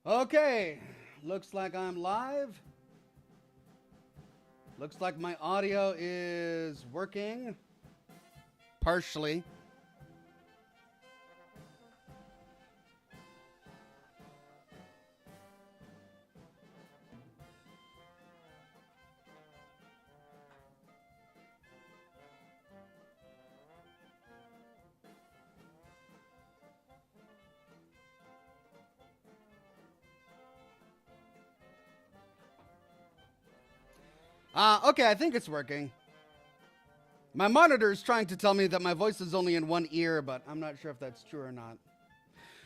Okay, looks like I'm live. Looks like my audio is working. Partially. Okay, I think it's working. My monitor is trying to tell me that my voice is only in one ear, but I'm not sure if that's true or not.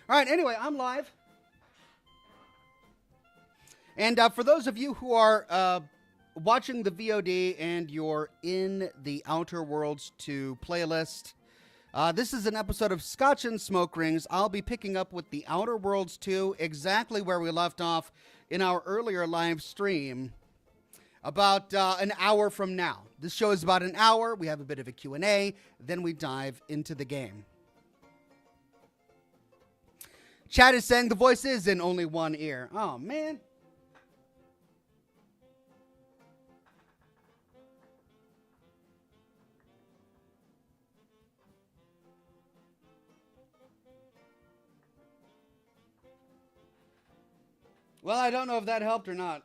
All right, anyway, I'm live. And for those of you who are watching the VOD and you're in the Outer Worlds 2 playlist, this is an episode of Scotch and Smoke Rings. I'll be picking up with the Outer Worlds 2 exactly where we left off in our earlier live stream about an hour from now. This show is about an hour. We have a bit of a Q&A. Then we dive into the game. Chat is saying the voice is in only one ear. Oh, man. Well, I don't know if that helped or not.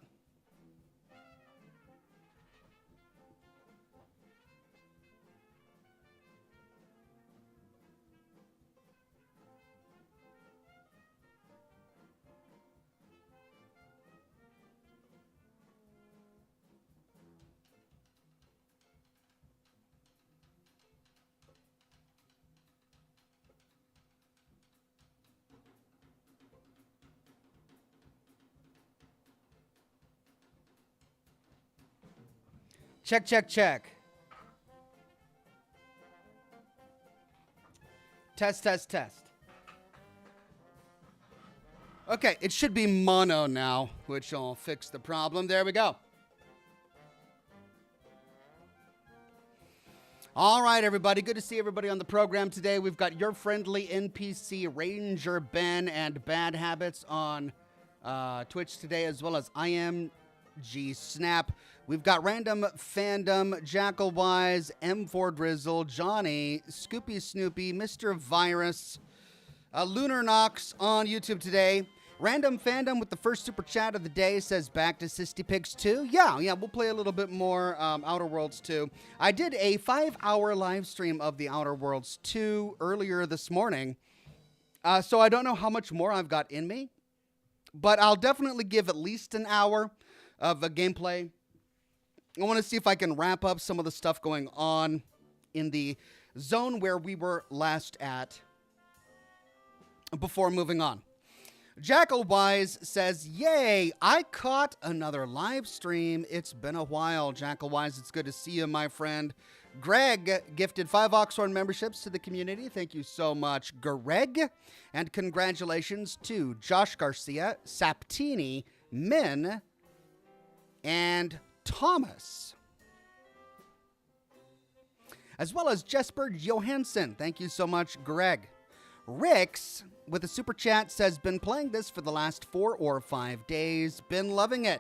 Check, check, check. Test, test, test. Okay, it should be mono now, which will fix the problem. There we go. All right, everybody. Good to see everybody on the program today. We've got your friendly NPC Ranger Ben and Bad Habits on Twitch today, as well as IMG Snap. We've got Random Fandom, Jackal Wise, M4 Drizzle, Johnny, Scoopy Snoopy, Mr. Virus, Lunar Nox on YouTube today. Random Fandom with the first super chat of the day says back to Sisty Pigs 2. Yeah, we'll play a little bit more Outer Worlds 2. I did a 5-hour live stream of the Outer Worlds 2 earlier this morning. So I don't know how much more I've got in me, but I'll definitely give at least an hour of gameplay. I want to see if I can wrap up some of the stuff going on in the zone where we were last at before moving on. Jackal Wise says, yay, I caught another live stream. It's been a while. Jackal Wise, it's good to see you, my friend. Greg gifted 5 Oxhorn memberships to the community. Thank you so much, Greg. And congratulations to Josh Garcia, Saptini, Min, and Thomas, as well as Jesper Johansson. Thank you so much, Greg. Rix, with a super chat, says, been playing this for the last 4 or 5 days. Been loving it.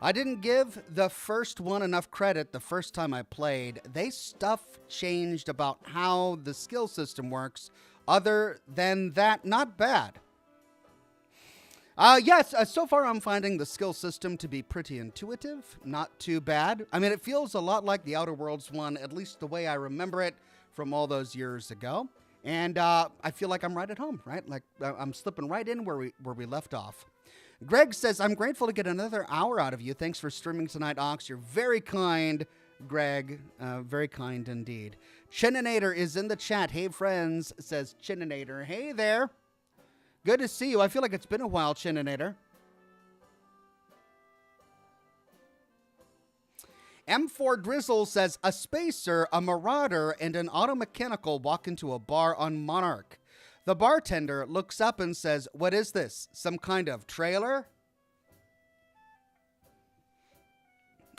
I didn't give the first one enough credit the first time I played. Stuff changed about how the skill system works. Other than that, not bad. Yes, so far I'm finding the skill system to be pretty intuitive, not too bad. I mean, it feels a lot like the Outer Worlds one, at least the way I remember it from all those years ago. And I feel like I'm right at home, right? Like I'm slipping right in where we left off. Greg says, I'm grateful to get another hour out of you. Thanks for streaming tonight, Ox. You're very kind, Greg. Very kind indeed. Chininator is in the chat. Hey, friends, says Chininator. Hey there. Good to see you. I feel like it's been a while, Chininator. M4 Drizzle says, a spacer, a marauder, and an automechanical walk into a bar on Monarch. The bartender looks up and says, what is this? Some kind of trailer?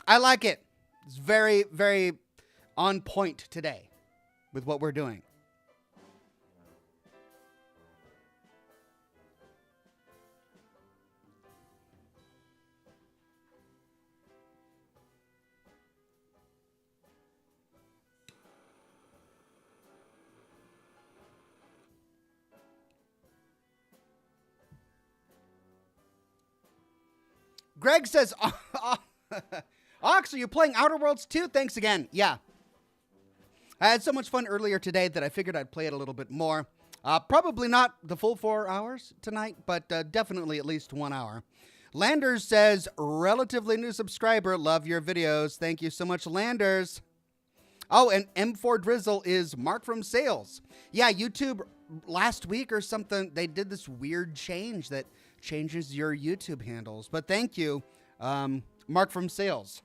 I like it. It's very, very on point today with what we're doing. Greg says, Ox, are you playing Outer Worlds 2? Thanks again. Yeah. I had so much fun earlier today that I figured I'd play it a little bit more. Probably not the full 4 hours tonight, but definitely at least 1 hour. Landers says, relatively new subscriber. Love your videos. Thank you so much, Landers. Oh, and M4 Drizzle is Mark from Sales. Yeah, YouTube last week or something, they did this weird change that changes your YouTube handles. But thank you, Mark from Sales.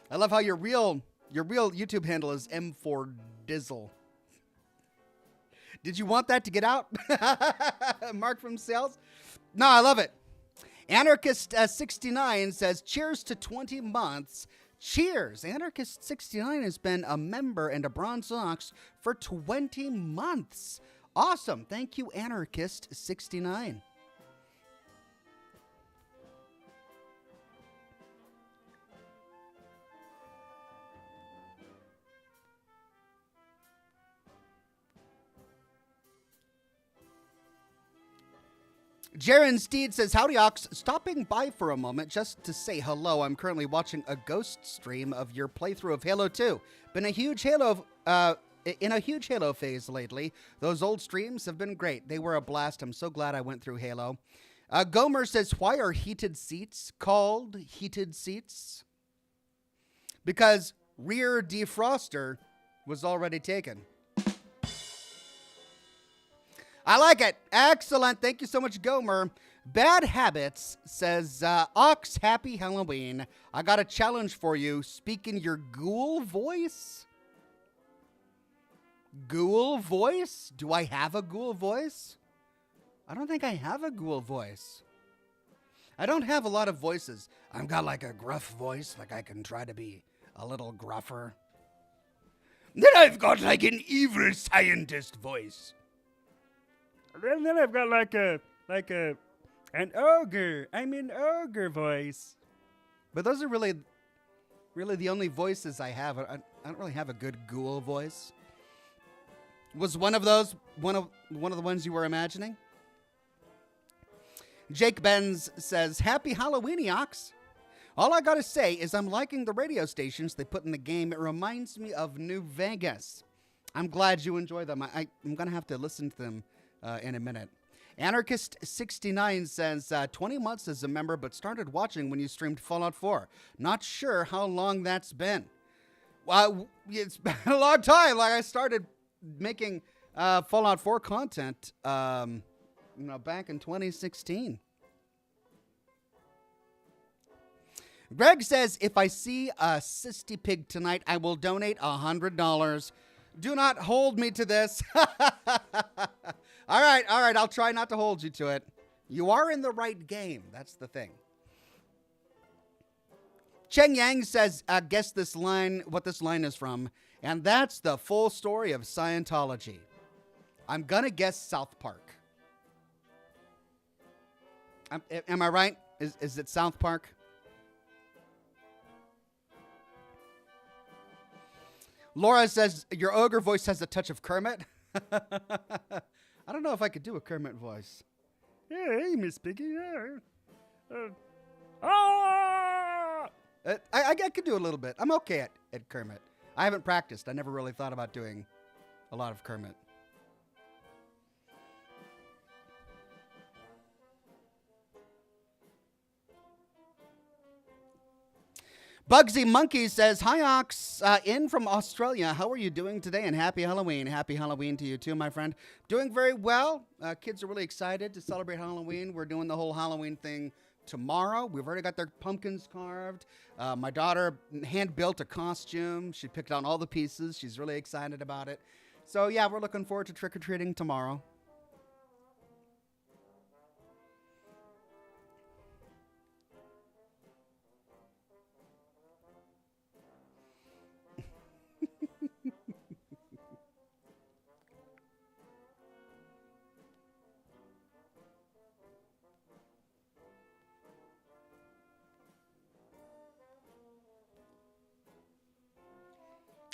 I love how your real YouTube handle is M4 Dizzle. Did you want that to get out? Mark from Sales? No, I love it. Anarchist 69 says, cheers to 20 months. Cheers. Anarchist 69 has been a member and a Bronze Ox for 20 months. Awesome. Thank you, Anarchist 69. Jaron Steed says, howdy, Ox. Stopping by for a moment just to say hello. I'm currently watching a ghost stream of your playthrough of Halo 2. Been a huge Halo, in a huge Halo phase lately. Those old streams have been great. They were a blast. I'm so glad I went through Halo. Gomer says, why are heated seats called heated seats? Because rear defroster was already taken. I like it. Excellent. Thank you so much, Gomer. Bad Habits says, Ox, happy Halloween. I got a challenge for you. Speak in your ghoul voice. Ghoul voice? Do I have a ghoul voice? I don't think I have a ghoul voice. I don't have a lot of voices. I've got like a gruff voice, like I can try to be a little gruffer. Then I've got like an evil scientist voice. And then I've got like an ogre. I'm an ogre voice. But those are really the only voices I have. I don't really have a good ghoul voice. Was one of those one of the ones you were imagining? Jake Benz says, happy Halloween, Ox. All I gotta say is I'm liking the radio stations they put in the game. It reminds me of New Vegas. I'm glad you enjoy them. I'm gonna have to listen to them in a minute. Anarchist 69 says, 20 months as a member, but started watching when you streamed Fallout 4. Not sure how long that's been. Well, it's been a long time. Like, I started making Fallout 4 content, back in 2016. Greg says, if I see a cysty pig tonight, I will donate $100. Do not hold me to this. All right. I'll try not to hold you to it. You are in the right game. That's the thing. Cheng Yang says, guess what this line is from. And that's the full story of Scientology. I'm going to guess South Park. Am I right? Is it South Park? Laura says, your ogre voice has a touch of Kermit. I don't know if I could do a Kermit voice. Yeah, hey, Miss Piggy. I could do a little bit. I'm okay at Kermit. I haven't practiced. I never really thought about doing a lot of Kermit. Bugsy Monkey says, hi, Ox, in from Australia. How are you doing today? And happy Halloween. Happy Halloween to you too, my friend. Doing very well. Kids are really excited to celebrate Halloween. We're doing the whole Halloween thing tomorrow. We've already got their pumpkins carved. My daughter hand-built a costume. She picked out all the pieces. She's really excited about it. So, yeah, we're looking forward to trick-or-treating tomorrow.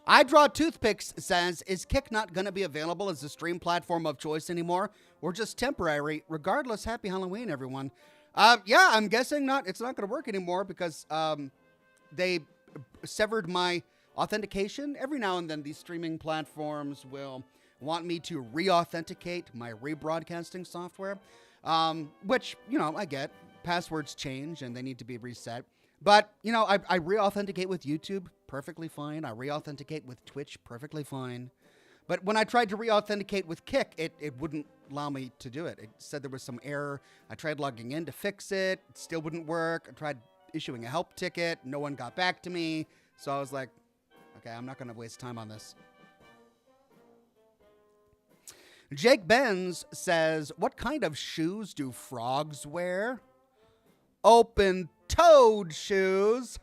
I Draw Toothpicks says, is Kick not going to be available as a stream platform of choice anymore, or just temporary? Regardless, happy Halloween, everyone. Yeah, I'm guessing not. It's not going to work anymore because they severed my authentication. Every now and then, these streaming platforms will want me to re-authenticate my rebroadcasting software, which, I get. Passwords change and they need to be reset. But, I re-authenticate with YouTube perfectly fine. I re-authenticate with Twitch perfectly fine. But when I tried to re-authenticate with Kick, it wouldn't allow me to do it. It said there was some error. I tried logging in to fix it. It still wouldn't work. I tried issuing a help ticket. No one got back to me. So I was like, okay, I'm not going to waste time on this. Jake Benz says, what kind of shoes do frogs wear? Open-toed shoes.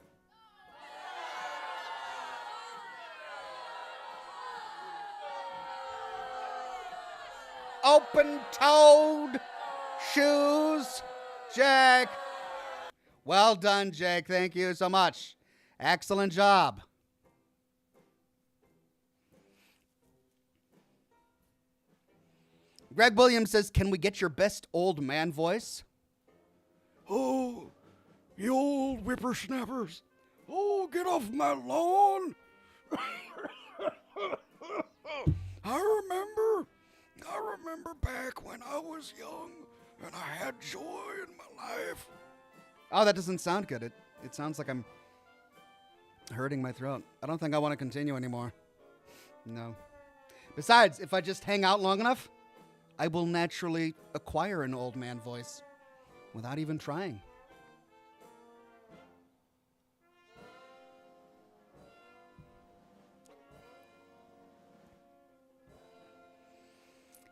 Open-toed shoes, Jake. Well done, Jake. Thank you so much. Excellent job. Greg Williams says, can we get your best old man voice? Oh, you old whippersnappers. Oh, get off my lawn. I remember back when I was young and I had joy in my life. Oh, that doesn't sound good. It sounds like I'm hurting my throat. I don't think I want to continue anymore. No. Besides, if I just hang out long enough, I will naturally acquire an old man voice without even trying.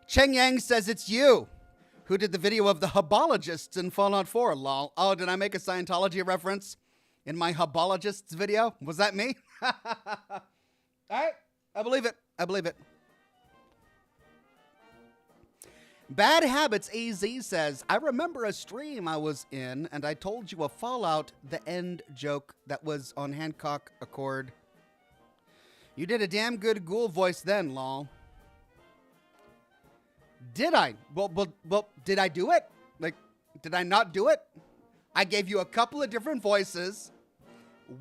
Cheng Yang says it's you who did the video of the Hubologists in Fallout 4, lol. Oh, did I make a Scientology reference in my Hubologists video? Was that me? All right, I believe it. I believe it. Bad Habits AZ says, I remember a stream I was in and I told you a Fallout the end joke that was on Hancock Accord. You did a damn good ghoul voice then, lol. Did I? Well, did I do it? Like, did I not do it? I gave you a couple of different voices.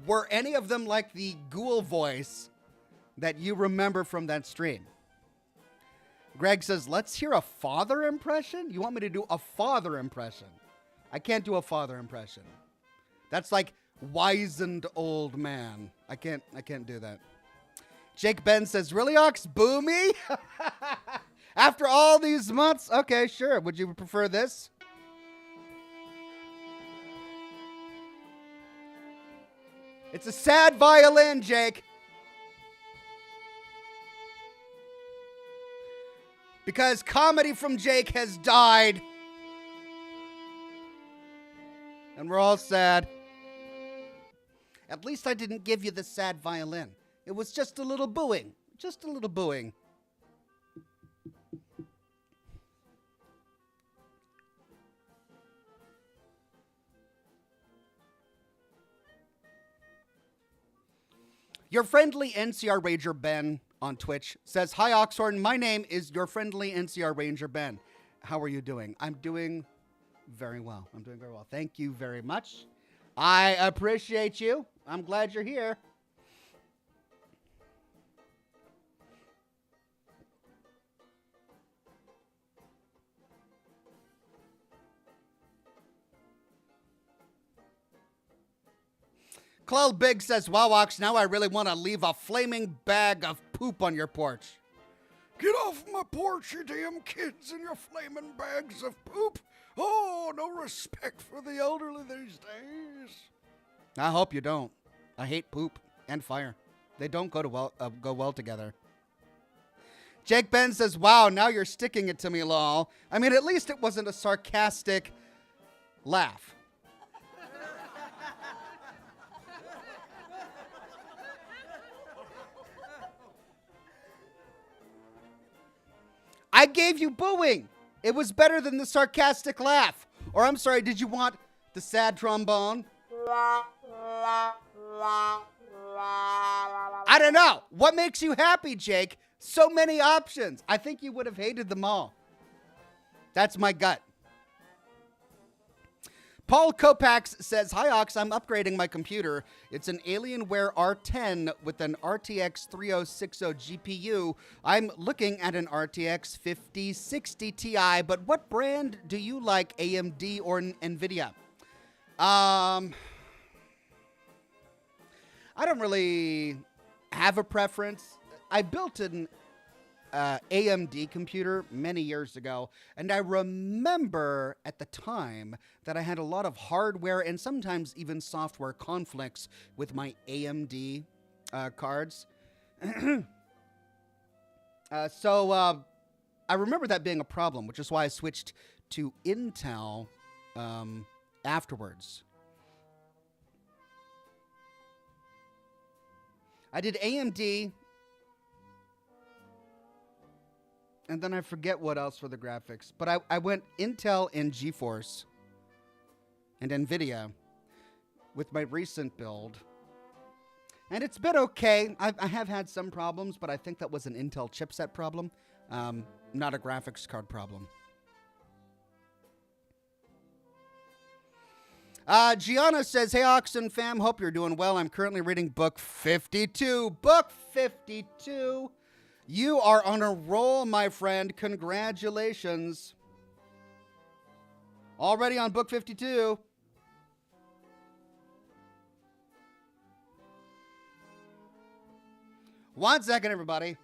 Were any of them like the ghoul voice that you remember from that stream? Greg says, let's hear a father impression? You want me to do a father impression? I can't do a father impression. That's like wizened old man. I can't do that. Jake Ben says, really, Ox? Boomy? After all these months? Okay, sure. Would you prefer this? It's a sad violin, Jake. Because comedy from Jake has died. And we're all sad. At least I didn't give you the sad violin. It was just a little booing. Just a little booing. Your friendly NCR Ranger Ben on Twitch says, hi, Oxhorn. My name is your friendly NCR Ranger Ben. How are you doing? I'm doing very well. I'm doing very well. Thank you very much. I appreciate you. I'm glad you're here. Clell Big says, wow, Ox, now I really want to leave a flaming bag of poop on your porch. Get off my porch, you damn kids, and your flaming bags of poop. Oh, no respect for the elderly these days. I hope you don't. I hate poop and fire. They don't go well together. Jake Ben says, wow, now you're sticking it to me, lol. I mean, at least it wasn't a sarcastic laugh. I gave you booing. It was better than the sarcastic laugh. Or I'm sorry, did you want the sad trombone? I don't know. What makes you happy, Jake? So many options. I think you would have hated them all. That's my gut. Paul Kopax says, "Hi Ox, I'm upgrading my computer. It's an Alienware R10 with an RTX 3060 GPU. I'm looking at an RTX 5060 Ti, but what brand do you like, AMD or Nvidia?" I don't really have a preference. I built an AMD computer many years ago, and I remember at the time that I had a lot of hardware and sometimes even software conflicts with my AMD cards. So I remember that being a problem, which is why I switched to Intel afterwards. I did AMD, and then I forget what else for the graphics. But I went Intel and GeForce and NVIDIA with my recent build. And it's been okay. I have had some problems, but I think that was an Intel chipset problem, not a graphics card problem. Gianna says, "Hey, Oxen fam, hope you're doing well. I'm currently reading book 52. Book 52. You are on a roll, my friend. Congratulations. Already on book 52. One second, everybody.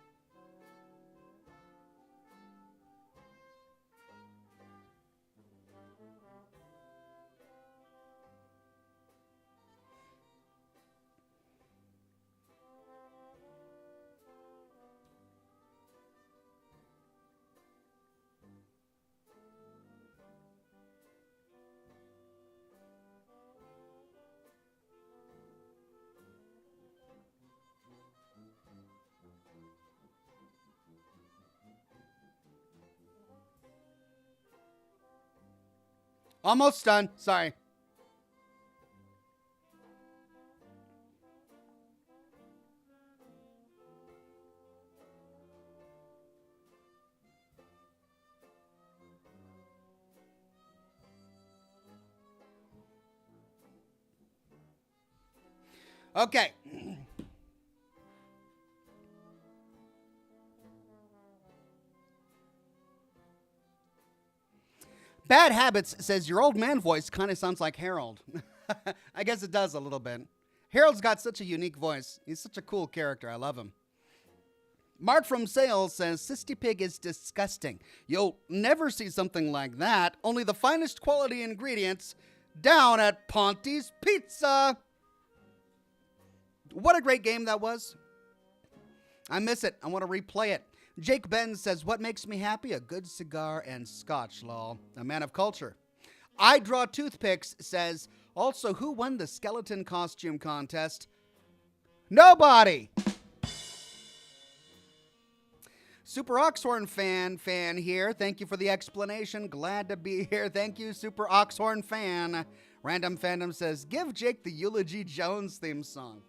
Almost done. Sorry. Okay. Bad Habits says, "Your old man voice kind of sounds like Harold." I guess it does a little bit. Harold's got such a unique voice. He's such a cool character. I love him. Mark from Sales says, "Sisty Pig is disgusting. You'll never see something like that. Only the finest quality ingredients down at Ponte's Pizza." What a great game that was. I miss it. I want to replay it. Jake Ben says, "What makes me happy? A good cigar and scotch, lol. A man of culture." I Draw Toothpicks says, "Also, who won the skeleton costume contest?" Nobody. Super Oxhorn fan here. Thank you for the explanation. Glad to be here. Thank you, Super Oxhorn fan. Random Fandom says, "Give Jake the Eulogy Jones theme song."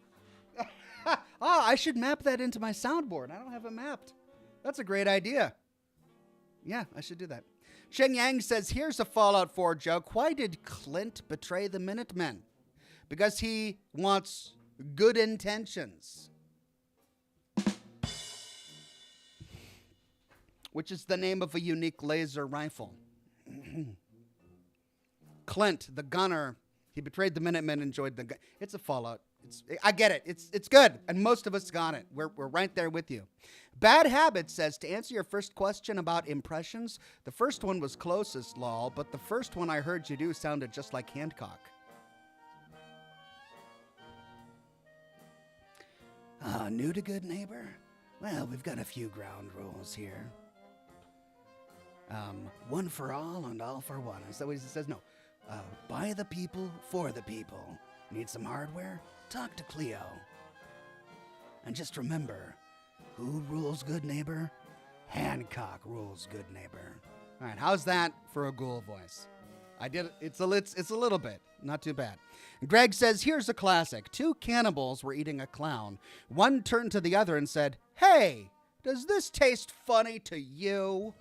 I should map that into my soundboard. I don't have it mapped. That's a great idea. Yeah, I should do that. Sheng Yang says, "Here's a Fallout 4 joke. Why did Clint betray the Minutemen? Because he wants good intentions." Which is the name of a unique laser rifle. Clint, the gunner, he betrayed the Minutemen, enjoyed the gun. It's a Fallout. I get it. It's good. And most of us got it. We're right there with you. Bad Habit says, "To answer your first question about impressions, the first one was closest, lol, but the first one I heard you do sounded just like Hancock." New to good neighbor? Well, we've got a few ground rules here. One for all and all for one. Is that what he says? No. By the people, for the people. Need some hardware? Talk to Cleo. And just remember, who rules good neighbor? Hancock rules good neighbor. All right, how's that for a ghoul voice? I did. It's a little bit. Not too bad. Greg says, "Here's a classic. Two cannibals were eating a clown. One turned to the other and said, 'Hey, does this taste funny to you?'"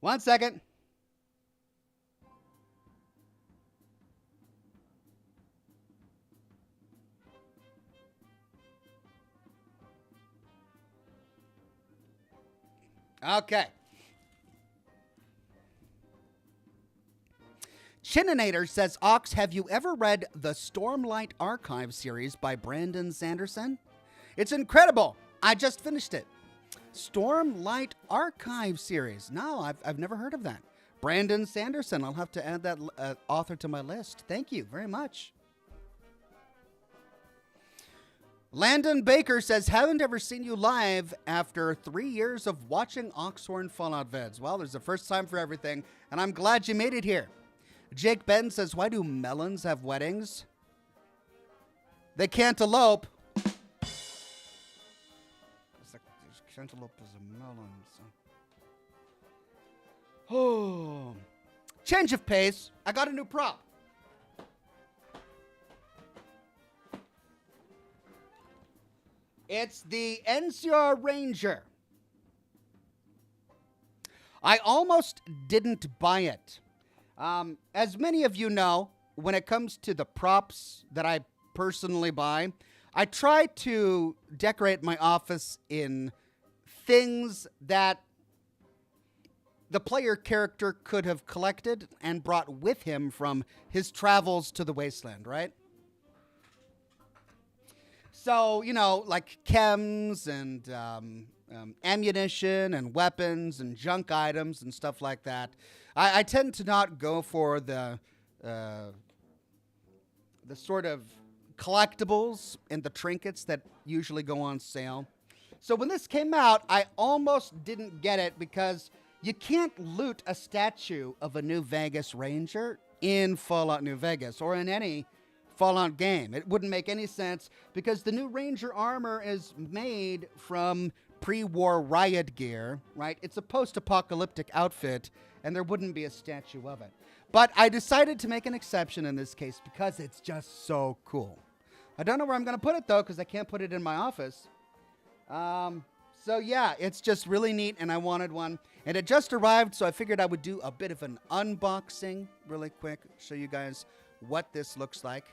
1 second. Okay. Chininator says, Ox, have you ever read the Stormlight Archive series by Brandon Sanderson? It's incredible. I just finished it. Stormlight Archive series. No, I've never heard of that. Brandon Sanderson. I'll have to add that author to my list. Thank you very much. Landon Baker says, haven't ever seen you live after 3 years of watching Oxhorn Fallout vids. Well, there's a first time for everything, and I'm glad you made it here. Jake Ben says, why do melons have weddings? They can't elope. Cantaloupe is a melon. So. Oh. Change of pace. I got a new prop. It's the NCR Ranger. I almost didn't buy it. As many of you know, when it comes to the props that I personally buy, I try to decorate my office in things that the player character could have collected and brought with him from his travels to the wasteland, right? So, you know, like chems and ammunition and weapons and junk items and stuff like that. I tend to not go for the sort of collectibles and the trinkets that usually go on sale. So when this came out, I almost didn't get it because you can't loot a statue of a New Vegas Ranger in Fallout New Vegas or in any Fallout game. It wouldn't make any sense because the new Ranger armor is made from pre-war riot gear, right? It's a post-apocalyptic outfit, and there wouldn't be a statue of it. But I decided to make an exception in this case because it's just so cool. I don't know where I'm going to put it, though, because I can't put it in my office. So, yeah, it's just really neat, and I wanted one. And it just arrived, so I figured I would do a bit of an unboxing really quick, show you guys what this looks like.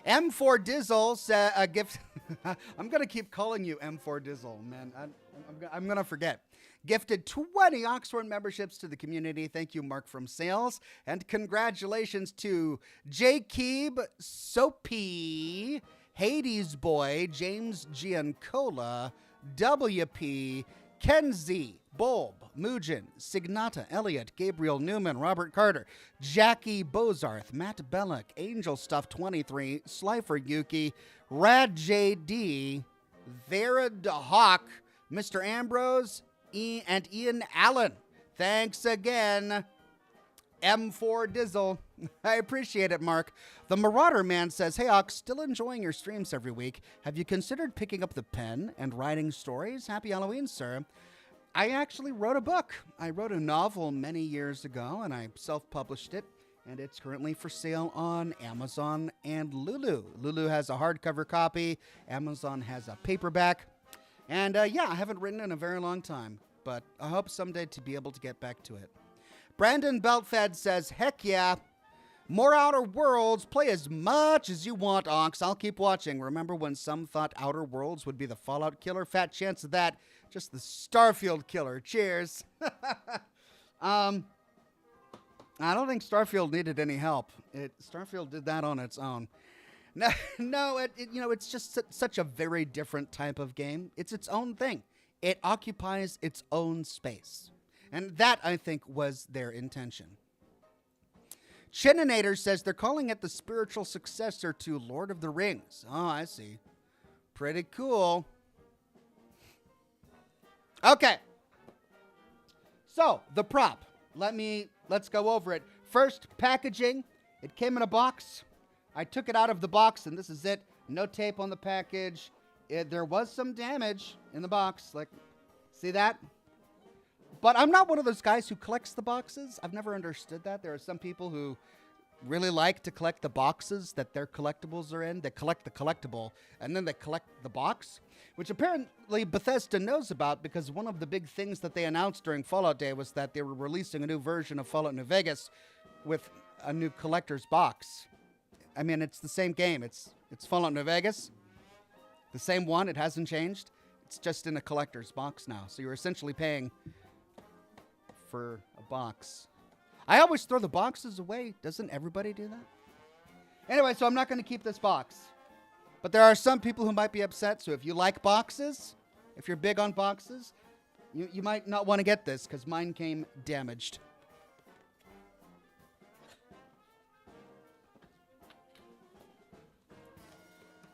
M4 Dizzle said a gift. I'm going to keep calling you M4 Dizzle, man. I'm going to forget. Gifted 20 Oxhorn memberships to the community. Thank you, Mark from Sales. And congratulations to Jakeeb, Soapy, Hades Boy, James Giancola, WP, Kenzie, Bulb, Mujin, Signata, Elliott, Gabriel Newman, Robert Carter, Jackie Bozarth, Matt Bellick, Angel Stuff 23, Slifer Yuki, Rad JD, Vera DeHawk, Mr. Ambrose, and Ian Allen. Thanks again, M4 Dizzle. I appreciate it, Mark. The Marauder Man says, hey, Ox, still enjoying your streams every week. Have you considered picking up the pen and writing stories? Happy Halloween, sir. I actually wrote a book. I wrote a novel many years ago, and I self-published it, and it's currently for sale on Amazon and Lulu. Lulu has a hardcover copy. Amazon has a paperback. And, yeah, I haven't written in a very long time, but I hope someday to be able to get back to it. Brandon Beltfed says, heck yeah. More Outer Worlds. Play as much as you want, Ox. I'll keep watching. Remember when some thought Outer Worlds would be the Fallout killer? Fat chance of that. Just the Starfield killer. Cheers. I don't think Starfield needed any help. Starfield did that on its own. No, it's just such a very different type of game. It's its own thing. It occupies its own space. And that, I think, was their intention. Chininator says they're calling it the spiritual successor to Lord of the Rings. Oh, I see. Pretty cool. Okay. So, the prop. Let's go over it. First, packaging. It came in a box. I took it out of the box, and this is it. No tape on the package. There was some damage in the box. Like, see that? But I'm not one of those guys who collects the boxes. I've never understood that. There are some people who really like to collect the boxes that their collectibles are in. They collect the collectible, and then they collect the box. which apparently Bethesda knows about because one of the big things that they announced during Fallout Day was that they were releasing a new version of Fallout New Vegas with a new collector's box. I mean, it's the same game. It's Fallout New Vegas, the same one. It hasn't changed. It's just in a collector's box now. So you're essentially paying for a box. I always throw the boxes away. Doesn't everybody do that? Anyway, so I'm not going to keep this box. But there are some people who might be upset. So if you like boxes, if you're big on boxes, you might not want to get this because mine came damaged.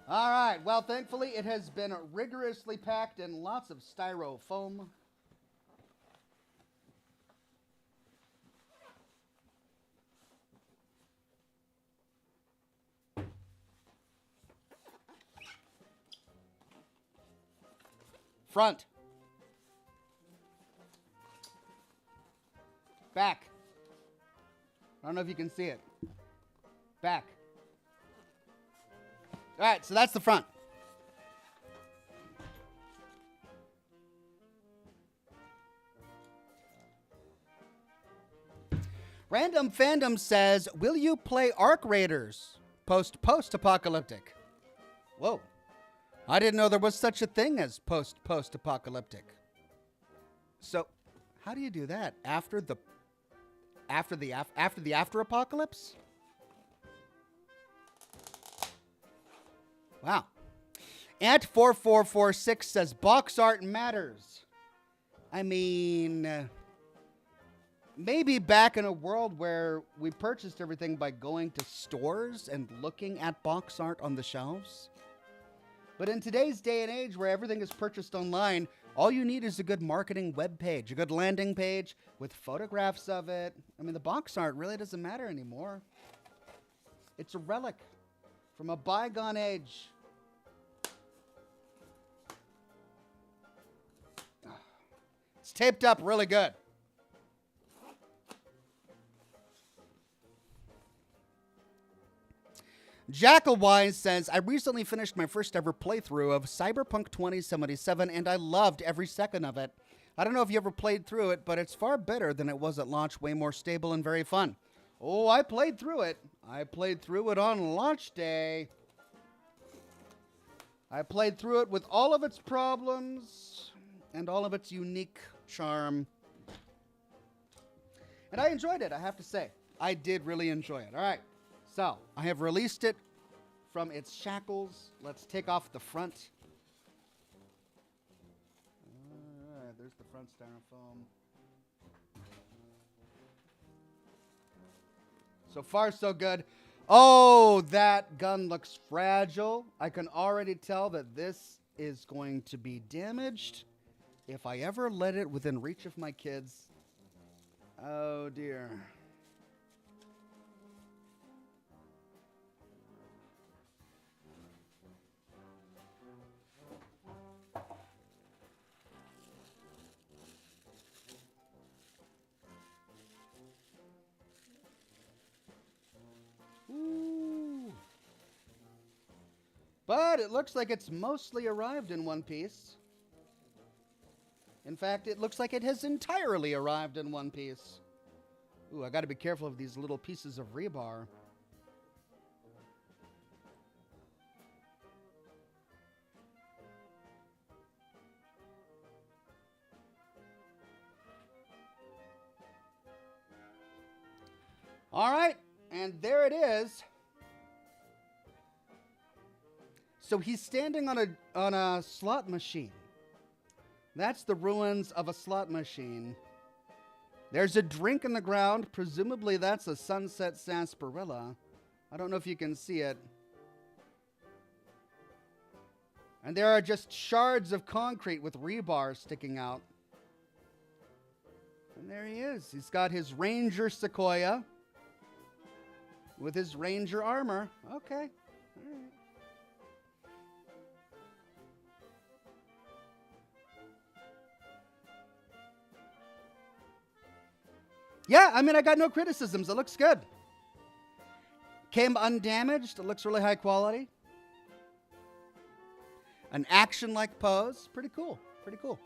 All right. Well, thankfully, it has been rigorously packed in lots of styrofoam. Front. Back. I don't know if you can see it. Back. All right, so that's the front. Random Fandom says, will you play Arc Raiders post-apocalyptic? Whoa. I didn't know there was such a thing as post-apocalyptic. So, how do you do that? After the apocalypse? Wow. Ant4446 says box art matters. I mean, maybe back in a world where we purchased everything by going to stores and looking at box art on the shelves. But in today's day and age where everything is purchased online, all you need is a good marketing web page, a good landing page with photographs of it. I mean, the box art really doesn't matter anymore. It's a relic from a bygone age. It's taped up really good. Jackalwise says, I recently finished my first ever playthrough of Cyberpunk 2077, and I loved every second of it. I don't know if you ever played through it, but it's far better than it was at launch, way more stable and very fun. Oh, I played through it. I played through it on launch day. I played through it with all of its problems and all of its unique charm. And I enjoyed it, I have to say. I did really enjoy it. All right. So, I have released it from its shackles. Let's take off the front. All right, there's the front styrofoam. So far, so good. Oh, that gun looks fragile. I can already tell that this is going to be damaged if I ever let it within reach of my kids. Oh, dear. Ooh. But it looks like it's mostly arrived in one piece. In fact, it looks like it has entirely arrived in one piece. Ooh, I got to be careful of these little pieces of rebar. All right, and there it is. So he's standing on a slot machine. That's the ruins of a slot machine. There's a drink in the ground. Presumably that's a sunset sarsaparilla. I don't know if you can see it. And there are just shards of concrete with rebar sticking out. And there he is. He's got his Ranger Sequoia with his Ranger armor. Okay. All right. Yeah, I mean, I got no criticisms. It looks good. Came undamaged. It looks really high quality. An action-like pose. Pretty cool. Pretty cool.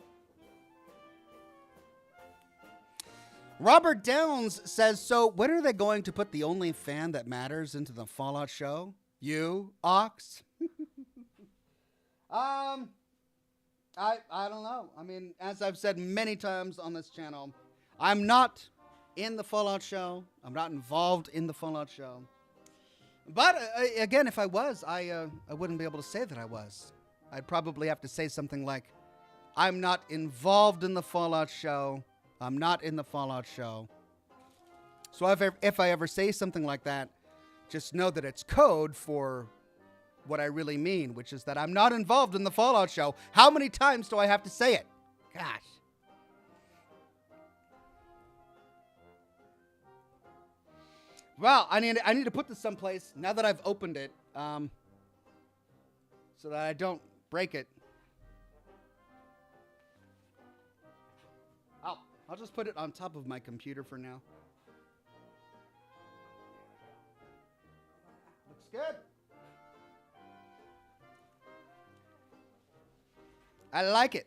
Robert Downs says, so when are they going to put the only fan that matters into the Fallout show? You, Ox? I don't know. I mean, as I've said many times on this channel, I'm not in the Fallout show. I'm not involved in the Fallout show. But again, if I was, I wouldn't be able to say that I was. I'd probably have to say something like, I'm not involved in the Fallout show. I'm not in the Fallout show. So if I ever say something like that, just know that it's code for what I really mean, which is that I'm not involved in the Fallout show. How many times do I have to say it? Gosh. Well, I need to put this someplace now that I've opened it, so that I don't break it. I'll just put it on top of my computer for now. Looks good. I like it.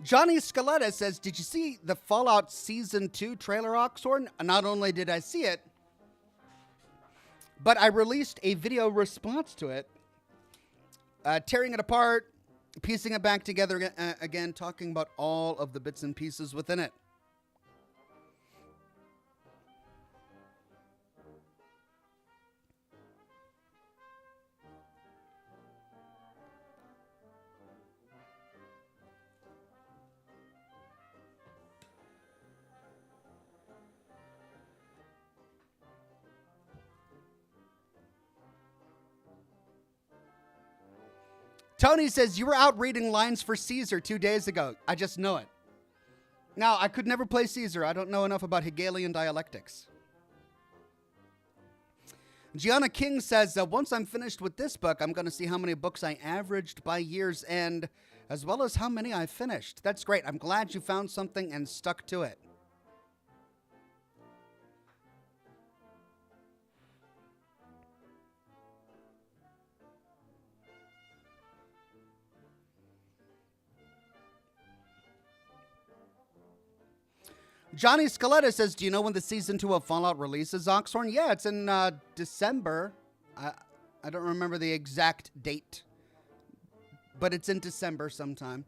Johnny Scaletta says, did you see the Fallout Season 2 trailer, Oxhorn? Not only did I see it, but I released a video response to it, tearing it apart, piecing it back together again, talking about all of the bits and pieces within it. Tony says, you were out reading lines for Caesar 2 days ago. I just know it. Now, I could never play Caesar. I don't know enough about Hegelian dialectics. Gianna King says, once I'm finished with this book, I'm going to see how many books I averaged by year's end, as well as how many I finished. That's great. I'm glad you found something and stuck to it. Johnny Scaletta says, do you know when the Season 2 of Fallout releases, Oxhorn? Yeah, it's in December. I don't remember the exact date, but it's in December sometime.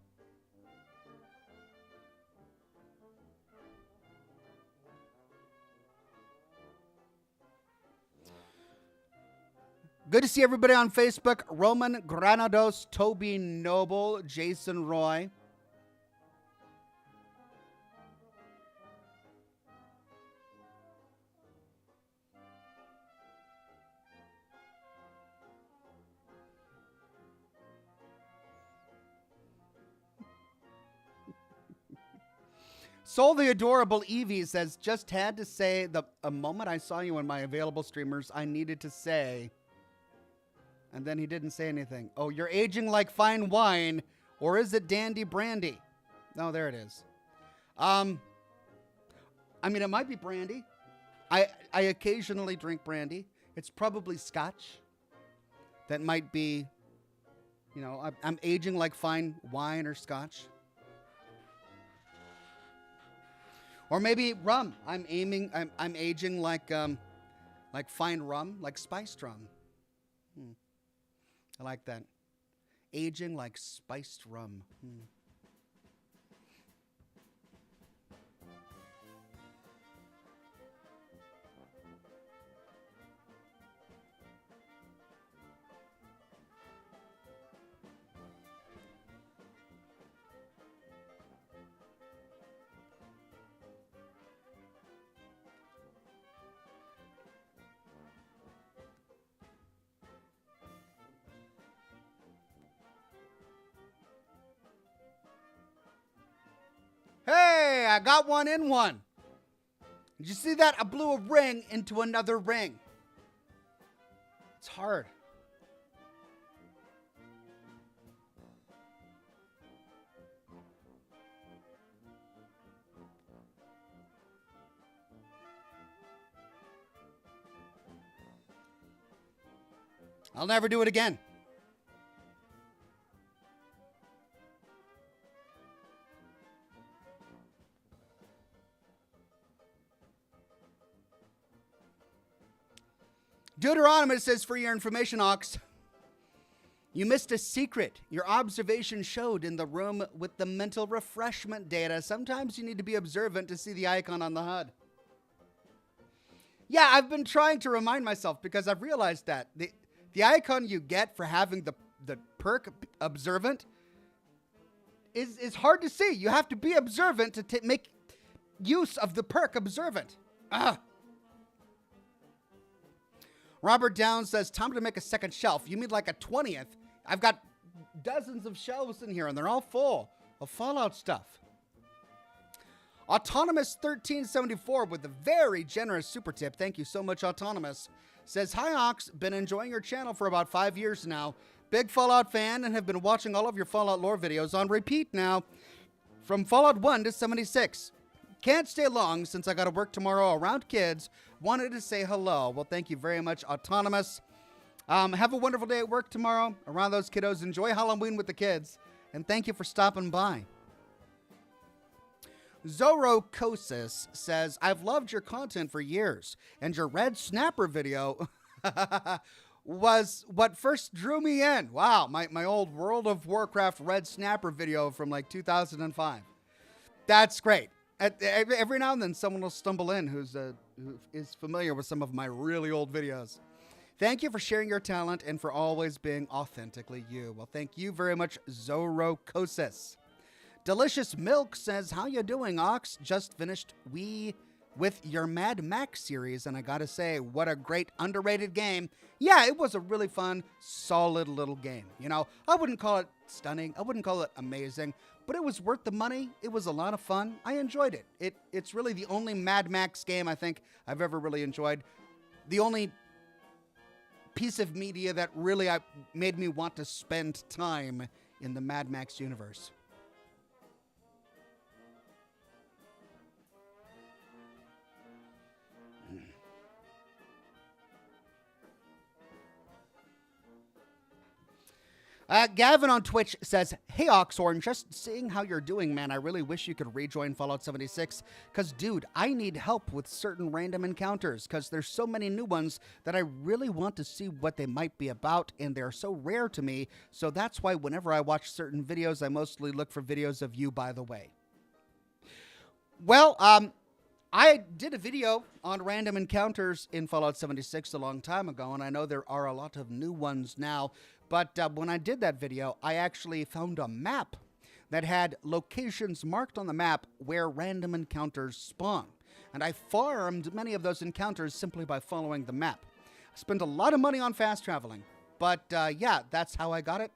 Good to see everybody on Facebook. Roman Granados, Toby Noble, Jason Roy. Soul the Adorable Evie says, just had to say a moment I saw you in my available streamers, I needed to say. And then he didn't say anything. Oh, you're aging like fine wine, or is it dandy brandy? No, there it is. I mean, it might be brandy. I occasionally drink brandy. It's probably Scotch. That might be, you know, I'm aging like fine wine or Scotch. Or maybe rum. I'm aging like fine rum, like spiced rum. I like that. Aging like spiced rum. Hey, I got one in one. Did you see that? I blew a ring into another ring. It's hard. I'll never do it again. Deuteronomy says, for your information, Ox, you missed a secret. Your observation showed in the room with the mental refreshment data. Sometimes you need to be observant to see the icon on the HUD. Yeah, I've been trying to remind myself because I've realized that the icon you get for having the perk observant is hard to see. You have to be observant to make use of the perk observant. Robert Downs says, time to make a second shelf. You mean like a 20th? I've got dozens of shelves in here, and they're all full of Fallout stuff. Autonomous 1374 with a very generous super tip. Thank you so much, Autonomous. Says, hi, Ox. Been enjoying your channel for about 5 years now. Big Fallout fan and have been watching all of your Fallout lore videos on repeat now. From Fallout 1 to 76. Can't stay long since I got to work tomorrow around kids. Wanted to say hello. Well, thank you very much, Autonomous. Have a wonderful day at work tomorrow around those kiddos. Enjoy Halloween with the kids. And thank you for stopping by. Zorocosis says, I've loved your content for years, and your Red Snapper video was what first drew me in. Wow, my old World of Warcraft Red Snapper video from like 2005. That's great. Every now and then someone will stumble in who is familiar with some of my really old videos. Thank you for sharing your talent and for always being authentically you. Well, thank you very much, Zorocosis. Delicious Milk says, how you doing, Ox? Just finished with your Mad Max series, and I gotta say, what a great underrated game. Yeah, it was a really fun, solid little game. You know, I wouldn't call it stunning. I wouldn't call it amazing, but it was worth the money. It was a lot of fun. I enjoyed it. It's really the only Mad Max game I think I've ever really enjoyed. The only piece of media that really made me want to spend time in the Mad Max universe. Gavin on Twitch says, hey, Oxhorn, just seeing how you're doing, man. I really wish you could rejoin Fallout 76 because, dude, I need help with certain random encounters because there's so many new ones that I really want to see what they might be about, and they're so rare to me. So that's why whenever I watch certain videos, I mostly look for videos of you, by the way. Well, I did a video on random encounters in Fallout 76 a long time ago, and I know there are a lot of new ones now. But when I did that video, I actually found a map that had locations marked on the map where random encounters spawn. And I farmed many of those encounters simply by following the map. I spent a lot of money on fast traveling. But yeah, that's how I got it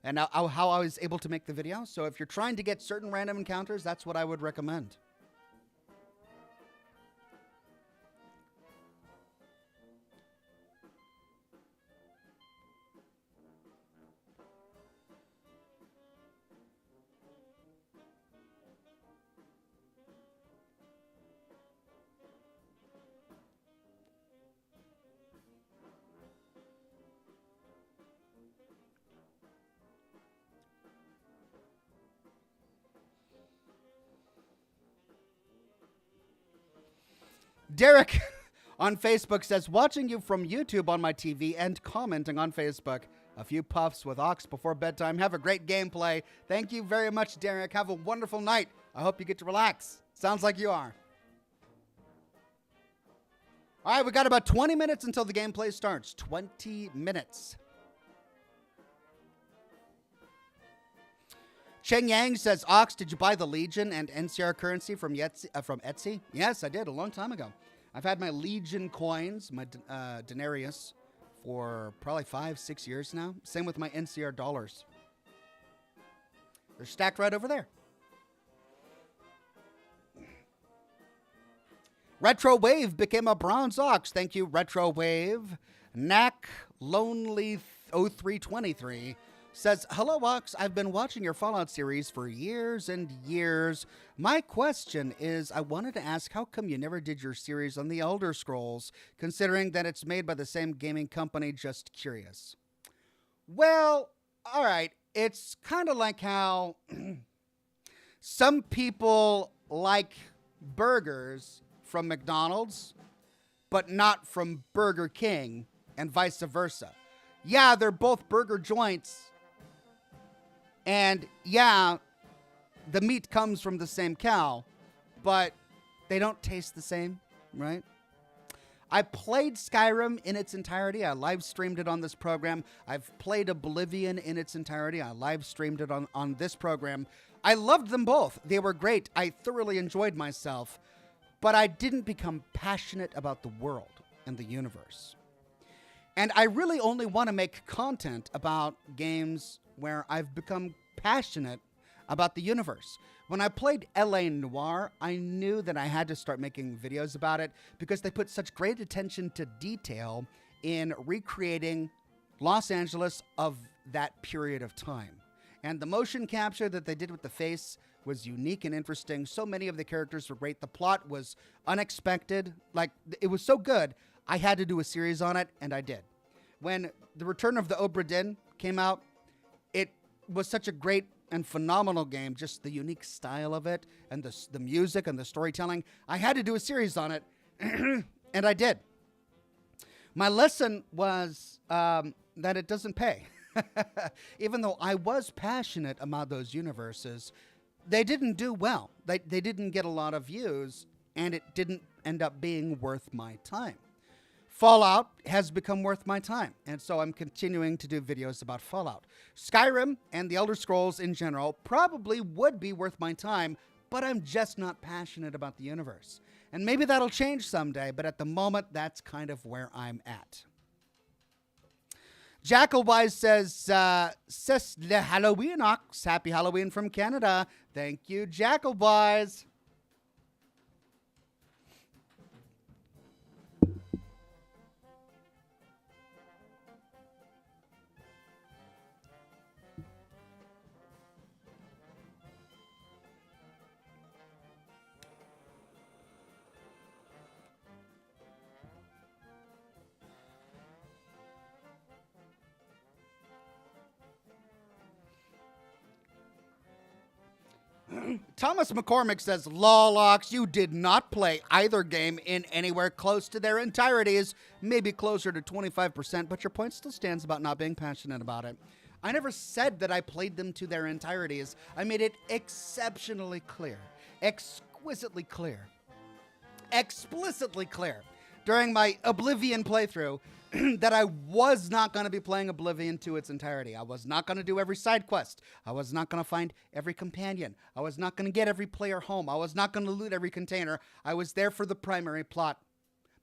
and how I was able to make the video. So if you're trying to get certain random encounters, that's what I would recommend. Derek on Facebook says, watching you from YouTube on my TV and commenting on Facebook. A few puffs with Ox before bedtime. Have a great gameplay. Thank you very much, Derek. Have a wonderful night. I hope you get to relax. Sounds like you are. All right, we got about 20 minutes until the gameplay starts. 20 minutes. Cheng Yang says, Ox, did you buy the Legion and NCR currency from Etsy? Yes, I did a long time ago. I've had my Legion coins, my denarius, for probably 5-6 years now. Same with my NCR dollars. They're stacked right over there. Retro Wave became a bronze Ox. Thank you, Retro Wave. Knack Lonely 0323 Says, hello, Ox. I've been watching your Fallout series for years and years. My question is, I wanted to ask, how come you never did your series on the Elder Scrolls, considering that it's made by the same gaming company? Just curious. Well, all right. It's kind of like how some people like burgers from McDonald's, but not from Burger King, and vice versa. Yeah, they're both burger joints. And yeah, the meat comes from the same cow, but they don't taste the same, right? I played Skyrim in its entirety. I live streamed it on this program. I've played Oblivion in its entirety. I live streamed it on this program. I loved them both. They were great. I thoroughly enjoyed myself, but I didn't become passionate about the world and the universe. And I really only want to make content about games where I've become passionate about the universe. When I played L.A. Noire, I knew that I had to start making videos about it because they put such great attention to detail in recreating Los Angeles of that period of time. And the motion capture that they did with the face was unique and interesting. So many of the characters were great. The plot was unexpected. Like, it was so good, I had to do a series on it, and I did. When The Return of the Obra Dinn came out, it was such a great and phenomenal game, just the unique style of it and the music and the storytelling. I had to do a series on it, and I did. My lesson was that it doesn't pay. Even though I was passionate about those universes, they didn't do well. They didn't get a lot of views, and it didn't end up being worth my time. Fallout has become worth my time, and so I'm continuing to do videos about Fallout. Skyrim and the Elder Scrolls in general probably would be worth my time, but I'm just not passionate about the universe. And maybe that'll change someday, but at the moment, that's kind of where I'm at. Jackalwise says, "Sis le Halloween Ox. Happy Halloween from Canada." Thank you, Jackalwise. Thomas McCormick says, "Lolox, you did not play either game in anywhere close to their entireties, maybe closer to 25%, but your point still stands about not being passionate about it." I never said that I played them to their entireties. I made it exceptionally clear, exquisitely clear, explicitly clear during my Oblivion playthrough that I was not going to be playing Oblivion to its entirety. I was not going to do every side quest. I was not going to find every companion. I was not going to get every player home. I was not going to loot every container. I was there for the primary plot.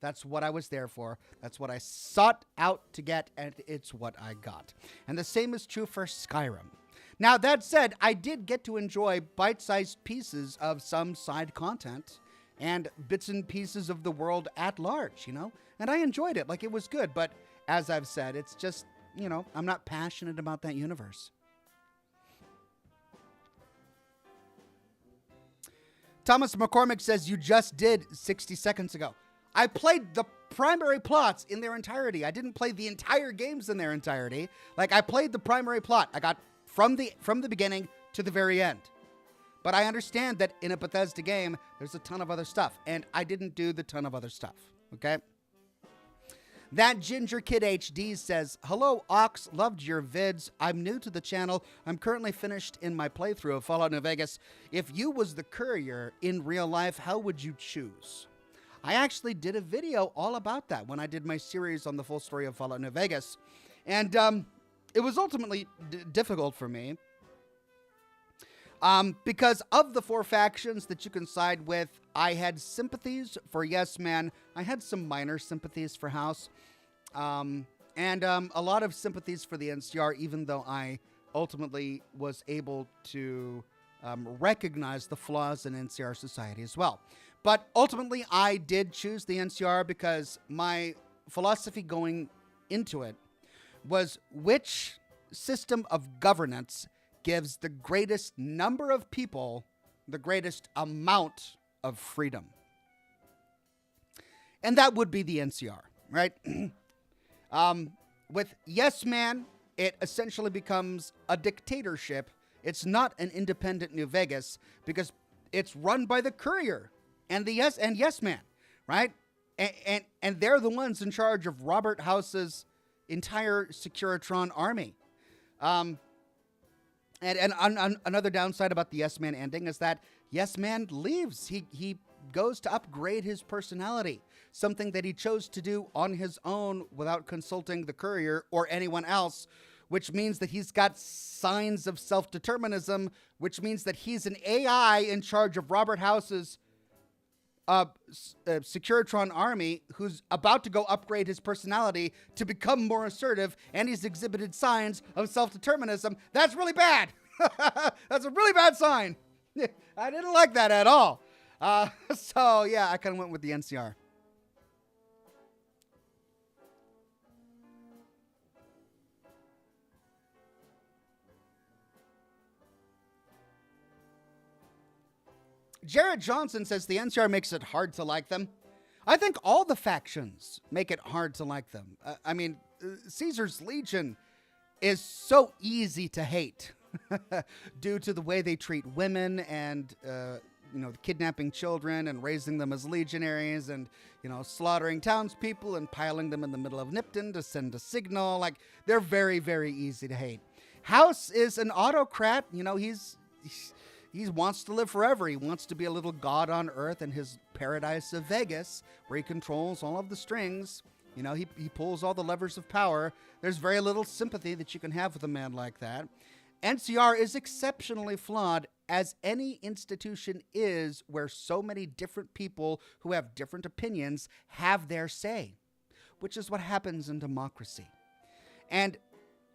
That's what I was there for. That's what I sought out to get, and it's what I got. And the same is true for Skyrim. Now, that said, I did get to enjoy bite-sized pieces of some side content and bits and pieces of the world at large, you know? And I enjoyed it. Like, it was good. But as I've said, it's just, you know, I'm not passionate about that universe. Thomas McCormick says, "You just did 60 seconds ago." I played the primary plots in their entirety. I didn't play the entire games in their entirety. Like, I played the primary plot. I got from the beginning to the very end. But I understand that in a Bethesda game, there's a ton of other stuff. And I didn't do the ton of other stuff. Okay? That Ginger Kid HD says, "Hello, Ox. Loved your vids. I'm new to the channel. I'm currently finished in my playthrough of Fallout New Vegas. If you was the courier in real life, how would you choose?" I actually did a video all about that when I did my series on the full story of Fallout New Vegas. And it was ultimately difficult for me. Because of the four factions that you can side with, I had sympathies for Yes Man. I had some minor sympathies for House. And a lot of sympathies for the NCR, even though I ultimately was able to recognize the flaws in NCR society as well. But ultimately, I did choose the NCR because my philosophy going into it was which system of governance gives the greatest number of people the greatest amount of freedom. And that would be the NCR, right? With Yes Man, it essentially becomes a dictatorship. It's not an independent New Vegas because it's run by the Courier and the Yes Man, right? And they're the ones in charge of Robert House's entire Securitron army. And another downside about the Yes Man ending is that Yes Man leaves. He goes to upgrade his personality, something that he chose to do on his own without consulting the Courier or anyone else, which means that he's got signs of self-determinism, which means that he's an AI in charge of Robert House's Securitron army who's about to go upgrade his personality to become more assertive, and he's exhibited signs of self-determinism. That's really bad. That's a really bad sign. I didn't like that at all. So, yeah, I kind of went with the NCR. Jared Johnson says the NCR makes it hard to like them. I think all the factions make it hard to like them. Caesar's Legion is so easy to hate due to the way they treat women and, kidnapping children and raising them as legionaries and, slaughtering townspeople and piling them in the middle of Nipton to send a signal. Like, they're very, very easy to hate. House is an autocrat. He wants to live forever. He wants to be a little god on earth in his paradise of Vegas, where he controls all of the strings. He pulls all the levers of power. There's very little sympathy that you can have with a man like that. NCR is exceptionally flawed, as any institution is, where so many different people who have different opinions have their say, which is what happens in democracy. And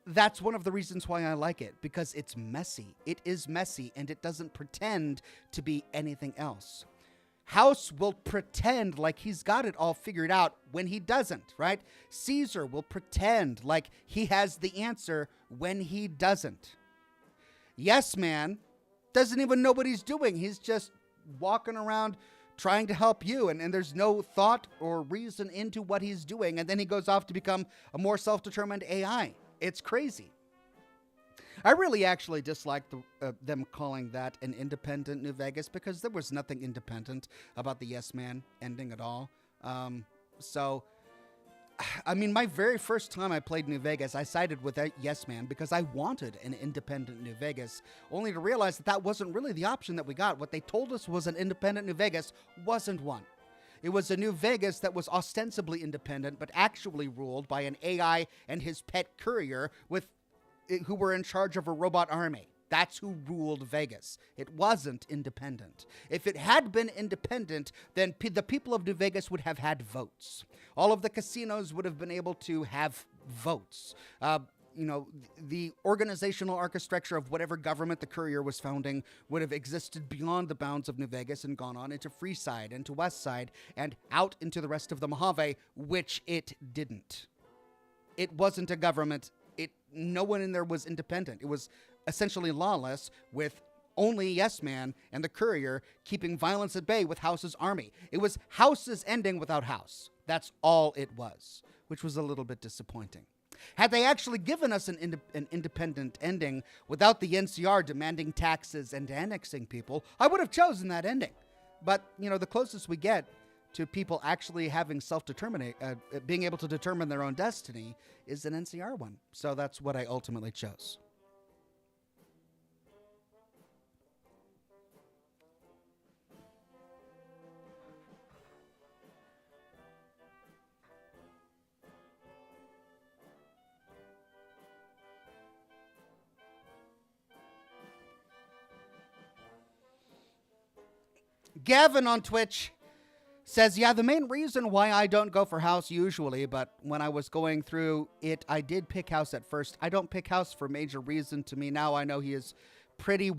that's one of the reasons why I like it, because it's messy. It is messy, and it doesn't pretend to be anything else. House will pretend like he's got it all figured out when he doesn't, right? Caesar will pretend like he has the answer when he doesn't. Yes Man doesn't even know what he's doing. He's just walking around trying to help you, and there's no thought or reason into what he's doing, and then he goes off to become a more self-determined AI. It's crazy. I really actually dislike them calling that an independent New Vegas, because there was nothing independent about the Yes Man ending at all. My very first time I played New Vegas, I sided with that Yes Man because I wanted an independent New Vegas, only to realize that wasn't really the option that we got. What they told us was an independent New Vegas wasn't one. It was a New Vegas that was ostensibly independent, but actually ruled by an AI and his pet Courier who were in charge of a robot army. That's who ruled Vegas. It wasn't independent. If it had been independent, then the people of New Vegas would have had votes. All of the casinos would have been able to have votes. The organizational architecture of whatever government the Courier was founding would have existed beyond the bounds of New Vegas and gone on into Freeside, into Westside, and out into the rest of the Mojave, which it didn't. It wasn't a government. No one in there was independent. It was essentially lawless, with only Yes Man and the Courier keeping violence at bay with House's army. It was House's ending without House. That's all it was, which was a little bit disappointing. Had they actually given us an independent ending without the NCR demanding taxes and annexing people, I would have chosen that ending. But, the closest we get to people actually having being able to determine their own destiny is an NCR one. So that's what I ultimately chose. Gavin on Twitch says, yeah, the main reason why I don't go for House usually, but when I was going through it, I did pick House at first. I don't pick House for major reason. To me now, I know he is pretty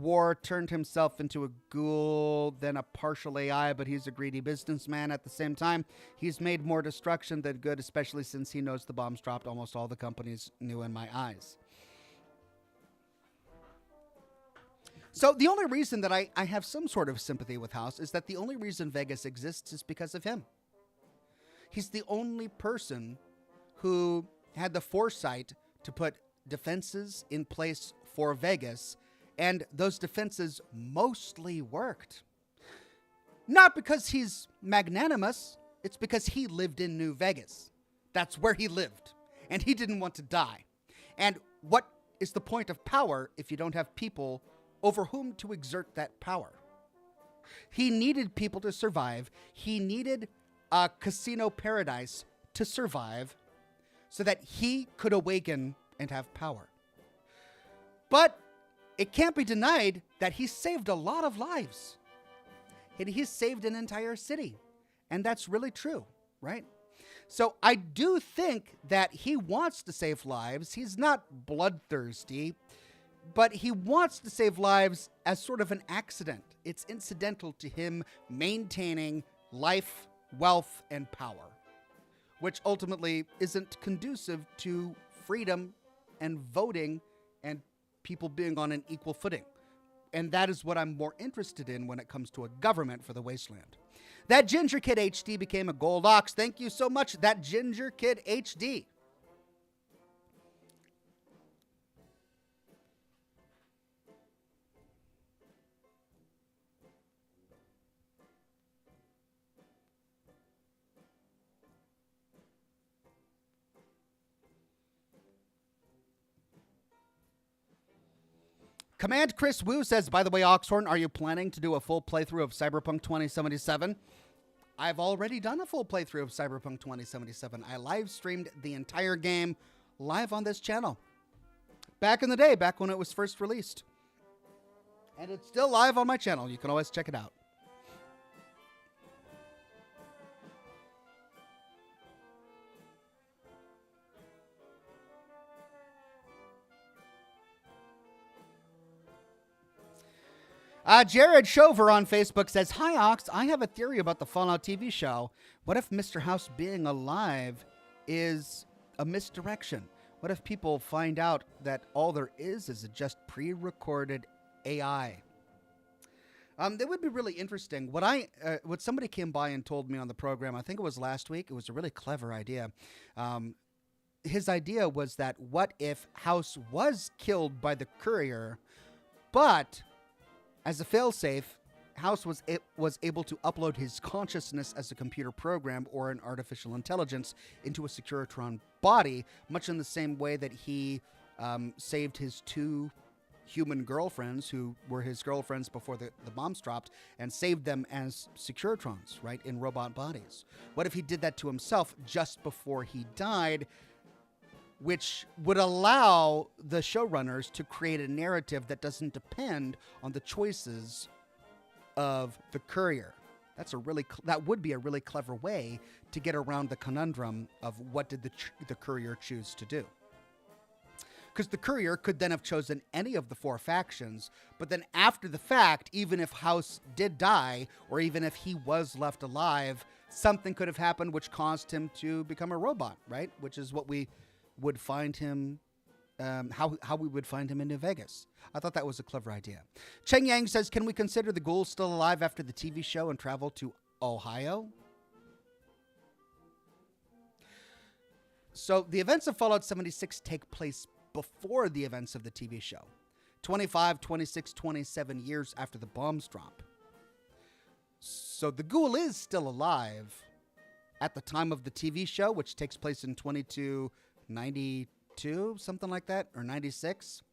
turned himself into a ghoul than a partial AI, but he's a greedy businessman at the same time. He's made more destruction than good, especially since he knows the bombs dropped almost all the companies new in my eyes. So the only reason that I have some sort of sympathy with House is that the only reason Vegas exists is because of him. He's the only person who had the foresight to put defenses in place for Vegas, and those defenses mostly worked. Not because he's magnanimous, it's because he lived in New Vegas. That's where he lived, and he didn't want to die. And what is the point of power if you don't have people over whom to exert that power? He needed people to survive. He needed a casino paradise to survive so that he could awaken and have power. But it can't be denied that he saved a lot of lives. And he saved an entire city. And that's really true, right? So I do think that he wants to save lives. He's not bloodthirsty, but he wants to save lives as sort of an accident. It's incidental to him maintaining life, wealth, and power, which ultimately isn't conducive to freedom and voting and people being on an equal footing. And that is what I'm more interested in when it comes to a government for the wasteland. That Ginger Kid HD became a gold ox. Thank you so much, that Ginger Kid HD. Command Chris Wu says, by the way, Oxhorn, are you planning to do a full playthrough of Cyberpunk 2077? I've already done a full playthrough of Cyberpunk 2077. I live streamed the entire game live on this channel. Back in the day, back when it was first released. And it's still live on my channel. You can always check it out. Jared Shover on Facebook says, hi, Ox. I have a theory about the Fallout TV show. What if Mr. House being alive is a misdirection? What if people find out that all there is a just pre-recorded AI? That would be really interesting. What somebody came by and told me on the program, I think it was last week, it was a really clever idea. His idea was that what if House was killed by the courier, but as a failsafe, House was able to upload his consciousness as a computer program or an artificial intelligence into a Securitron body, much in the same way that he saved his two human girlfriends who were his girlfriends before the bombs dropped and saved them as Securitrons, right, in robot bodies. What if he did that to himself just before he died, which would allow the showrunners to create a narrative that doesn't depend on the choices of the courier. That would be a really clever way to get around the conundrum of what did the courier choose to do. Because the courier could then have chosen any of the four factions, but then after the fact, even if House did die, or even if he was left alive, something could have happened which caused him to become a robot, right? Which is what we would find him, how we would find him in New Vegas. I thought that was a clever idea. Cheng Yang says, can we consider the ghouls still alive after the TV show and travel to Ohio? So the events of Fallout 76 take place before the events of the TV show. 25, 26, 27 years after the bombs drop. So the ghoul is still alive at the time of the TV show, which takes place in 92, something like that, or 96.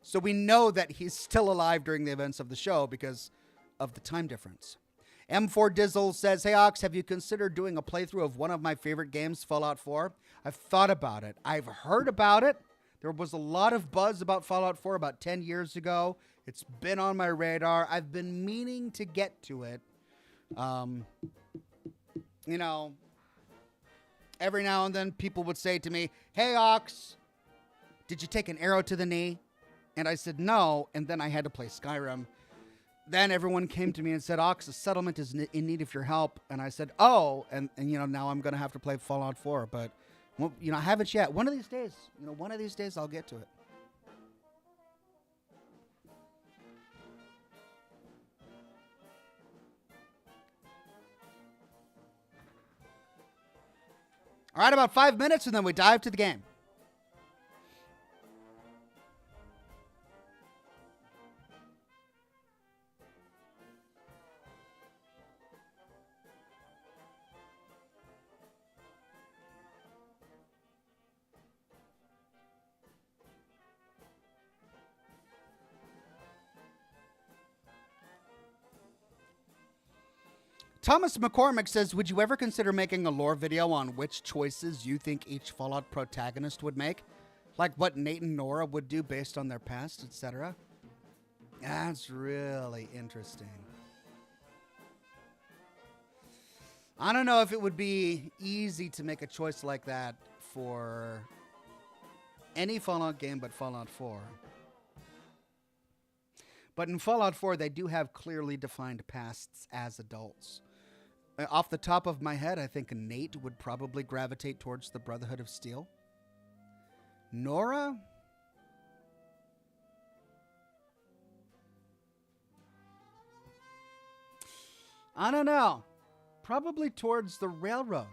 So we know that he's still alive during the events of the show because of the time difference. M4 Dizzle says, hey, Ox, have you considered doing a playthrough of one of my favorite games, Fallout 4? I've thought about it. I've heard about it. There was a lot of buzz about Fallout 4 about 10 years ago. It's been on my radar. I've been meaning to get to it. You know, every now and then people would say to me, hey, Ox, did you take an arrow to the knee? And I said, no. And then I had to play Skyrim. Then everyone came to me and said, Ox, the settlement is in need of your help. And I said, oh, and you know, now I'm going to have to play Fallout 4. But, well, you know, I haven't yet. One of these days, I'll get to it. All right, about 5 minutes, and then we dive to the game. Thomas McCormick says, would you ever consider making a lore video on which choices you think each Fallout protagonist would make? Like what Nate and Nora would do based on their past, etc.? That's really interesting. I don't know if it would be easy to make a choice like that for any Fallout game but Fallout 4. But in Fallout 4, they do have clearly defined pasts as adults. Off the top of my head, I think Nate would probably gravitate towards the Brotherhood of Steel. Nora? I don't know. Probably towards the Railroad.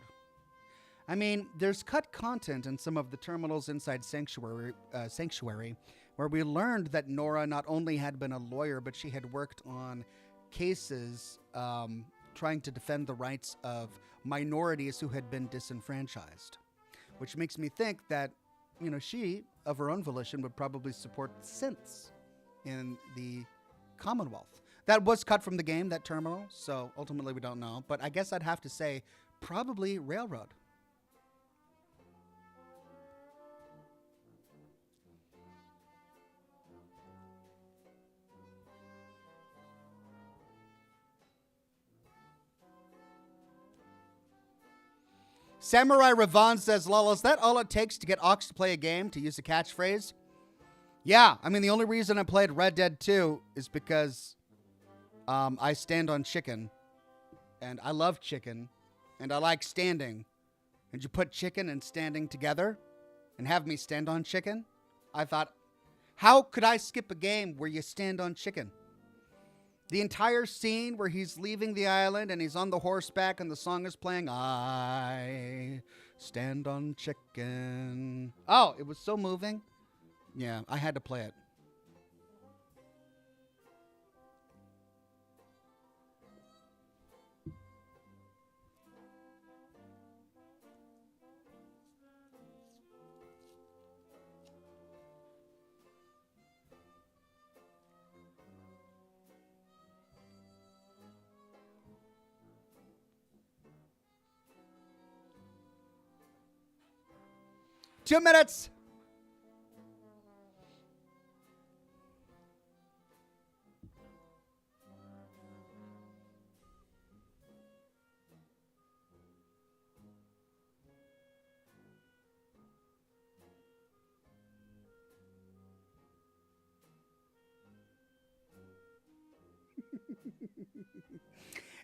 I mean, there's cut content in some of the terminals inside Sanctuary, where we learned that Nora not only had been a lawyer, but she had worked on cases trying to defend the rights of minorities who had been disenfranchised. Which makes me think that, you know, she, of her own volition, would probably support synths in the Commonwealth. That was cut from the game, that terminal, so ultimately we don't know. But I guess I'd have to say probably Railroad. Samurai Ravon says, lol, is that all it takes to get Ox to play a game, to use a catchphrase? Yeah, I mean, the only reason I played Red Dead 2 is because I stand on chicken, and I love chicken, and I like standing. And you put chicken and standing together and have me stand on chicken? I thought, how could I skip a game where you stand on chicken? The entire scene where he's leaving the island and he's on the horseback and the song is playing, I stand on chicken. Oh, it was so moving. Yeah, I had to play it. Two minutes.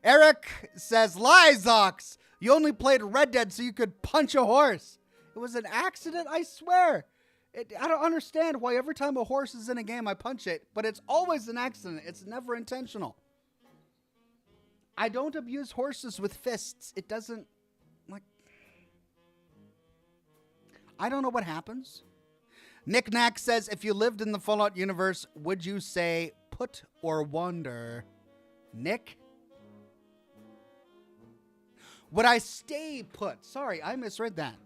Eric says, lies, Ox. You only played Red Dead so you could punch a horse. It was an accident, I swear. I don't understand why every time a horse is in a game, I punch it. But it's always an accident. It's never intentional. I don't abuse horses with fists. It doesn't, like... I don't know what happens. Nick Knack says, if you lived in the Fallout universe, would you say put or wander? Nick? Would I stay put? Sorry, I misread that.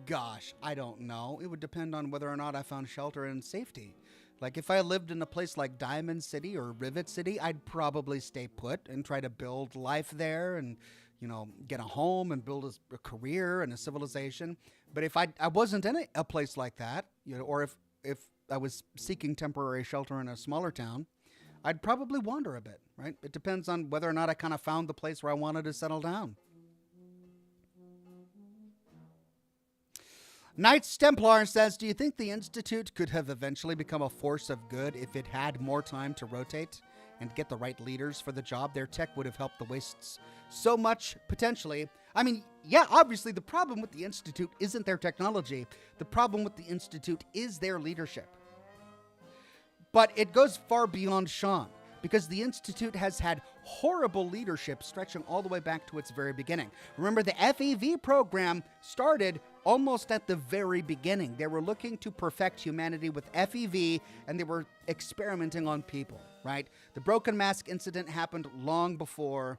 Gosh, I don't know. It would depend on whether or not I found shelter and safety. Like, if I lived in a place like Diamond City or Rivet City, I'd probably stay put and try to build life there and, you know, get a home and build a career and a civilization. But if I wasn't in a place like that, you know, or if I was seeking temporary shelter in a smaller town, I'd probably wander a bit, right? It depends on whether or not I kind of found the place where I wanted to settle down. Knights Templar says, do you think the Institute could have eventually become a force of good if it had more time to rotate and get the right leaders for the job? Their tech would have helped the Wastes so much, potentially. I mean, yeah, obviously the problem with the Institute isn't their technology. The problem with the Institute is their leadership. But it goes far beyond Sean. because the Institute has had horrible leadership stretching all the way back to its very beginning. Remember, the FEV program started almost at the very beginning. They were looking to perfect humanity with FEV, and they were experimenting on people, right? The Broken Mask incident happened long before...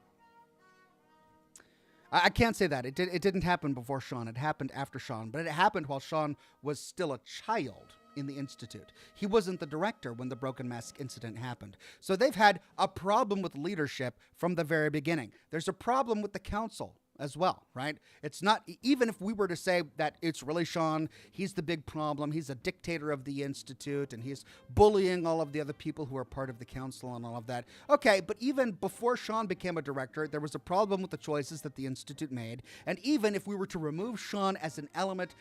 I can't say that. It didn't happen before Sean. It happened after Sean, but it happened while Sean was still a child in the Institute. He wasn't the director when the Broken Mask incident happened. So they've had a problem with leadership from the very beginning. There's a problem with the council as well, right? It's not, even if we were to say that it's really Sean, he's the big problem, he's a dictator of the Institute, and he's bullying all of the other people who are part of the council and all of that. Okay, but even before Sean became a director, there was a problem with the choices that the Institute made, and even if we were to remove Sean as an element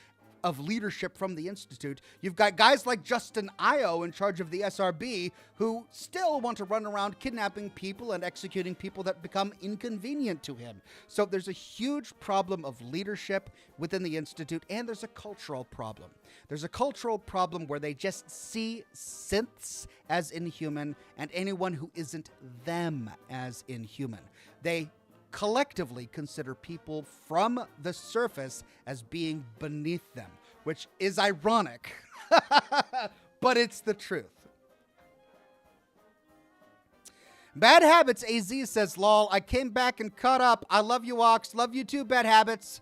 of leadership from the Institute, you've got guys like Justin Io in charge of the SRB who still want to run around kidnapping people and executing people that become inconvenient to him. So there's a huge problem of leadership within the Institute, and there's a cultural problem. There's a cultural problem where they just see synths as inhuman and anyone who isn't them as inhuman. They collectively consider people from the surface as being beneath them, which is ironic, but it's the truth. Bad Habits AZ says, lol, I came back and caught up. I love you, Ox. Love you too, Bad Habits.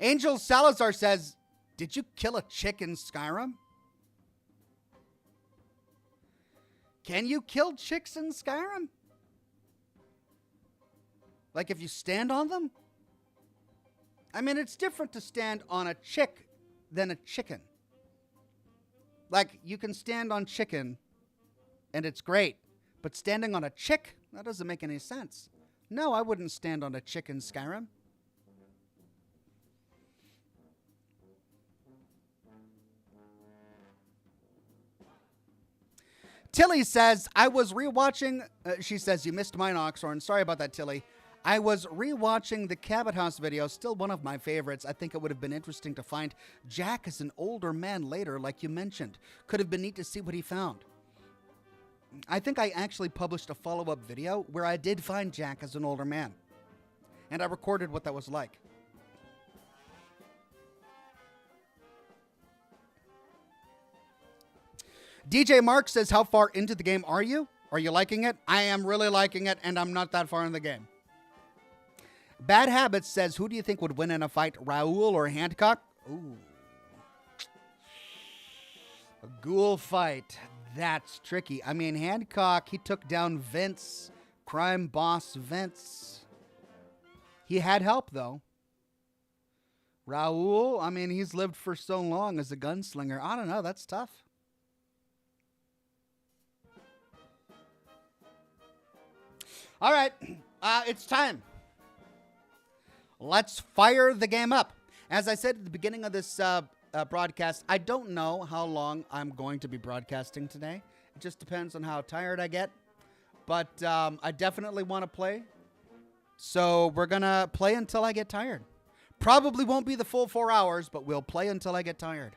Angel Salazar says, did you kill a chick in Skyrim? Can you kill chicks in Skyrim? Like if you stand on them? I mean, it's different to stand on a chick than a chicken. Like, you can stand on chicken, and it's great. But standing on a chick, that doesn't make any sense. No, I wouldn't stand on a chick in Skyrim. Tilly says, I was rewatching, she says, you missed mine, Oxhorn. Sorry about that, Tilly. I was rewatching the Cabot House video, still one of my favorites. I think it would have been interesting to find Jack as an older man later, like you mentioned. Could have been neat to see what he found. I think I actually published a follow-up video where I did find Jack as an older man. And I recorded what that was like. DJ Mark says, how far into the game are you? Are you liking it? I am really liking it, and I'm not that far in the game. Bad Habits says, who do you think would win in a fight, Raoul or Hancock? Ooh. A ghoul fight. That's tricky. I mean, Hancock, he took down Vince, crime boss Vince. He had help, though. Raoul, I mean, he's lived for so long as a gunslinger. I don't know. That's tough. All right, it's time. Let's fire the game up. As I said at the beginning of this broadcast, I don't know how long I'm going to be broadcasting today. It just depends on how tired I get. But I definitely want to play. So we're going to play until I get tired. Probably won't be the full 4 hours, but we'll play until I get tired.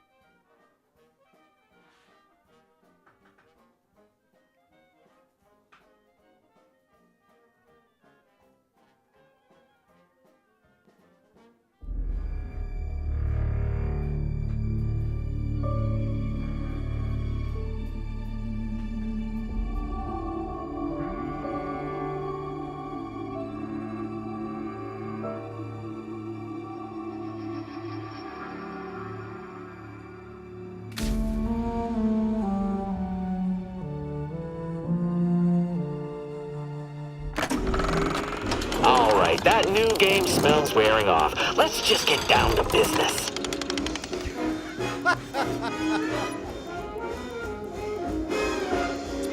That new game smells wearing off. Let's just get down to business.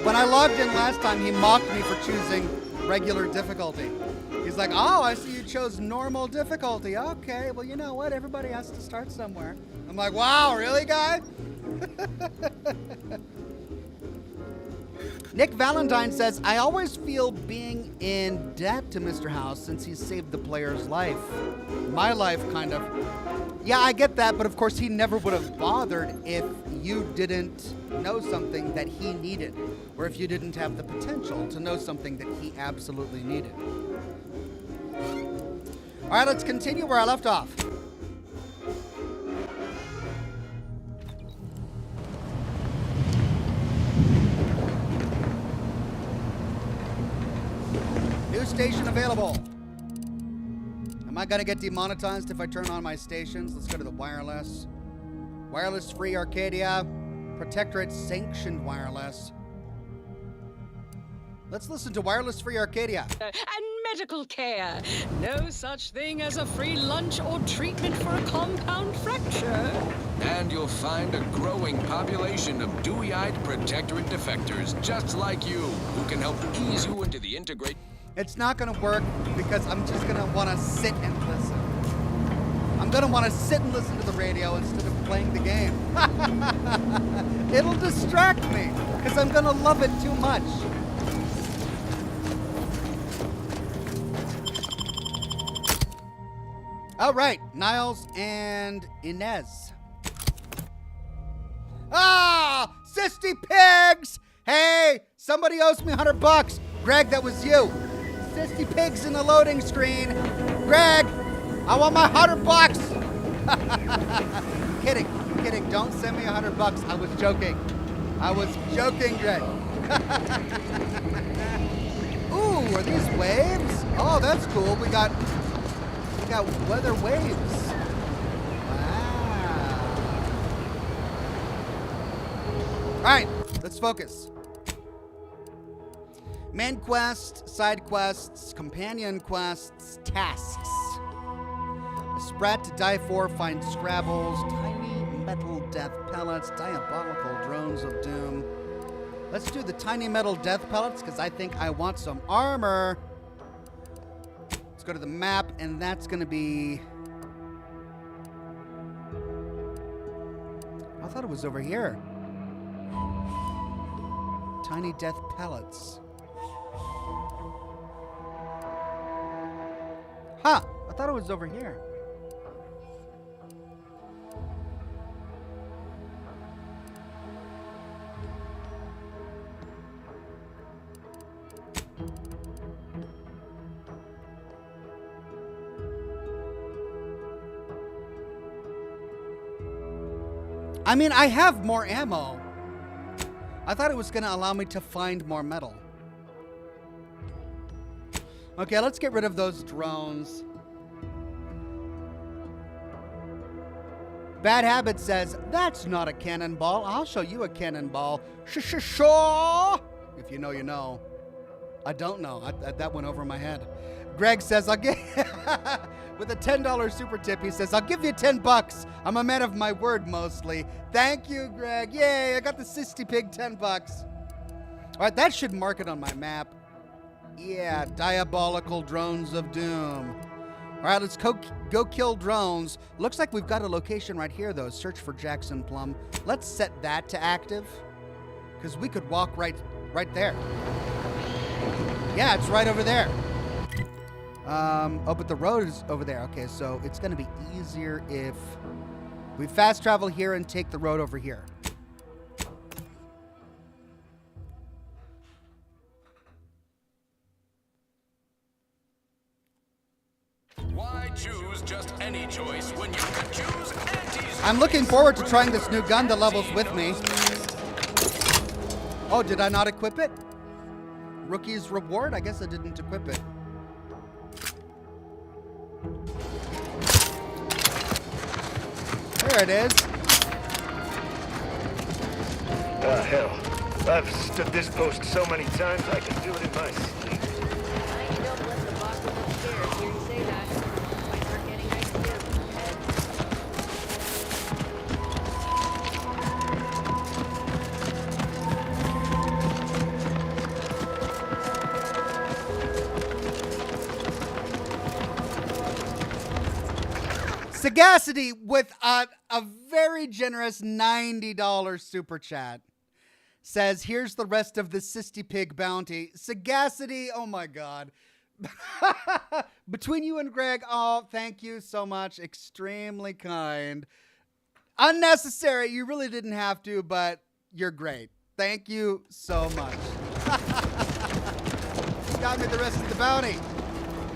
When I logged in last time, he mocked me for choosing regular difficulty. He's like, oh, I see you chose normal difficulty. Okay, well, you know what? Everybody has to start somewhere. I'm like, wow, really, guy? Nick Valentine says, I always feel being in debt to Mr. House since he saved the player's life. My life, kind of. Yeah, I get that, but of course he never would have bothered if you didn't know something that he needed, or if you didn't have the potential to know something that he absolutely needed. All right, let's continue where I left off. New station available. Am I gonna get demonetized if I turn on my stations? Let's go to the wireless. Wireless free Arcadia. Protectorate sanctioned wireless. Let's listen to wireless free Arcadia. And medical care. No such thing as a free lunch or treatment for a compound fracture. And you'll find a growing population of dewy-eyed protectorate defectors just like you who can help ease you into the integrate. It's not gonna work because I'm just gonna wanna sit and listen. I'm gonna wanna sit and listen to the radio instead of playing the game. It'll distract me because I'm gonna love it too much. All right, Niles and Inez. Ah, Sisty Pigs! Hey, somebody owes me $100. Greg, that was you. Sisty Pigs in the loading screen. Greg, I want my $100. Kidding. Don't send me $100. I was joking. Greg. Ooh, are these waves? Oh, that's cool. We got weather waves. Wow. All right, let's focus. Main quest, side quests, companion quests, tasks. A sprat to die for, find scrabbles, tiny metal death pellets, diabolical drones of doom. Let's do the tiny metal death pellets because I think I want some armor. Let's go to the map, and that's going to be... I thought it was over here. Tiny death pellets. Huh, I thought it was over here. I mean, I have more ammo. I thought it was going to allow me to find more metal. Okay, let's get rid of those drones. Bad Habit says, that's not a cannonball. I'll show you a cannonball. Shaw. If you know, you know. I don't know. That went over my head. Greg says, I'll get... With a $10 super tip, he says, I'll give you $10. I'm a man of my word, mostly. Thank you, Greg. Yay, I got the Sisty Pig $10. All right, that should mark it on my map. Yeah, diabolical drones of doom. All right, let's go kill drones. Looks like we've got a location right here, though. Search for Jackson Plum. Let's set that to active, because we could walk right there. Yeah, it's right over there. Oh, but the road is over there. Okay, so it's going to be easier if we fast travel here and take the road over here. Why choose just any choice when you can choose Anti's? I'm looking forward to trying this new gun that levels with me. Oh, did I not equip it? Rookie's reward? I guess I didn't equip it. There it is. Hell. I've stood this post so many times I can do it in my sleep. I ain't don't let the box upstairs hear you say that. Might start getting ideas in your head. Sagacity with a very generous $90 super chat. says, here's the rest of the Sisty Pig bounty. Sagacity, oh my God. Between you and Greg, oh, thank you so much. Extremely kind. Unnecessary. You really didn't have to, but you're great. Thank you so much. You got me the rest of the bounty.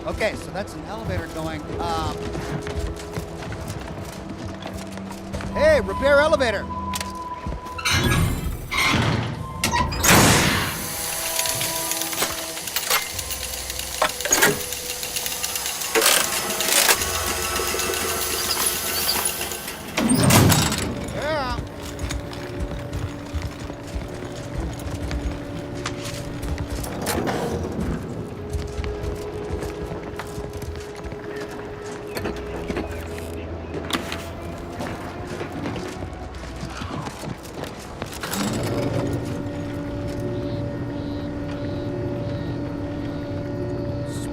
Okay, so that's an elevator going. Hey, repair elevator. Yeah.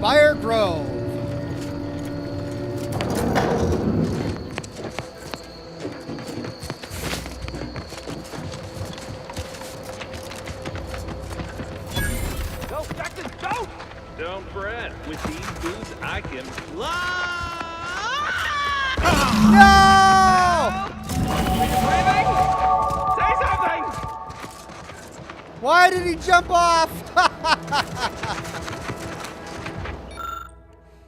Spire Grove. Go, Jackson, go! Don't fret. With these boots, I can fly! No! Say something! Why did he jump off?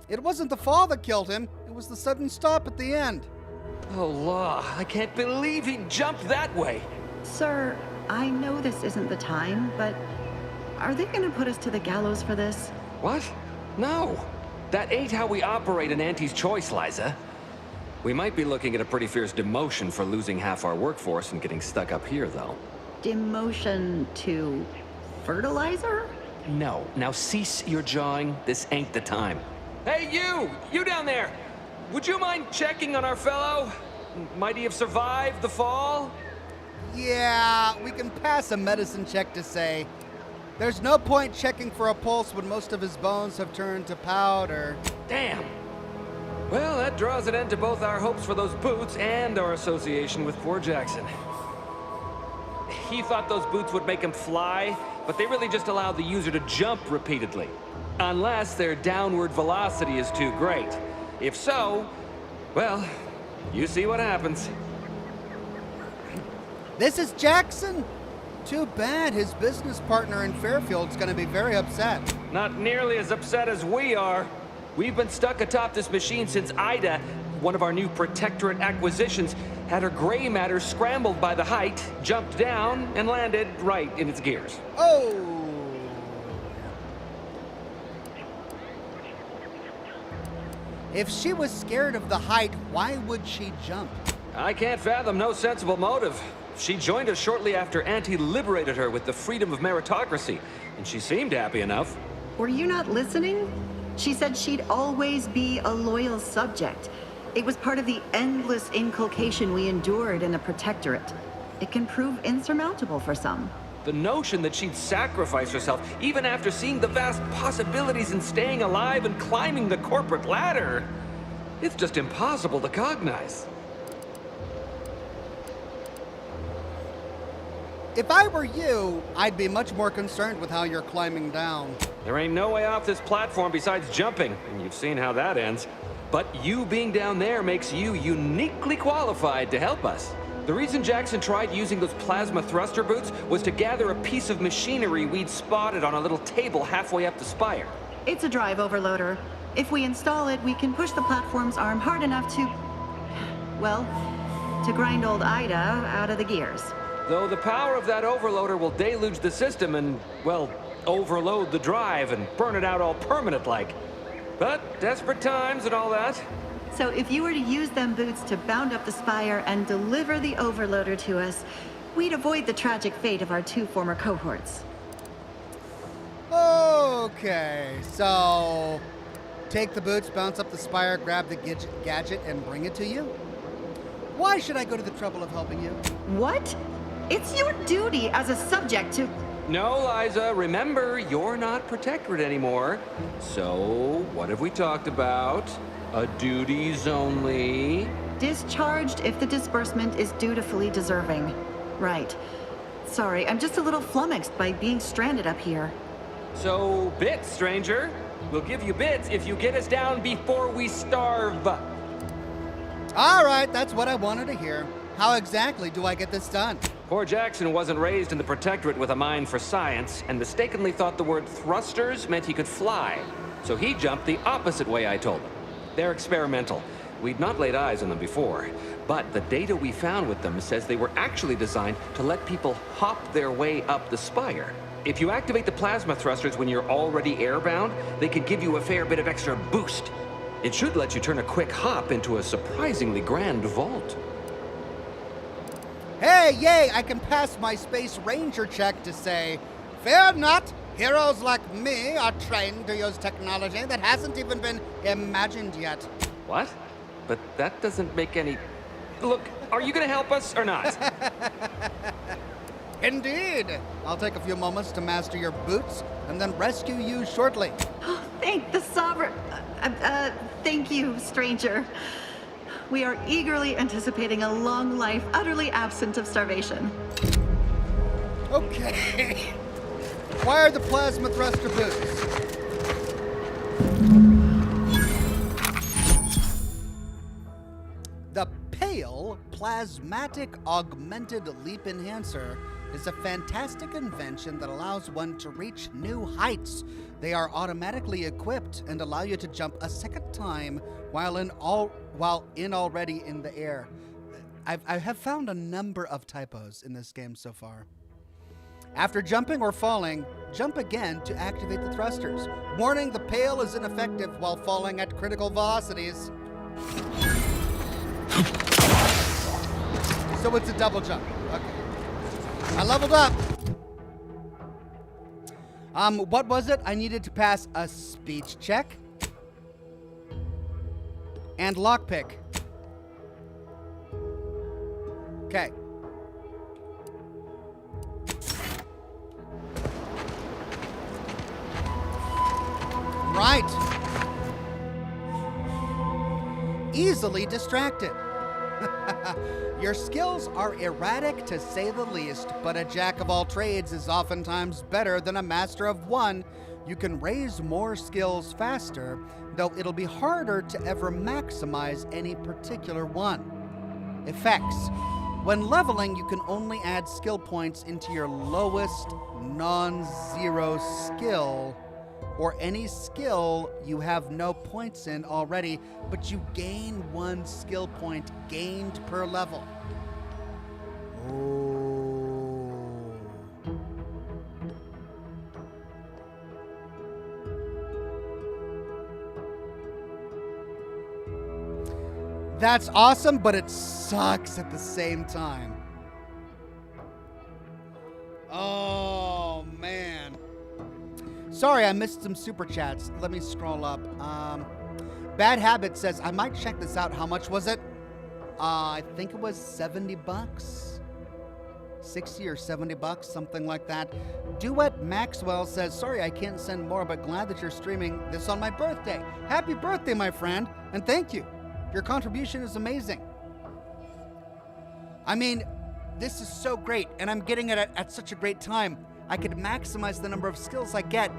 It wasn't the fall that killed him. It was the sudden stop at the end. Oh, law. I can't believe he jumped that way. Sir, I know this isn't the time, but are they gonna put us to the gallows for this? What? No. That ain't how we operate in Auntie's Choice, Liza. We might be looking at a pretty fierce demotion for losing half our workforce and getting stuck up here, though. Demotion to fertilizer? No. Now cease your jawing. This ain't the time. Hey, you! You down there! Would you mind checking on our fellow? Might he have survived the fall? Yeah, we can pass a medicine check to say there's no point checking for a pulse when most of his bones have turned to powder. Damn. Well, that draws an end to both our hopes for those boots and our association with poor Jackson. He thought those boots would make him fly, but they really just allow the user to jump repeatedly. Unless their downward velocity is too great. If so, well, you see what happens. This is Jackson? Too bad his business partner in Fairfield's gonna be very upset. Not nearly as upset as we are. We've been stuck atop this machine since Ida, one of our new Protectorate acquisitions, had her gray matter scrambled by the height, jumped down, and landed right in its gears. Oh! If she was scared of the height, why would she jump? I can't fathom no sensible motive. She joined us shortly after Auntie liberated her with the freedom of meritocracy, and she seemed happy enough. Were you not listening? She said she'd always be a loyal subject. It was part of the endless inculcation we endured in the Protectorate. It can prove insurmountable for some. The notion that she'd sacrifice herself, even after seeing the vast possibilities in staying alive and climbing the corporate ladder, it's just impossible to cognize. If I were you, I'd be much more concerned with how you're climbing down. There ain't no way off this platform besides jumping, and you've seen how that ends. But you being down there makes you uniquely qualified to help us. The reason Jackson tried using those plasma thruster boots was to gather a piece of machinery we'd spotted on a little table halfway up the spire. It's a drive overloader. If we install it, we can push the platform's arm hard enough to, well, to grind old Ida out of the gears. Though the power of that overloader will deluge the system and, well, overload the drive and burn it out all permanent-like. But desperate times and all that. So if you were to use them boots to bound up the spire and deliver the overloader to us, we'd avoid the tragic fate of our two former cohorts. Okay, so take the boots, bounce up the spire, grab the gadget, and bring it to you? Why should I go to the trouble of helping you? What? It's your duty as a subject to... No, Liza, remember, you're not Protectorate anymore. So, what have we talked about? A duties only. Discharged if the disbursement is dutifully deserving. Right. Sorry, I'm just a little flummoxed by being stranded up here. So, bits, stranger. We'll give you bits if you get us down before we starve. All right, that's what I wanted to hear. How exactly do I get this done? Poor Jackson wasn't raised in the Protectorate with a mind for science and mistakenly thought the word thrusters meant he could fly. So he jumped the opposite way I told him. They're experimental. We'd not laid eyes on them before, but the data we found with them says they were actually designed to let people hop their way up the spire. If you activate the plasma thrusters when you're already airbound, they can give you a fair bit of extra boost. It should let you turn a quick hop into a surprisingly grand vault. Hey, yay, I can pass my Space Ranger check to say, fear not, heroes like me are trained to use technology that hasn't even been imagined yet. What? But that doesn't make any... Look, are you gonna help us or not? Indeed. I'll take a few moments to master your boots and then rescue you shortly. Oh, thank the Sovereign. Thank you, stranger. We are eagerly anticipating a long life utterly absent of starvation. Okay. Why are the plasma thruster boots? The Pale Plasmatic Augmented Leap Enhancer is a fantastic invention that allows one to reach new heights. They are automatically equipped and allow you to jump a second time while already in the air. I have found a number of typos in this game so far. After jumping or falling, jump again to activate the thrusters. Warning, the Pale is ineffective while falling at critical velocities. So it's a double jump. Okay. I leveled up. What was it? I needed to pass a speech check and lockpick. Okay. Right. Easily distracted. Your skills are erratic to say the least, but a jack of all trades is oftentimes better than a master of one. You can raise more skills faster, though it'll be harder to ever maximize any particular one. Effects. When leveling, you can only add skill points into your lowest non-zero skill, or any skill you have no points in already, but you gain 1 skill point gained per level. Oh. That's awesome, but it sucks at the same time. Oh, man. Sorry, I missed some super chats. Let me scroll up. Bad Habit says, I might check this out. How much was it? I think it was $70. 60 or $70, something like that. Duet Maxwell says, sorry, I can't send more, but glad that you're streaming this on my birthday. Happy birthday, my friend, and thank you. Your contribution is amazing. I mean, this is so great, and I'm getting it at such a great time. I could maximize the number of skills I get,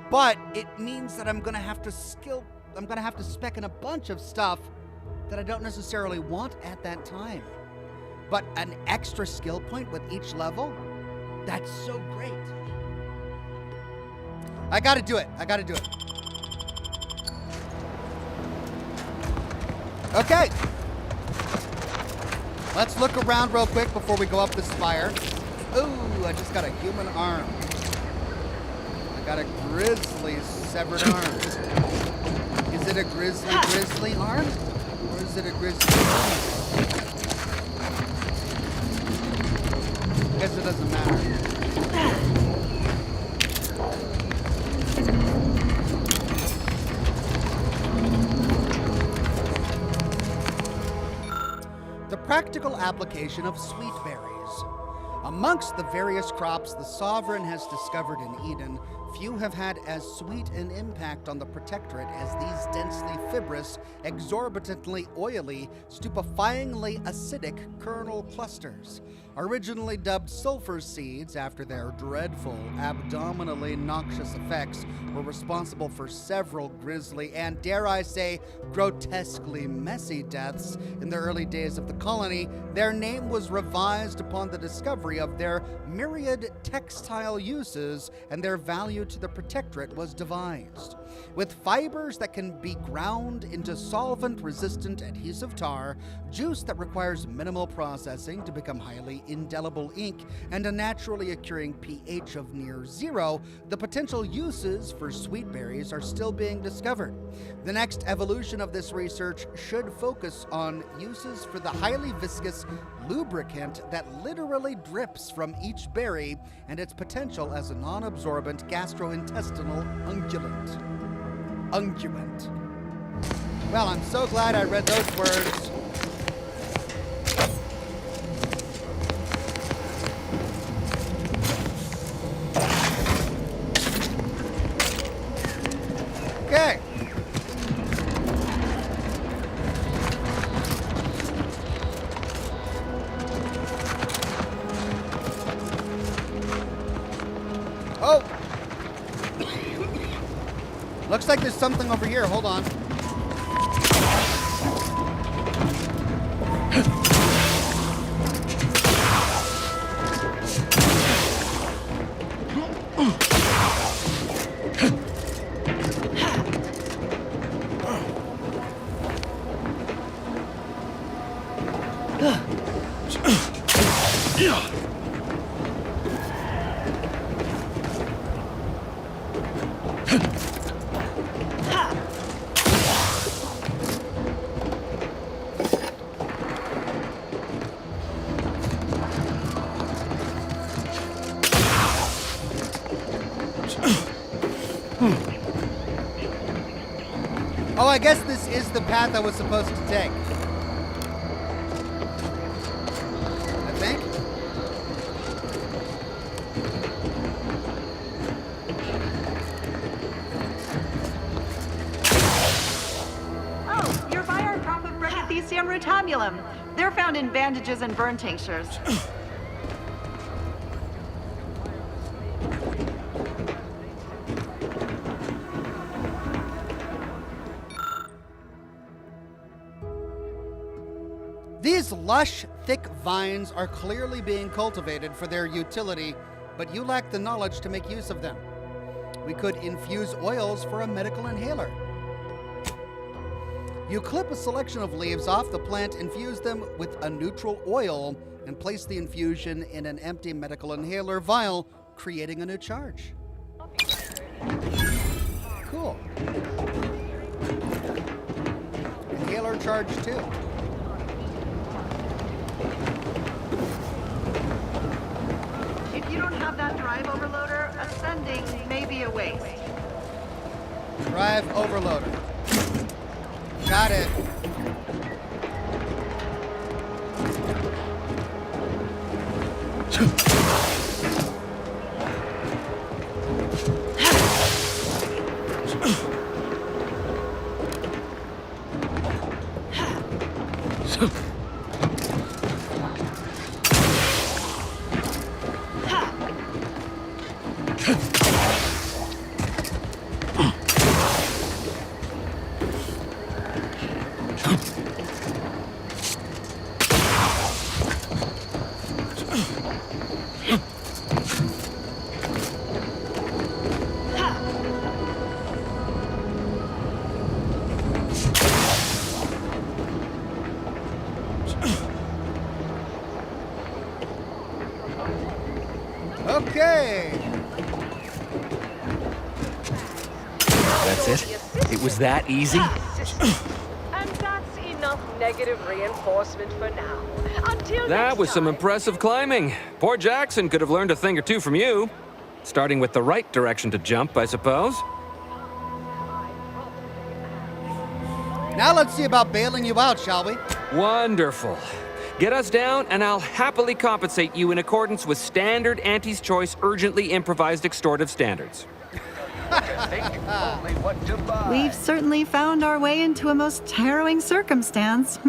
but it means that I'm gonna have to spec in a bunch of stuff that I don't necessarily want at that time. But an extra skill point with each level, that's so great. I gotta do it. Okay. Let's look around real quick before we go up the spire. Ooh, I just got a human arm. I got a grizzly severed arm. Is it a grizzly arm? Or is it a grizzly arm? I guess it doesn't matter. The practical application of sweet berries. Amongst the various crops the Sovereign has discovered in Eden, few have had as sweet an impact on the Protectorate as these densely fibrous, exorbitantly oily, stupefyingly acidic kernel clusters. Originally dubbed sulfur seeds after their dreadful, abdominally noxious effects, were responsible for several grisly and, dare I say, grotesquely messy deaths in the early days of the colony, their name was revised upon the discovery of their myriad textile uses, and their value to the protectorate was devised. With fibers that can be ground into solvent-resistant adhesive tar, juice that requires minimal processing to become highly indelible ink, and a naturally occurring pH of near 0, the potential uses for sweet berries are still being discovered. The next evolution of this research should focus on uses for the highly viscous lubricant that literally drips from each berry and its potential as a non-absorbent gastrointestinal unguent. Well, I'm so glad I read those words. Okay. Oh! Looks like there's something over here. Hold on. Oh, I guess this is the path I was supposed to take. I think. Oh, you're by our crop of Brachythecium rutamulum. They're found in bandages and burn tinctures. These lush, thick vines are clearly being cultivated for their utility, but you lack the knowledge to make use of them. We could infuse oils for a medical inhaler. You clip a selection of leaves off the plant, infuse them with a neutral oil, and place the infusion in an empty medical inhaler vial, creating a new charge. Cool. Inhaler charge 2. If you don't have that drive overloader, ascending may be a waste. Drive overloader. Got it. Okay. That's it? It was that easy? And that's enough negative reinforcement for now. Until That next was some time. impressive climbing. Poor Jackson could have learned a thing or two from you. Starting with the right direction to jump, I suppose. Now let's see about bailing you out, shall we? Wonderful. Get us down, and I'll happily compensate you in accordance with standard Auntie's Choice urgently improvised extortive standards. think only what to buy. We've certainly found our way into a most harrowing circumstance,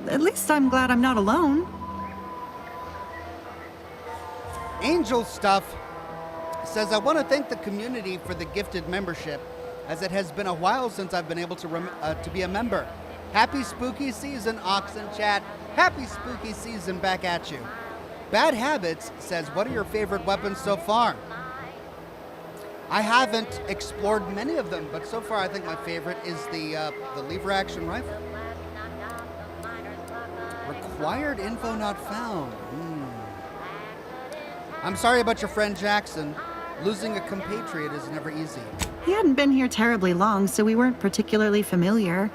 At least I'm glad I'm not alone. Angel Stuff says, I want to thank the community for the gifted membership, as it has been a while since I've been able to be a member. Happy spooky season, Oxen Chat. Happy spooky season back at you. Bad Habits says, what are your favorite weapons so far? I haven't explored many of them, but so far I think my favorite is the lever action rifle. Required info not found. I'm sorry about your friend Jackson. Losing a compatriot is never easy. He hadn't been here terribly long, so we weren't particularly familiar.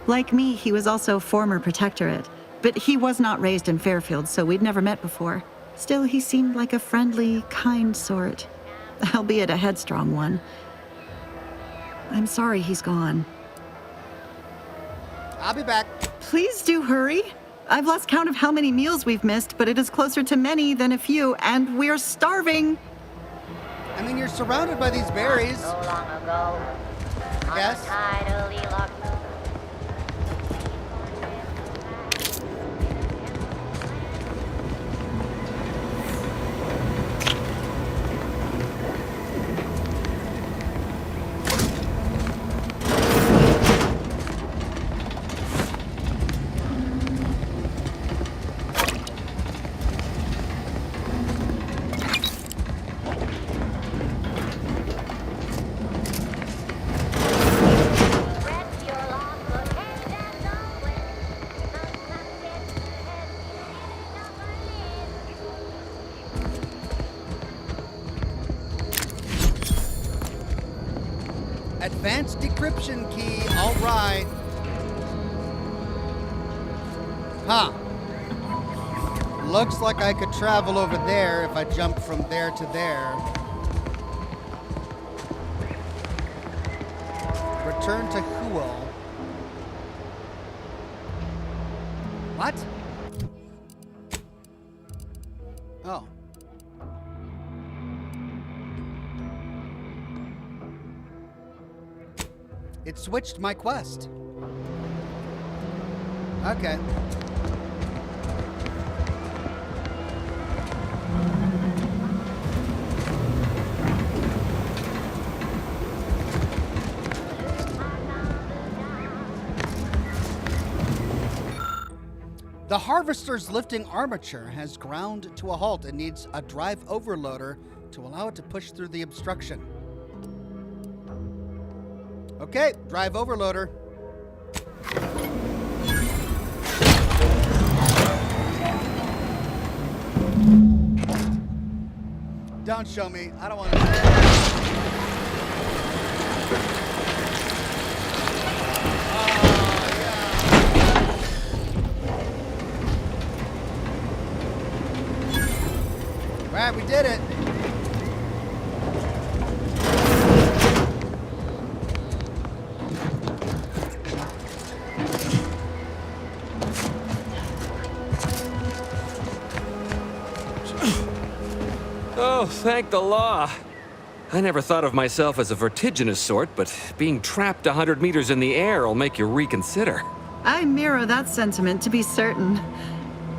Like me, he was also former protectorate, but he was not raised in Fairfield, so we'd never met before. Still, he seemed like a friendly, kind sort, albeit a headstrong one. I'm sorry he's gone. I'll be back. Please do hurry. I've lost count of how many meals we've missed, but it is closer to many than a few, and we're starving. I mean, you're surrounded by these berries. So long ago, Yes? Advanced decryption key, all right. Huh. Looks like I could travel over there if I jump from there to there. Return to Huel. What? Oh. It switched my quest. Okay. The harvester's lifting armature has ground to a halt and needs a drive overloader to allow it to push through the obstruction. Okay, drive overloader. Don't show me. I don't want to. Right, we did it. Oh, thank the law. I never thought of myself as a vertiginous sort, but being trapped 100 meters in the air will make you reconsider. I mirror that sentiment, to be certain.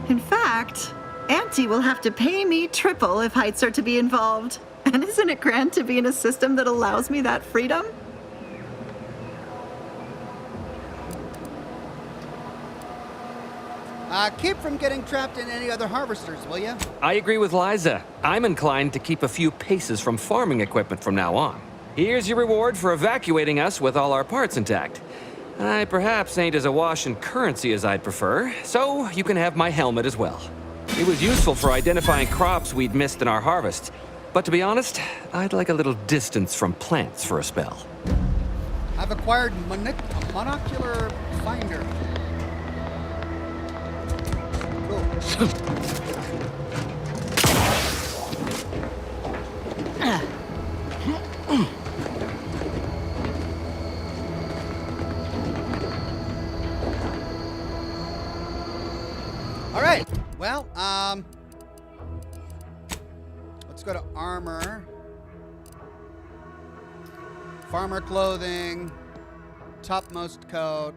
In fact, Auntie will have to pay me triple if heights are to be involved. And isn't it grand to be in a system that allows me that freedom? Keep from getting trapped in any other harvesters, will you? I agree with Liza. I'm inclined to keep a few paces from farming equipment from now on. Here's your reward for evacuating us with all our parts intact. I perhaps ain't as awash in currency as I'd prefer, so you can have my helmet as well. It was useful for identifying crops we'd missed in our harvest. But to be honest, I'd like a little distance from plants for a spell. I've acquired a monocular finder. Cool. All right. Well, let's go to armor. Farmer clothing. Topmost coat.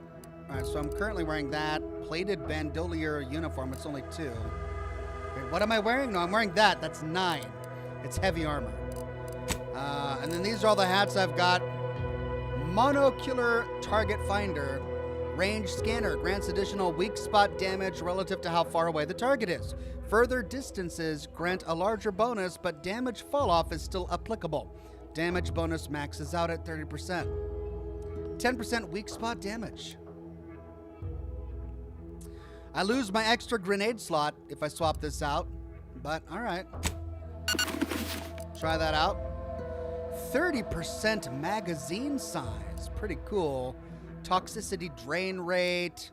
All right, so I'm currently wearing that. Plated bandolier uniform. It's only 2. Wait, what am I wearing? No, I'm wearing that. That's 9. It's heavy armor. And then these are all the hats I've got. Monocular target finder. Range scanner grants additional weak spot damage relative to how far away the target is. Further distances grant a larger bonus, but damage fall off is still applicable. Damage bonus maxes out at 30%. 10% weak spot damage. I lose my extra grenade slot if I swap this out, but all right. Try that out. 30% magazine size. Pretty cool. Toxicity drain rate.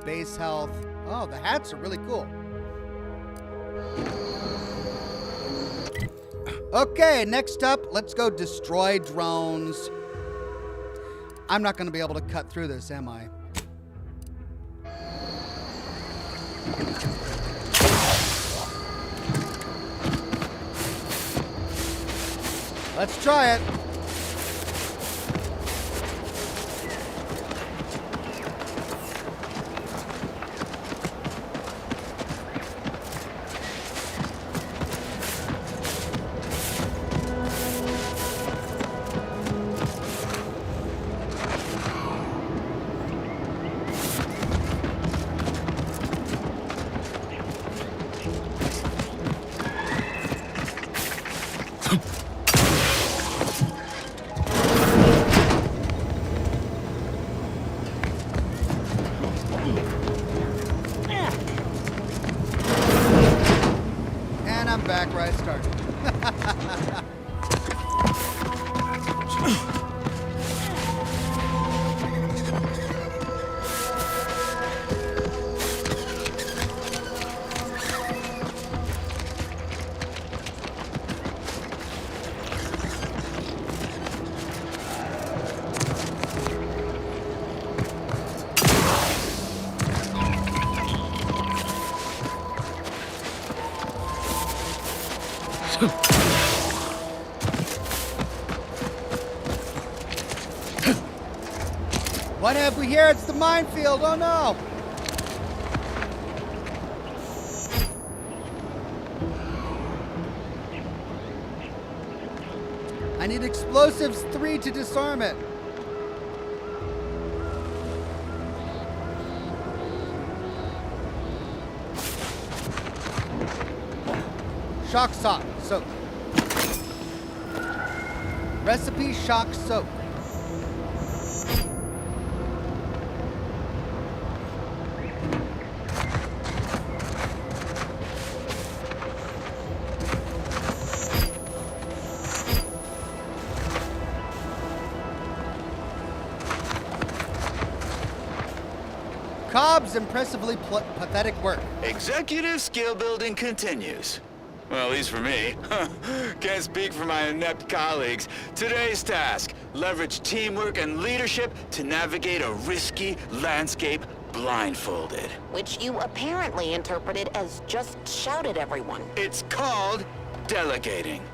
Base health. Oh, the hats are really cool. Okay, next up, let's go destroy drones. I'm not going to be able to cut through this, am I? Let's try it. Back where I started. What have we here? It's the minefield. Oh no! I need explosives 3 to disarm it. Shock sock. Soak. Recipe shock soak. Cobb's impressively pathetic work. Executive skill building continues. Well, at least for me. Can't speak for my inept colleagues. Today's task, leverage teamwork and leadership to navigate a risky landscape blindfolded. Which you apparently interpreted as just shout at everyone. It's called delegating.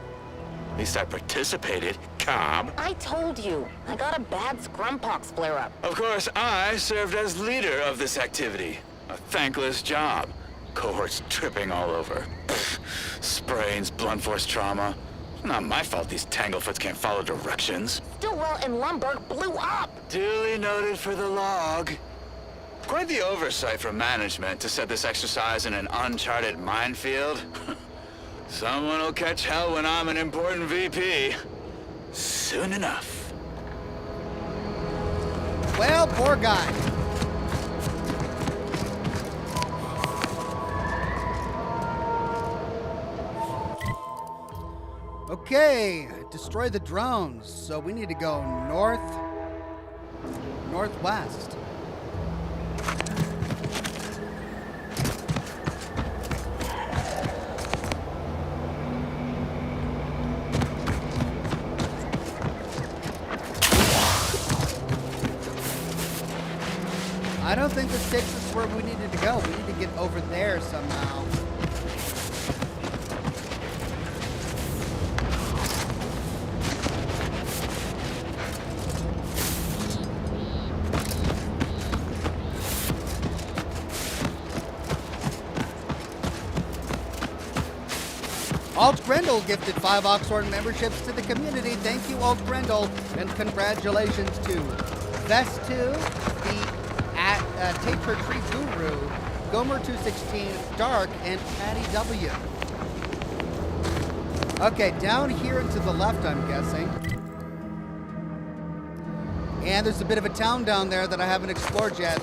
At least I participated, Cobb. I told you, I got a bad scrumpox flare-up. Of course, I served as leader of this activity. A thankless job. Cohorts tripping all over. Sprains, blunt force trauma. Not my fault these tanglefoots can't follow directions. Stillwell and Lumberg blew up! Duly noted for the log. Quite the oversight from management to set this exercise in an uncharted minefield. Someone will catch hell when I'm an important VP. Soon enough. Well, poor guy. Okay, destroy the drones. So we need to go northwest. I don't think this takes us where we needed to go. We need to get over there somehow. Alt Grendel gifted 5 Oxhorn memberships to the community. Thank you, Alt Grendel, and congratulations to Vestu, the Taper Tree Guru, Gomer216, Dark, and Patty W. Okay, down here and to the left, I'm guessing. And there's a bit of a town down there that I haven't explored yet.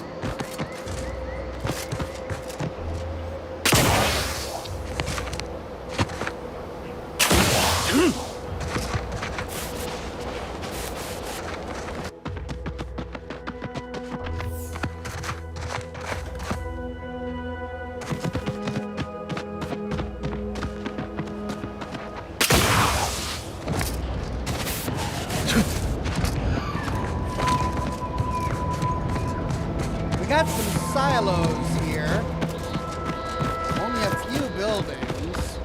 Got some silos here. Only a few buildings.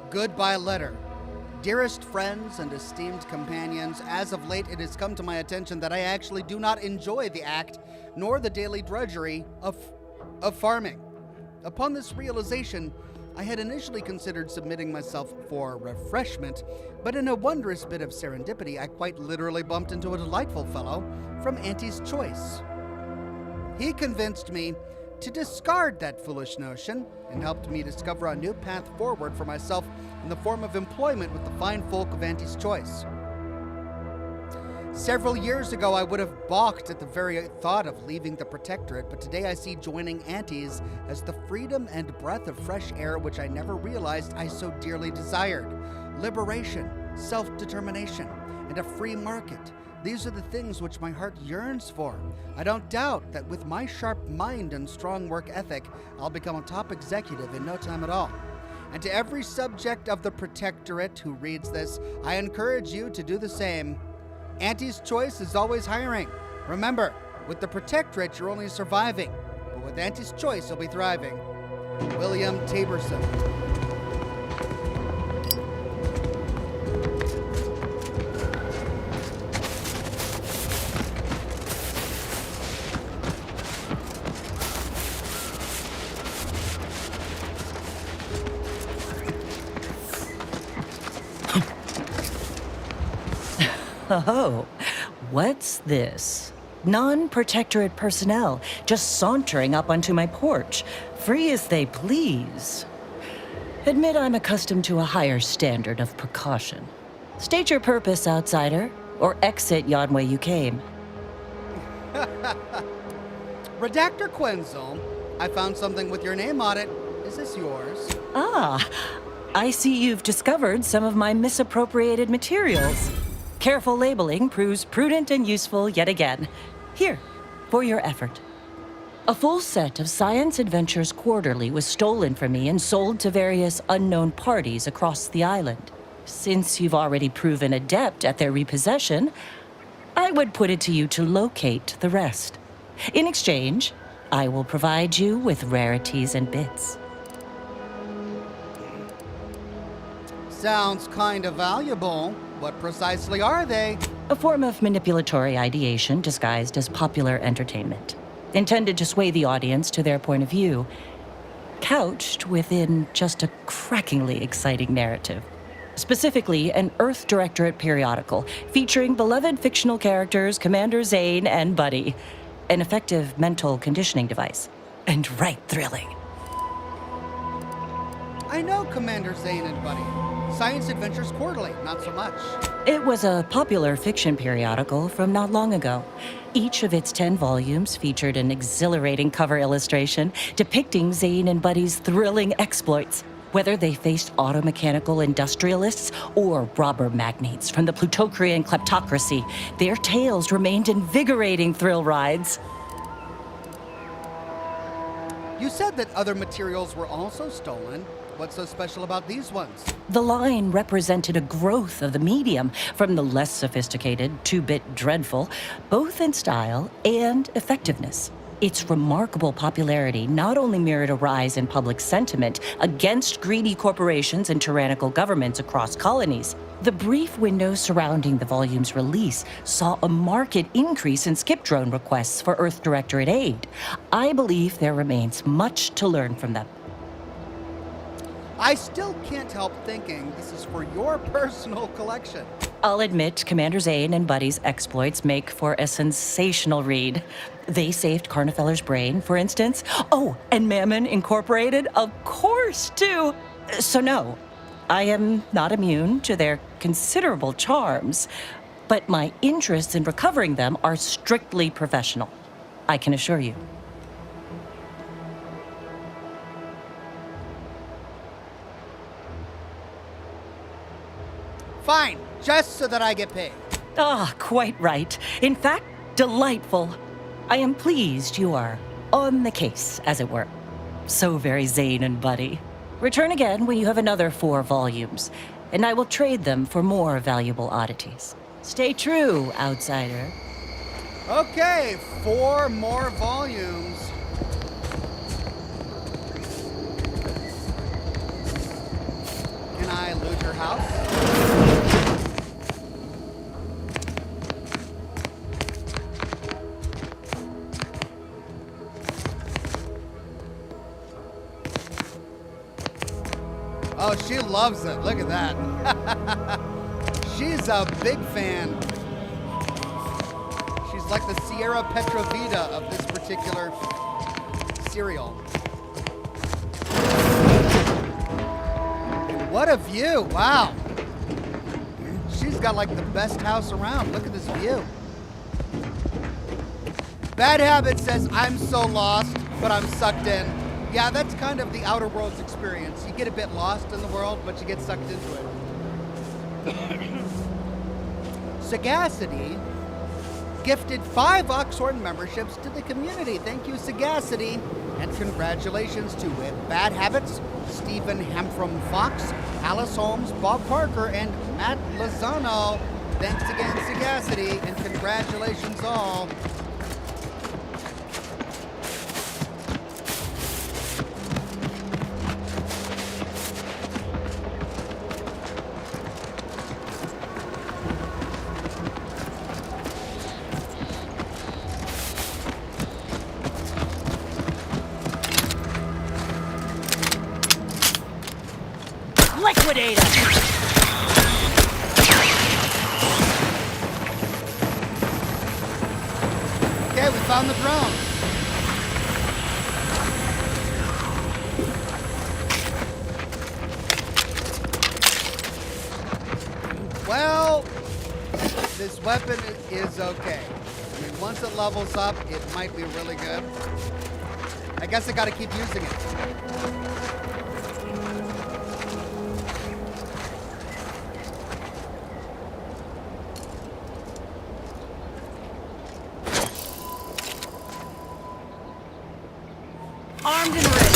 Goodbye letter. Dearest friends and esteemed companions, as of late it has come to my attention that I actually do not enjoy the act nor the daily drudgery of farming. Upon this realization, I had initially considered submitting myself for refreshment, but in a wondrous bit of serendipity, I quite literally bumped into a delightful fellow from Auntie's Choice. He convinced me to discard that foolish notion and helped me discover a new path forward for myself in the form of employment with the fine folk of Auntie's Choice. Several years ago, I would have balked at the very thought of leaving the Protectorate, but today I see joining Auntie's as the freedom and breath of fresh air which I never realized I so dearly desired. Liberation, self-determination, and a free market. These are the things which my heart yearns for. I don't doubt that with my sharp mind and strong work ethic, I'll become a top executive in no time at all. And to every subject of the Protectorate who reads this, I encourage you to do the same. Auntie's Choice is always hiring. Remember, with the Protectorate, you're only surviving. But with Auntie's Choice, you'll be thriving. William Taberson. Oh, what's this? Non-Protectorate personnel just sauntering up onto my porch, free as they please. Admit I'm accustomed to a higher standard of precaution. State your purpose, outsider, or exit yon way you came. Redactor Quenzel, I found something with your name on it. Is this yours? Ah, I see you've discovered some of my misappropriated materials. Careful labeling proves prudent and useful yet again. Here, for your effort. A full set of Science Adventures Quarterly was stolen from me and sold to various unknown parties across the island. Since you've already proven adept at their repossession, I would put it to you to locate the rest. In exchange, I will provide you with rarities and bits. Sounds kind of valuable. What precisely are they? A form of manipulatory ideation disguised as popular entertainment, intended to sway the audience to their point of view, couched within just a crackingly exciting narrative. Specifically, an Earth Directorate periodical featuring beloved fictional characters Commander Zane and Buddy. An effective mental conditioning device. And right thrilling. I know Commander Zane and Buddy. Science Adventures Quarterly, not so much. It was a popular fiction periodical from not long ago. Each of its 10 volumes featured an exhilarating cover illustration depicting Zane and Buddy's thrilling exploits, whether they faced automechanical industrialists or robber magnates from the Plutocrian kleptocracy. Their tales remained invigorating thrill rides. You said that other materials were also stolen. What's so special about these ones? The line represented a growth of the medium, from the less sophisticated 2-bit dreadful, both in style and effectiveness. Its remarkable popularity not only mirrored a rise in public sentiment against greedy corporations and tyrannical governments across colonies, the brief window surrounding the volume's release saw a marked increase in skip drone requests for Earth Directorate aid. I believe there remains much to learn from them. I still can't help thinking this is for your personal collection. I'll admit Commander Zane and Buddy's exploits make for a sensational read. They saved Carnifeller's brain, for instance. Oh, and Mammon Incorporated, of course, too. So no, I am not immune to their considerable charms, but my interests in recovering them are strictly professional, I can assure you. Fine, just so that I get paid. Ah, quite right. In fact, delightful. I am pleased you are on the case, as it were. So very Zane and Buddy. Return again when you have another 4 volumes, and I will trade them for more valuable oddities. Stay true, outsider. Okay, 4 more volumes. Can I loot your house? Oh, she loves it. Look at that. She's a big fan. She's like the Sierra Petrovita of this particular cereal. And what a view. Wow. She's got like the best house around. Look at this view. Bad Habit says, I'm so lost, but I'm sucked in. Yeah, that's kind of the Outer Worlds experience. You get a bit lost in the world, but you get sucked into it. Sagacity gifted 5 Oxhorn memberships to the community. Thank you, Sagacity. And congratulations to Bad Habits, Stephen Hamfram Fox, Alice Holmes, Bob Parker, and Matt Lozano. Thanks again, Sagacity, and congratulations all. Liquidate us! Okay, we found the drone. Well, this weapon is okay. I mean, once it levels up, it might be really good. I guess I gotta keep using it. Armed and ready.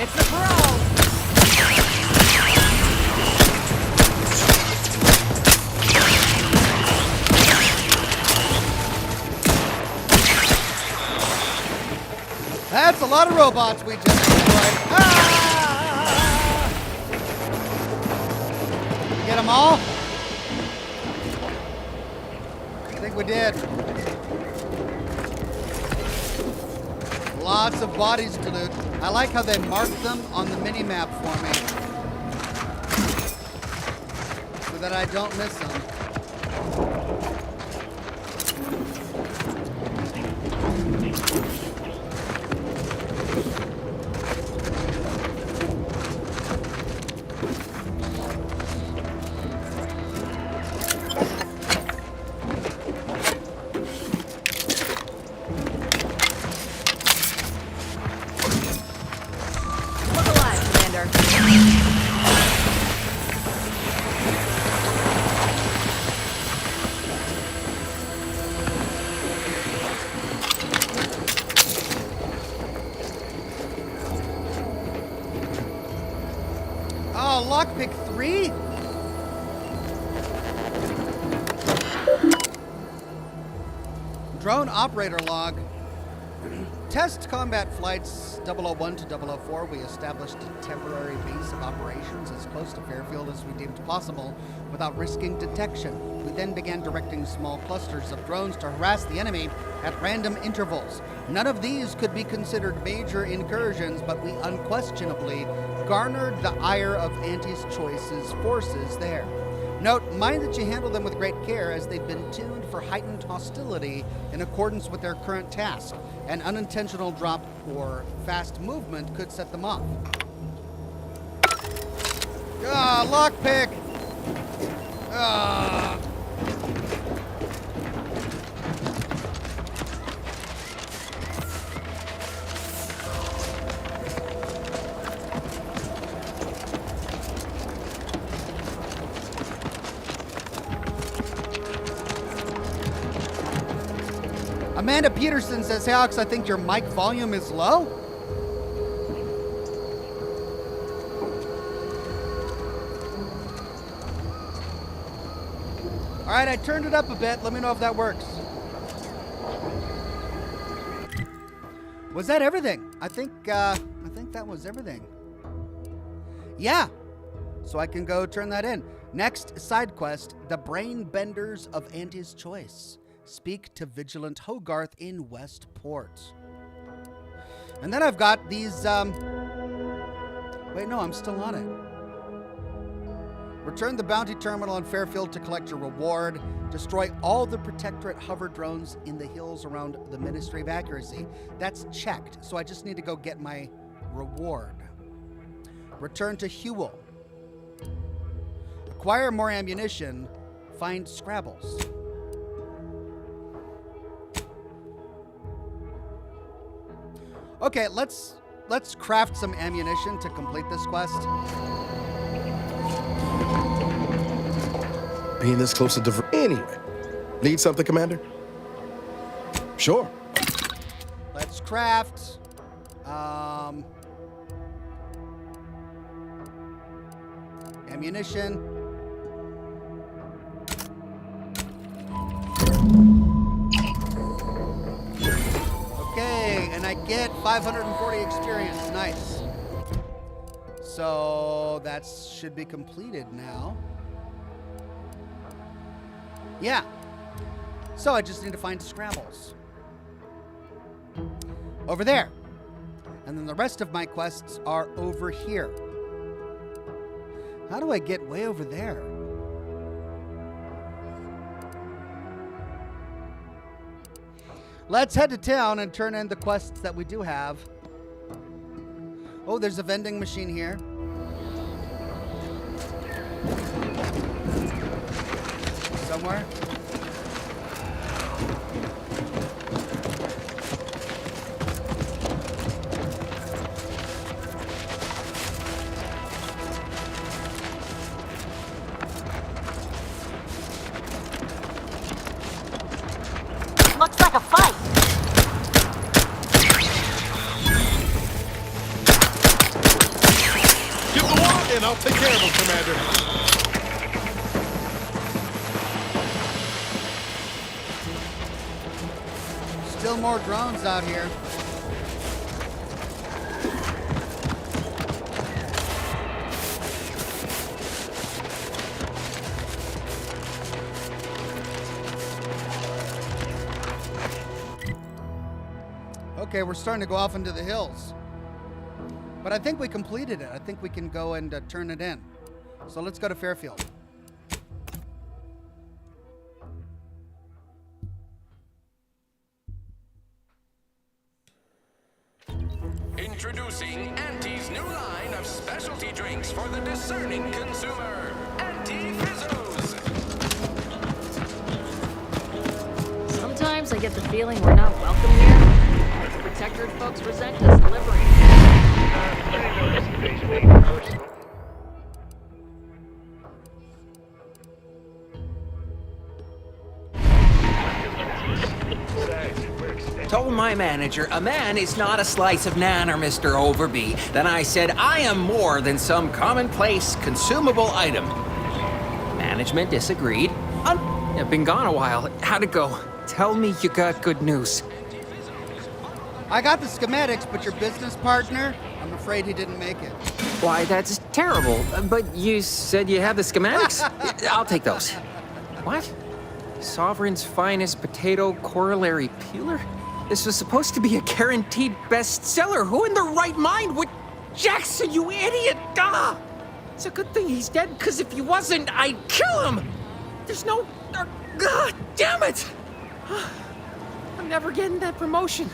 It's the pro. That's a lot of robots we just destroyed. Ah! Get them all? I think we did. Lots of bodies to loot. I like how they marked them on the mini-map for me, so that I don't miss them. Drone operator log. Test combat flights 001 to 004. We established a temporary base of operations as close to Fairfield as we deemed possible without risking detection. We then began directing small clusters of drones to harass the enemy at random intervals. None of these could be considered major incursions, but we unquestionably garnered the ire of Auntie's Choice's forces there. Note, mind that you handle them with great care, as they've been tuned for heightened hostility in accordance with their current task. An unintentional drop or fast movement could set them off. Ah, lockpick! Ah. Amanda Peterson says, "Hey, Ox, I think your mic volume is low." All right, I turned it up a bit. Let me know if that works. Was that everything? I think that was everything. Yeah. So I can go turn that in. Next side quest, the Brain Benders of Auntie's Choice. Speak to Vigilant Hogarth in Westport. And then I've got these, wait, no, I'm still on it. Return the bounty terminal in Fairfield to collect your reward. Destroy all the Protectorate hover drones in the hills around the Ministry of Accuracy. That's checked, so I just need to go get my reward. Return to Hewell. Acquire more ammunition. Find Scrabbles. Okay, let's craft some ammunition to complete this quest. Being this close to anyway. Need something, Commander? Sure. Let's craft. Ammunition. Okay, and I get 540 experience. Nice. So that should be completed now. Yeah. So I just need to find Scrabbles. Over there. And then the rest of my quests are over here. How do I get way over there? Let's head to town and turn in the quests that we do have. Oh, there's a vending machine here. Somewhere. Looks like a fight. Give the wand and I'll take care of him, Commander. Still more drones out here. Okay, we're starting to go off into the hills. But I think we completed it. I think we can go and turn it in. So let's go to Fairfield. Introducing Auntie's new line of specialty drinks for the discerning consumer. Auntie Fizzos. Sometimes I get the feeling we're not welcome here. The Protectorate folks resent us delivering. I know this face may be personal. Told my manager a man is not a slice of nanner, Mr. Overby. Then I said I am more than some commonplace consumable item. Management disagreed. I've been gone a while. How'd it go? Tell me you got good news. I got the schematics, but your business partner, I'm afraid he didn't make it. Why, that's terrible. But you said you had the schematics? I'll take those. What? Sovereign's finest potato corollary peeler? This was supposed to be a guaranteed bestseller. Who in their right mind would... Jackson, you idiot! Ah! It's a good thing he's dead, because if he wasn't, I'd kill him! There's no... God damn it! I'm never getting that promotion.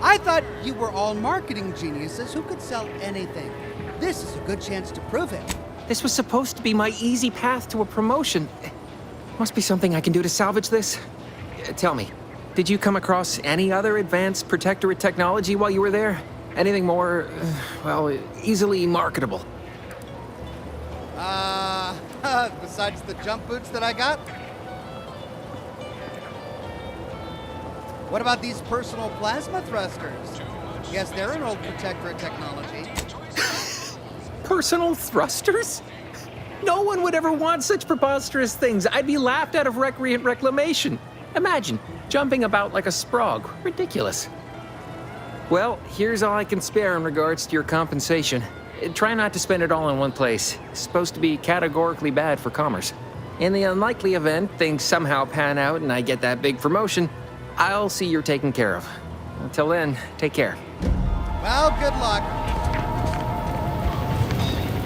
I thought you were all marketing geniuses who could sell anything. This is a good chance to prove it. This was supposed to be my easy path to a promotion. Must be something I can do to salvage this. Tell me, did you come across any other advanced protectorate technology while you were there? Anything more, well, easily marketable? Besides the jump boots that I got? What about these personal plasma thrusters? Yes, they're an old protectorate technology. Personal thrusters? No one would ever want such preposterous things. I'd be laughed out of recreant reclamation. Imagine, jumping about like a sprog. Ridiculous. Well, here's all I can spare in regards to your compensation. Try not to spend it all in one place. It's supposed to be categorically bad for commerce. In the unlikely event things somehow pan out and I get that big promotion, I'll see you're taken care of. Until then, take care. Well, good luck.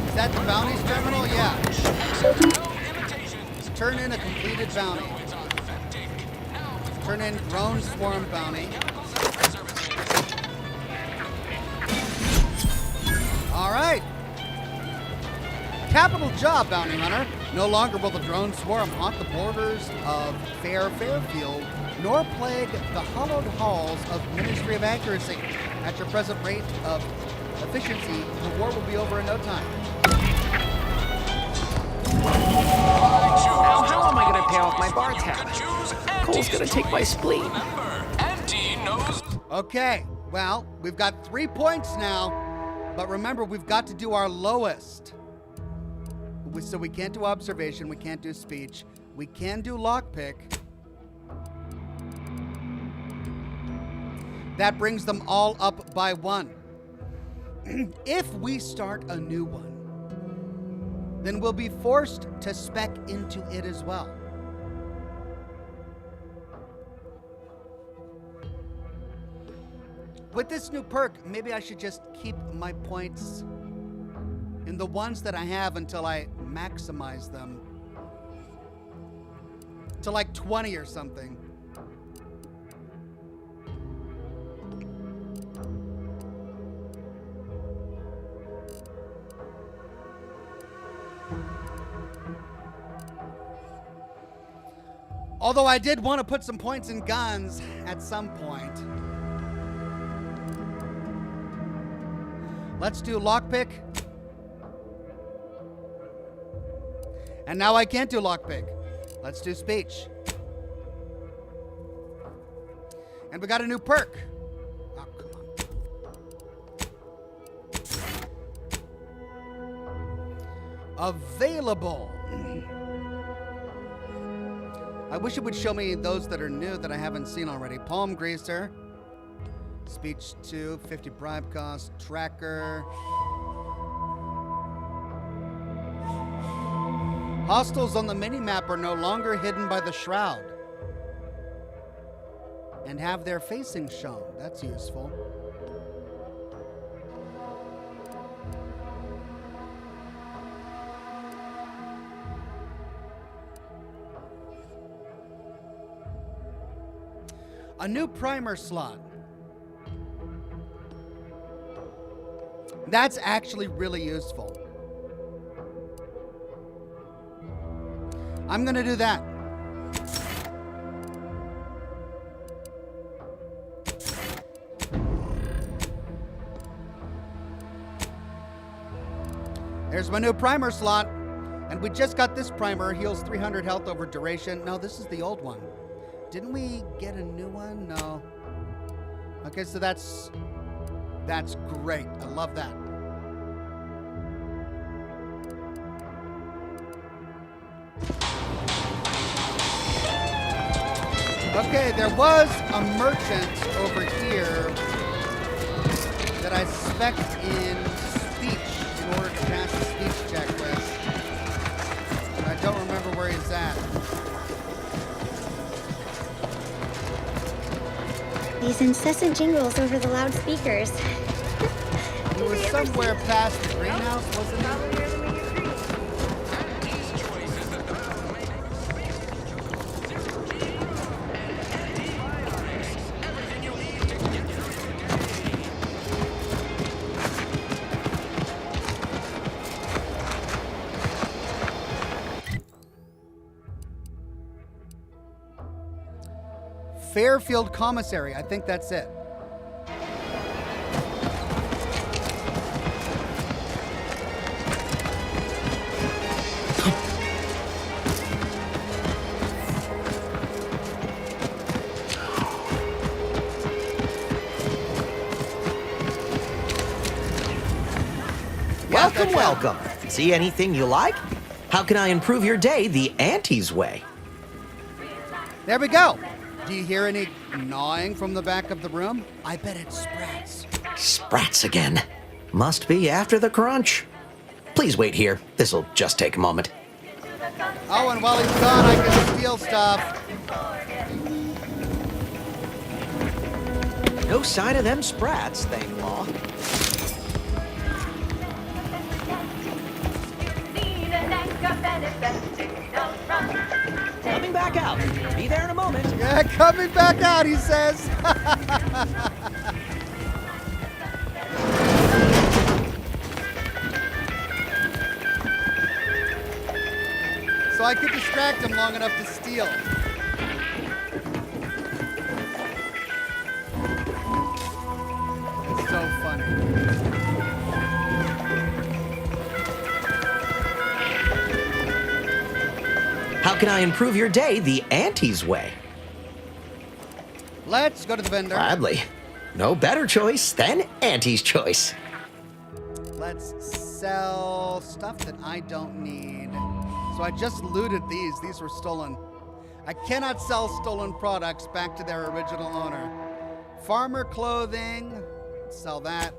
Is that the bounties terminal? Yeah. Turn in a completed bounty. Turn in drone swarm bounty. All right. Capital job, bounty hunter. No longer will the drone swarm haunt the borders of Fairfield, nor plague the hollowed halls of Ministry of Accuracy. At your present rate of efficiency, the war will be over in no time. Now, how am I going to pay off my bar tab? Cole's going to take my spleen. Okay, well, we've got 3 points now, but remember, we've got to do our lowest. So we can't do observation, we can't do speech, we can do lockpick. That brings them all up by 1. If we start a new one, then we'll be forced to spec into it as well. With this new perk, maybe I should just keep my points in the ones that I have until I maximize them to like 20 or something. Although I did want to put some points in guns at some point. Let's do lockpick. And now I can't do lockpick. Let's do speech. And we got a new perk. Oh, come on. Available. I wish it would show me those that are new that I haven't seen already. Palm greaser. Speech 2, 50 bribe cost, tracker. Hostiles on the minimap are no longer hidden by the shroud and have their facing shown. That's useful. A new primer slot. That's actually really useful. I'm gonna do that. There's my new primer slot. And we just got this primer. Heals 300 health over duration. No, this is the old one. Didn't we get a new one? No. Okay, so that's great. I love that. Okay, there was a merchant over here that I spec'd in speech in order to pass the speech checklist. But I don't remember where he's at. These incessant jingles over the loudspeakers. He was somewhere past the greenhouse, wasn't he? Fairfield Commissary. I think that's it. Welcome, welcome. See anything you like? How can I improve your day the Auntie's way? There we go. Do you hear any gnawing from the back of the room? I bet it's Sprats. Sprats again. Must be after the crunch. Please wait here. This'll just take a moment. Oh, and while he's gone, I can steal stuff. No sign of them Sprats, thank law. Coming back out. Be there in a moment. Yeah, coming back out, he says. So I could distract him long enough to steal. It's so funny. How can I improve your day the Auntie's way? Let's go to the vendor. Gladly. No better choice than Auntie's choice. Let's sell stuff that I don't need. So I just looted these. These were stolen. I cannot sell stolen products back to their original owner. Farmer clothing. Sell that.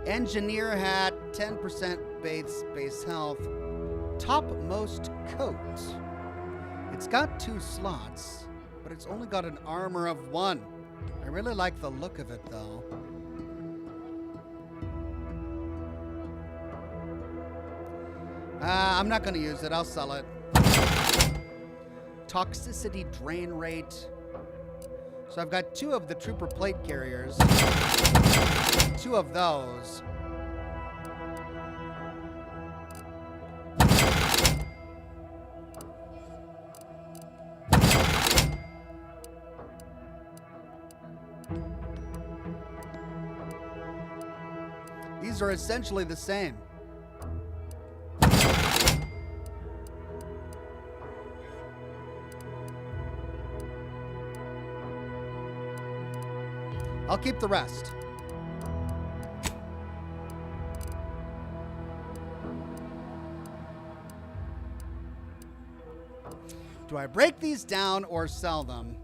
Engineer hat, 10% base health. Topmost coat. It's got 2 slots, but it's only got an armor of 1. I really like the look of it, though. I'm not going to use it. I'll sell it. Toxicity drain rate. So I've got 2 of the trooper plate carriers. 2 of those. These are essentially the same. I'll keep the rest. Do I break these down or sell them?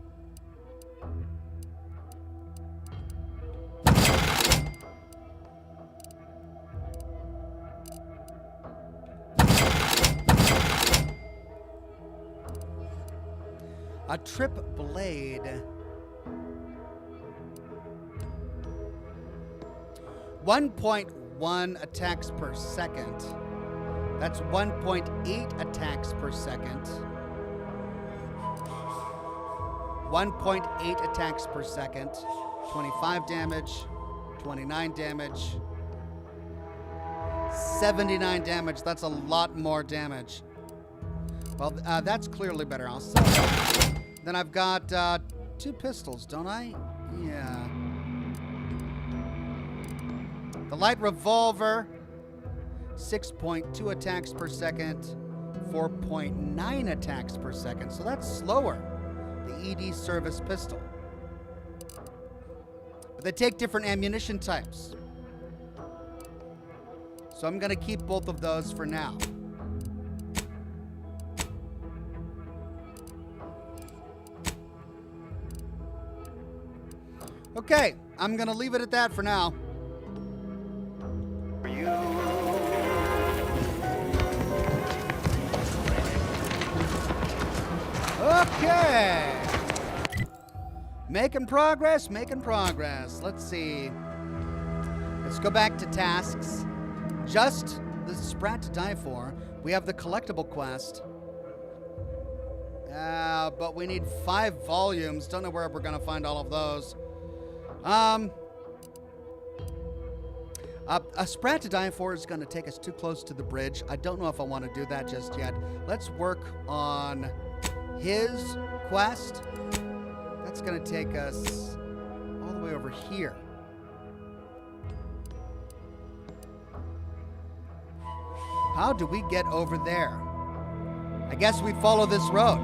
A trip blade. 1.1 attacks per second. That's 1.8 attacks per second. 1.8 attacks per second. 25 damage. 29 damage. 79 damage. That's a lot more damage. Well, that's clearly better. I'll sell that. Then I've got 2 pistols, don't I? Yeah. The light revolver, 6.2 attacks per second, 4.9 attacks per second. So that's slower. The ED service pistol. They take different ammunition types. So I'm gonna keep both of those for now. Okay, I'm gonna leave it at that for now. Okay. Making progress, making progress. Let's see. Let's go back to tasks. Just the Sprat to die for. We have the collectible quest. But we need 5 volumes. Don't know where we're gonna find all of those. A Sprat to die for is gonna take us too close to the bridge. I don't know if I want to do that just yet. Let's work on his quest. That's gonna take us all the way over here. How do we get over there? I guess we follow this road.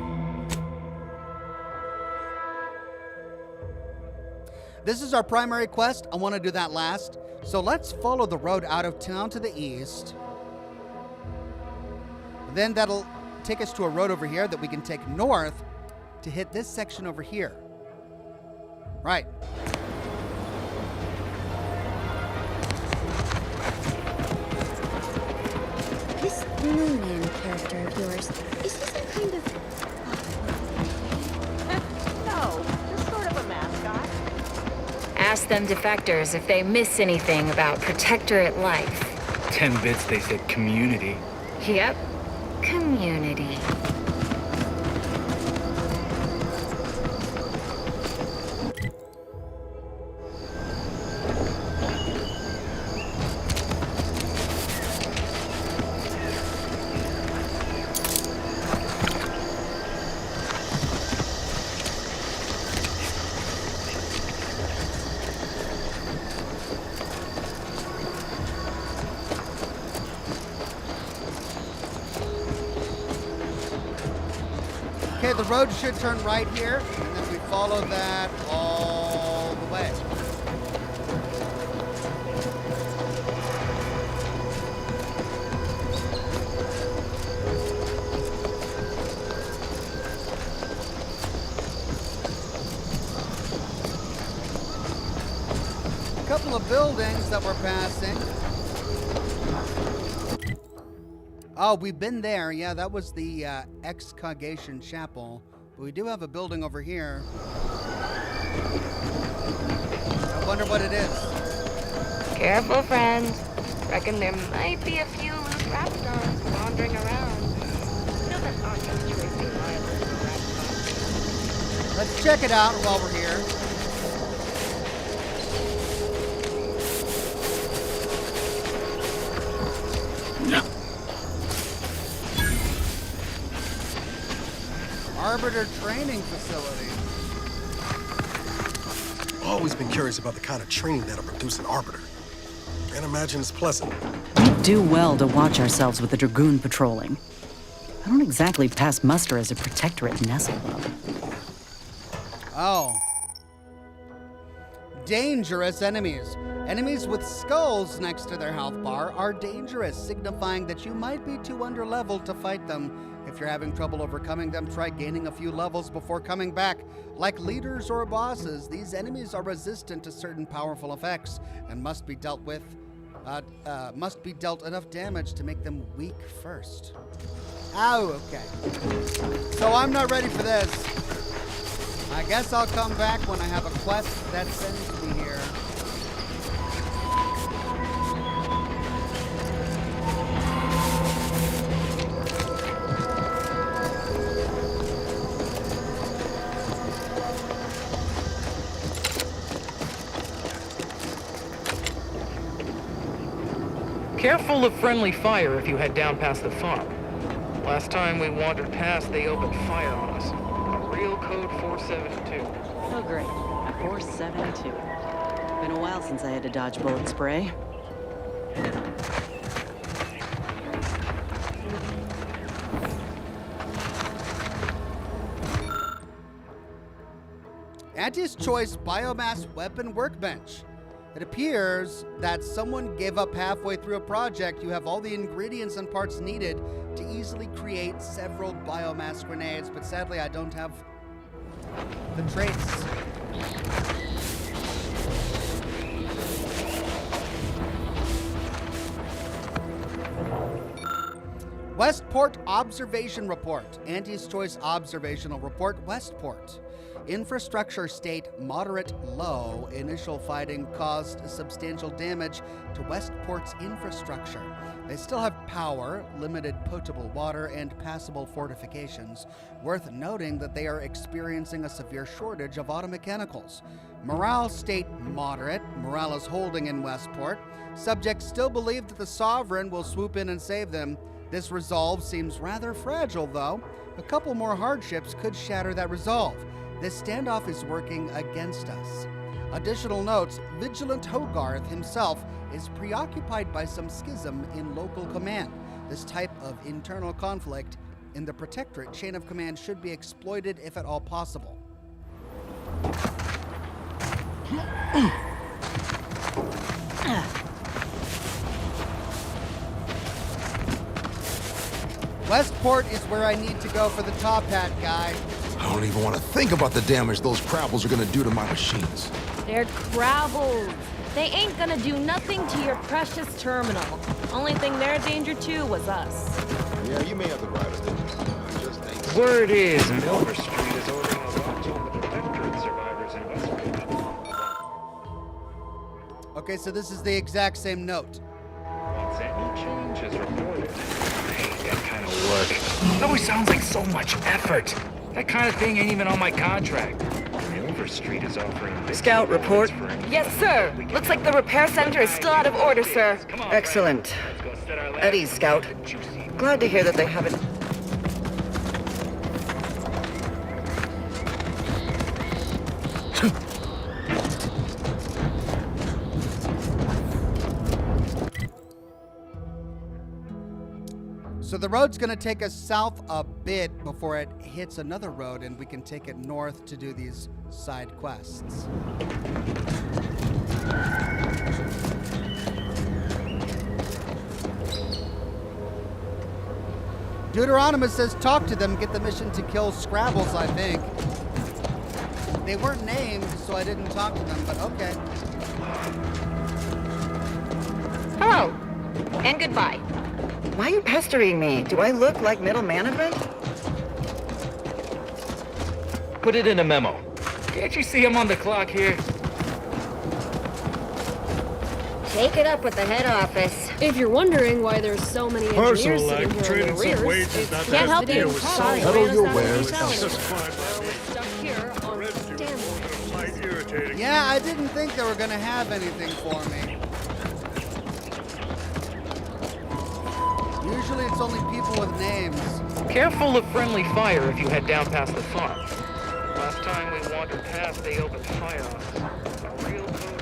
This is our primary quest. I want to do that last. So let's follow the road out of town to the east. Then that'll take us to a road over here that we can take north to hit this section over here. Right. This Moonman character of yours, is he some kind of... No, just sort of a mascot. Ask them defectors if they miss anything about Protectorate life. 10 bits, they said community. Yep, community. Okay, the road should turn right here, and then we follow that all the way. A couple of buildings that we're passing. Oh, we've been there. Yeah, that was the Excogation Chapel. But we do have a building over here. I wonder what it is. Careful, friend. Reckon there might be a few loose raptons wandering around. No, that's not just truly reliable for raptons. Let's check it out while we're here. Arbiter Training Facility. Always been curious about the kind of training that'll produce an Arbiter. Can't imagine it's pleasant. We do well to watch ourselves with the Dragoon patrolling. I don't exactly pass muster as a Protectorate Nestlebug. Oh. Dangerous enemies. Enemies with skulls next to their health bar are dangerous, signifying that you might be too underleveled to fight them. If you're having trouble overcoming them, try gaining a few levels before coming back. Like leaders or bosses, these enemies are resistant to certain powerful effects and must be dealt enough damage to make them weak first. Oh, okay. So I'm not ready for this. I guess I'll come back when I have a quest that sends me here. Careful of friendly fire if you head down past the farm. Last time we wandered past, they opened fire on us. A real code 472. Oh, great. 472. Been a while since I had to dodge bullet spray. Auntie's Choice Biomass Weapon Workbench. It appears that someone gave up halfway through a project. You have all the ingredients and parts needed to easily create several biomass grenades, but sadly I don't have the traits. Westport Observation Report. Auntie's Choice Observational Report, Westport. Infrastructure state moderate low. Initial fighting caused substantial damage to Westport's infrastructure. They still have power, limited potable water, and passable fortifications. Worth noting that they are experiencing a severe shortage of automechanicals. Morale state moderate. Morale is holding in Westport. Subjects still believe that the Sovereign will swoop in and save them. This resolve seems rather fragile, though. A couple more hardships could shatter that resolve. This standoff is working against us. Additional notes, Vigilant Hogarth himself is preoccupied by some schism in local command. This type of internal conflict in the Protectorate chain of command should be exploited if at all possible. Westport is where I need to go for the top hat guy. I don't even want to think about the damage those Crabbles are gonna do to my machines. They're Crabbles. They ain't gonna do nothing to your precious terminal. Only thing they're a danger to was us. Yeah, you may have the right of it. Just ain't. Word is, Milver Street is ordering a watch on the Protectorate survivors in Westport. Okay, so this is the exact same note. Once any change is reported. I hate that kind of work. It always sounds like so much effort. That kind of thing ain't even on my contract. Milver Street is offering... Scout report. Yes, sir. Looks like the repair center is still out of order, sir. Excellent. At ease, Scout. Glad to hear that they haven't... So the road's going to take us south a bit before it hits another road, and we can take it north to do these side quests. Deuteronomus says talk to them, get the mission to kill Scrabbles, I think. They weren't named, so I didn't talk to them, but okay. Hello. And goodbye. Why are you pestering me? Do I look like middle management? Put it in a memo. Can't you see I'm on the clock here? Take it up with the head office. If you're wondering why there's so many engineers sitting here in the rears, can't help you. Sorry, Settle your wares. stuck here on standby. Yeah, I didn't think they were going to have anything for me. Usually it's only people with names. Careful of friendly fire if you head down past the farm. Last time we wandered past, they opened fire on us. A real code.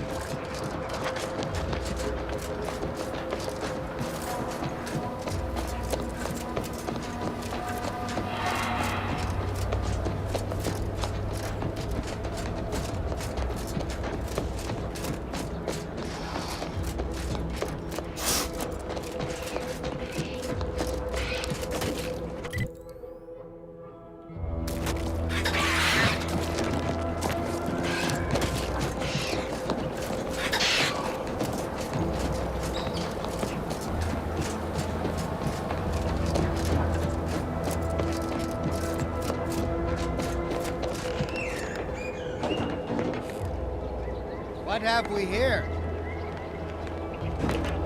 What have we here?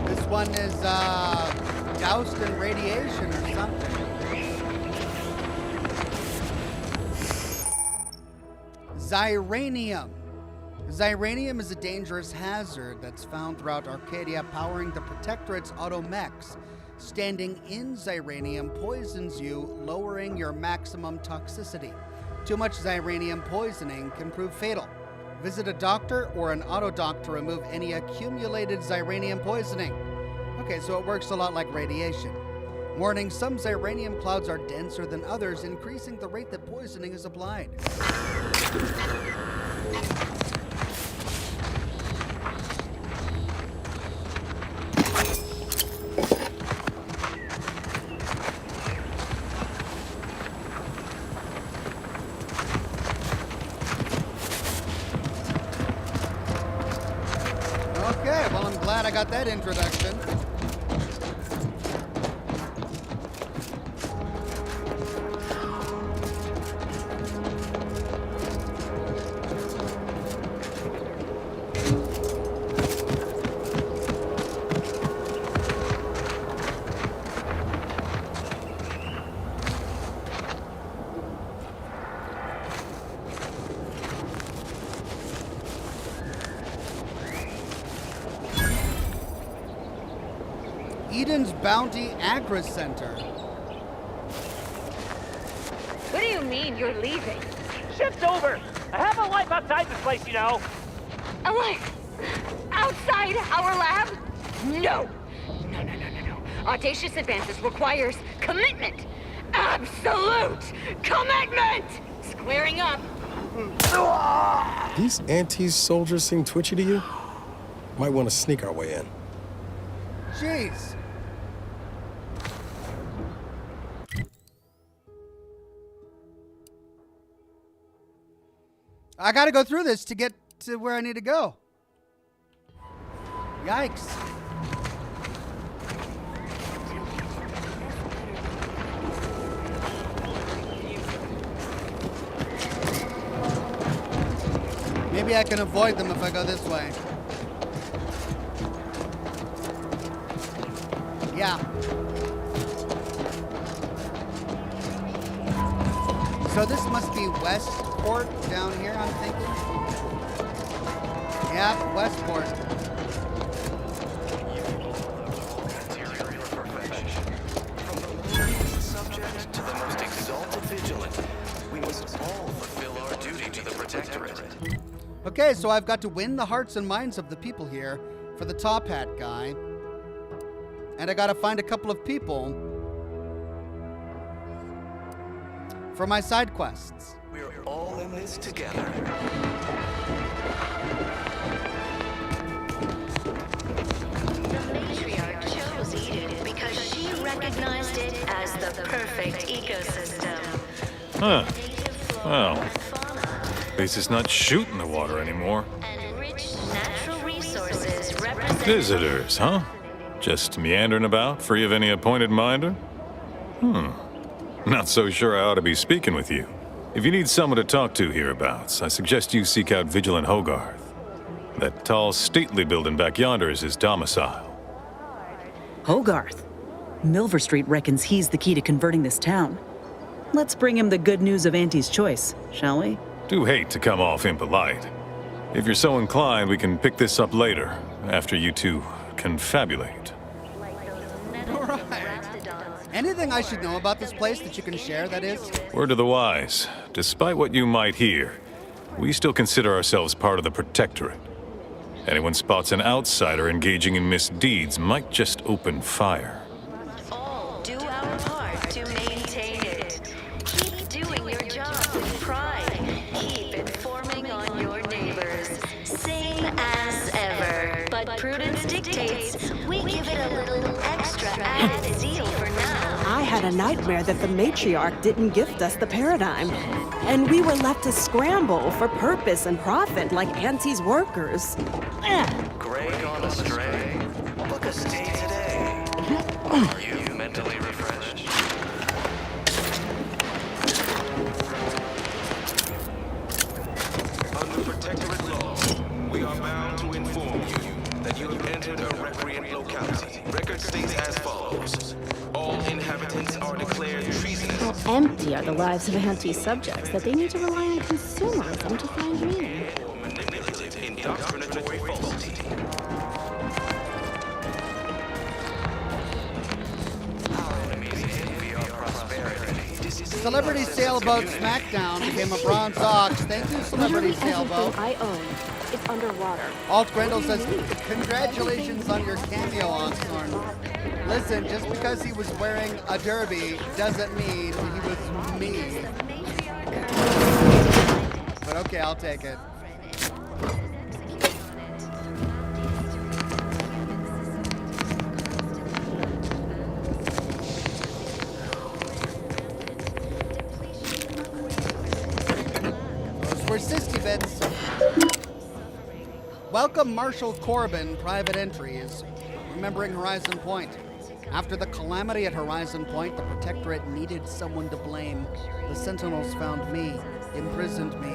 This one is doused in radiation or something. Xyranium. Xyranium is a dangerous hazard that's found throughout Arcadia, powering the Protectorate's automechs. Standing in Xyranium poisons you, lowering your maximum toxicity. Too much Xyranium poisoning can prove fatal. Visit a doctor or an autodoc to remove any accumulated Xyranium poisoning. Okay, so it works a lot like radiation. Warning, some xyranium clouds are denser than others, increasing the rate that poisoning is applied. Okay, well, I'm glad I got that introduction. Eden's Bounty Agri Center. What do you mean you're leaving? Shift's over. I have a life outside this place, you know. A life? Outside our lab? No. No. Audacious advances requires commitment. Absolute commitment! Squaring up. These Antes soldiers seem twitchy to you? Might want to sneak our way in. Jeez. I gotta go through this to get to where I need to go. Yikes. Maybe I can avoid them if I go this way. Yeah. So this must be Westport down here, I'm thinking. Yeah, Westport. Subject to the most exalted vigilant, we must all fulfill our duty to the Protectorate. Okay, so I've got to win the hearts and minds of the people here for the top hat guy. And I gotta find a couple of people for my side quests. We're all in this together. The matriarch chose Eden because she recognized it as the perfect ecosystem. Huh. Well, at least it's not shooting the water anymore. And rich natural resources represent... Visitors, huh? Just meandering about, free of any appointed minder? Not so sure I ought to be speaking with you. If you need someone to talk to hereabouts, I suggest you seek out Vigilant Hogarth. That tall, stately building back yonder is his domicile. Hogarth? Milver Street reckons he's the key to converting this town. Let's bring him the good news of Auntie's choice, shall we? Do hate to come off impolite. If you're so inclined, we can pick this up later, after you two confabulate. Anything I should know about this place that you can share, that is? Word to the wise. Despite what you might hear, we still consider ourselves part of the Protectorate. Anyone spots an outsider engaging in misdeeds might just open fire. All do our part to maintain it. Keep doing your job with pride. Keep informing on your neighbors. Same as ever. But prudence dictates we give it a little extra added zeal for now. I had a nightmare that the matriarch didn't gift us the paradigm, and we were left to scramble for purpose and profit like Auntie's workers. Gray gone astray? Book a stay today. Are you mentally refreshed? Under Protectorate law, we are bound to inform you that you have entered a recreant locality. Record states as follows. All inhabitants are declared treasonous. How empty are the lives of Auntie's subjects that they need to rely on consumerism to find meaning? Manipulative, indoctrinatory falsity. Our enemies envy our prosperity. Celebrity Sailboat Smackdown became a bronze ox. Thank you, Celebrity Sailboat. I own is underwater. Alt Grendel says, congratulations on your cameo, Oxhorn. Listen, just because he was wearing a derby doesn't mean he was me. But okay, I'll take it. Those were 60 bits. Welcome Marshall Corbin, private entries. Remembering Horizon Point. After the calamity at Horizon Point, the Protectorate needed someone to blame. The Sentinels found me, imprisoned me,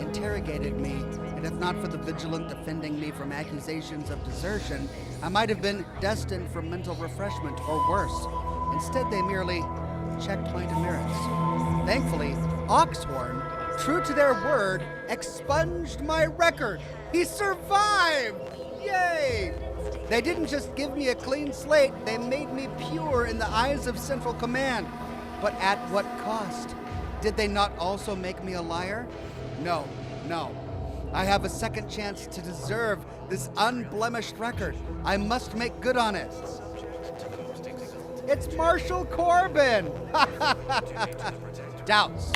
interrogated me, and if not for the Vigilant defending me from accusations of desertion, I might have been destined for mental refreshment or worse. Instead, they merely checked my demerits. Thankfully, Oxhorn, true to their word, expunged my record. He survived! Yay! They didn't just give me a clean slate, they made me pure in the eyes of Central Command. But at what cost? Did they not also make me a liar? No. I have a second chance to deserve this unblemished record. I must make good on it. It's Marshall Corbin! Doubts.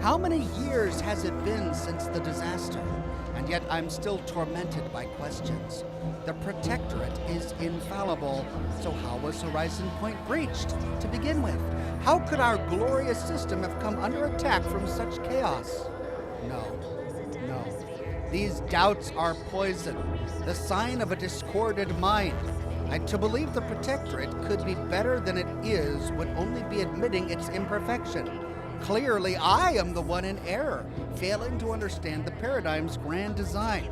How many years has it been since the disaster? And yet I'm still tormented by questions. The Protectorate is infallible, so how was Horizon Point breached to begin with? How could our glorious system have come under attack from such chaos? No. These doubts are poison, the sign of a discorded mind. And to believe the Protectorate could be better than it is would only be admitting its imperfection. Clearly, I am the one in error, failing to understand the paradigm's grand design.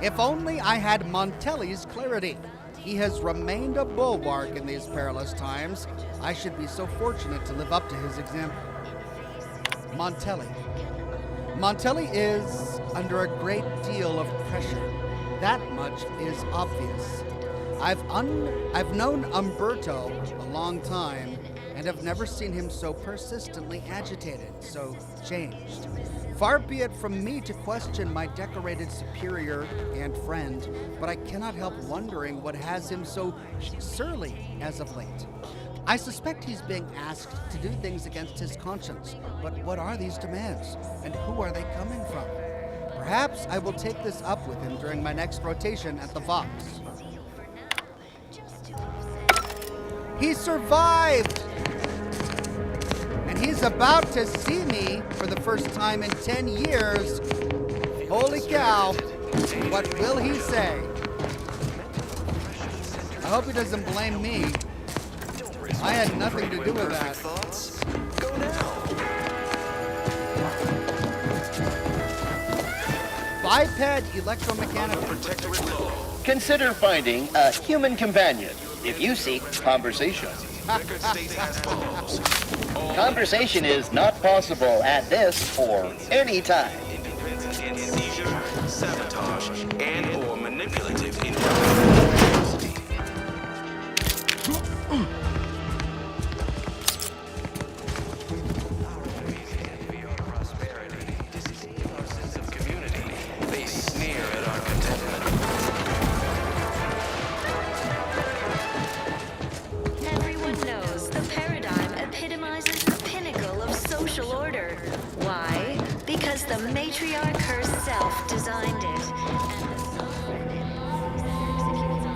If only I had Montelli's clarity. He has remained a bulwark in these perilous times. I should be so fortunate to live up to his example. Montelli is under a great deal of pressure. That much is obvious. I've known Umberto a long time and have never seen him so persistently agitated, so changed. Far be it from me to question my decorated superior and friend, but I cannot help wondering what has him so surly as of late. I suspect he's being asked to do things against his conscience, but what are these demands, and who are they coming from? Perhaps I will take this up with him during my next rotation at the Vox. He survived! And he's about to see me for the first time in 10 years. Holy cow. What will he say? I hope he doesn't blame me. I had nothing to do with that. Go now. Biped electromechanical. Consider finding a human companion if you seek conversation. Record states as follows. Conversation is not possible at this or any time. Independent in seizure, sabotage, and or manipulative intelligence. They sneer at our contentment. Everyone knows the paradigm epitomizes the pinnacle of social order. Why? Because the matriarch herself designed it.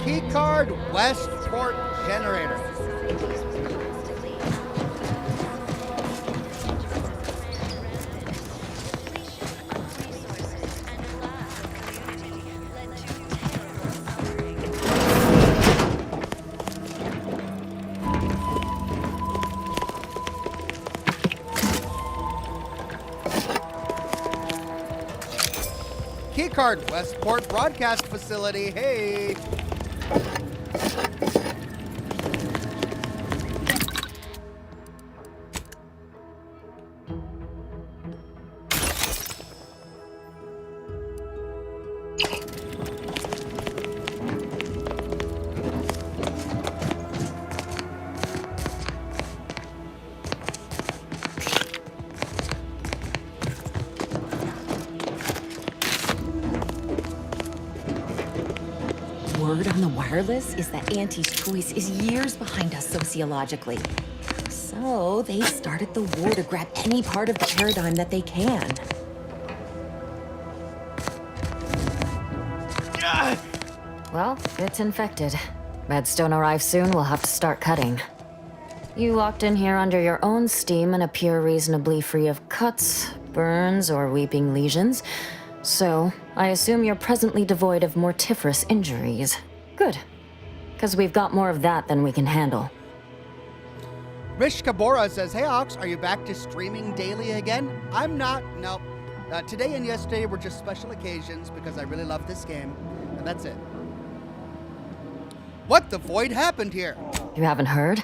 Keycard Westport Generator. Keycard Westport Broadcast Facility. Hey. word on the wireless is that Auntie's choice is years behind us sociologically. So they started the war to grab any part of the paradigm that they can. Well, it's infected. Meds don't arrive soon, we'll have to start cutting. You walked in here under your own steam and appear reasonably free of cuts, burns, or weeping lesions. So, I assume you're presently devoid of mortiferous injuries. Good. Because we've got more of that than we can handle. Rish Kabora says, "Hey Ox, are you back to streaming daily again?" I'm not, no. Today and yesterday were just special occasions because I really love this game, and that's it. What the void happened here? You haven't heard?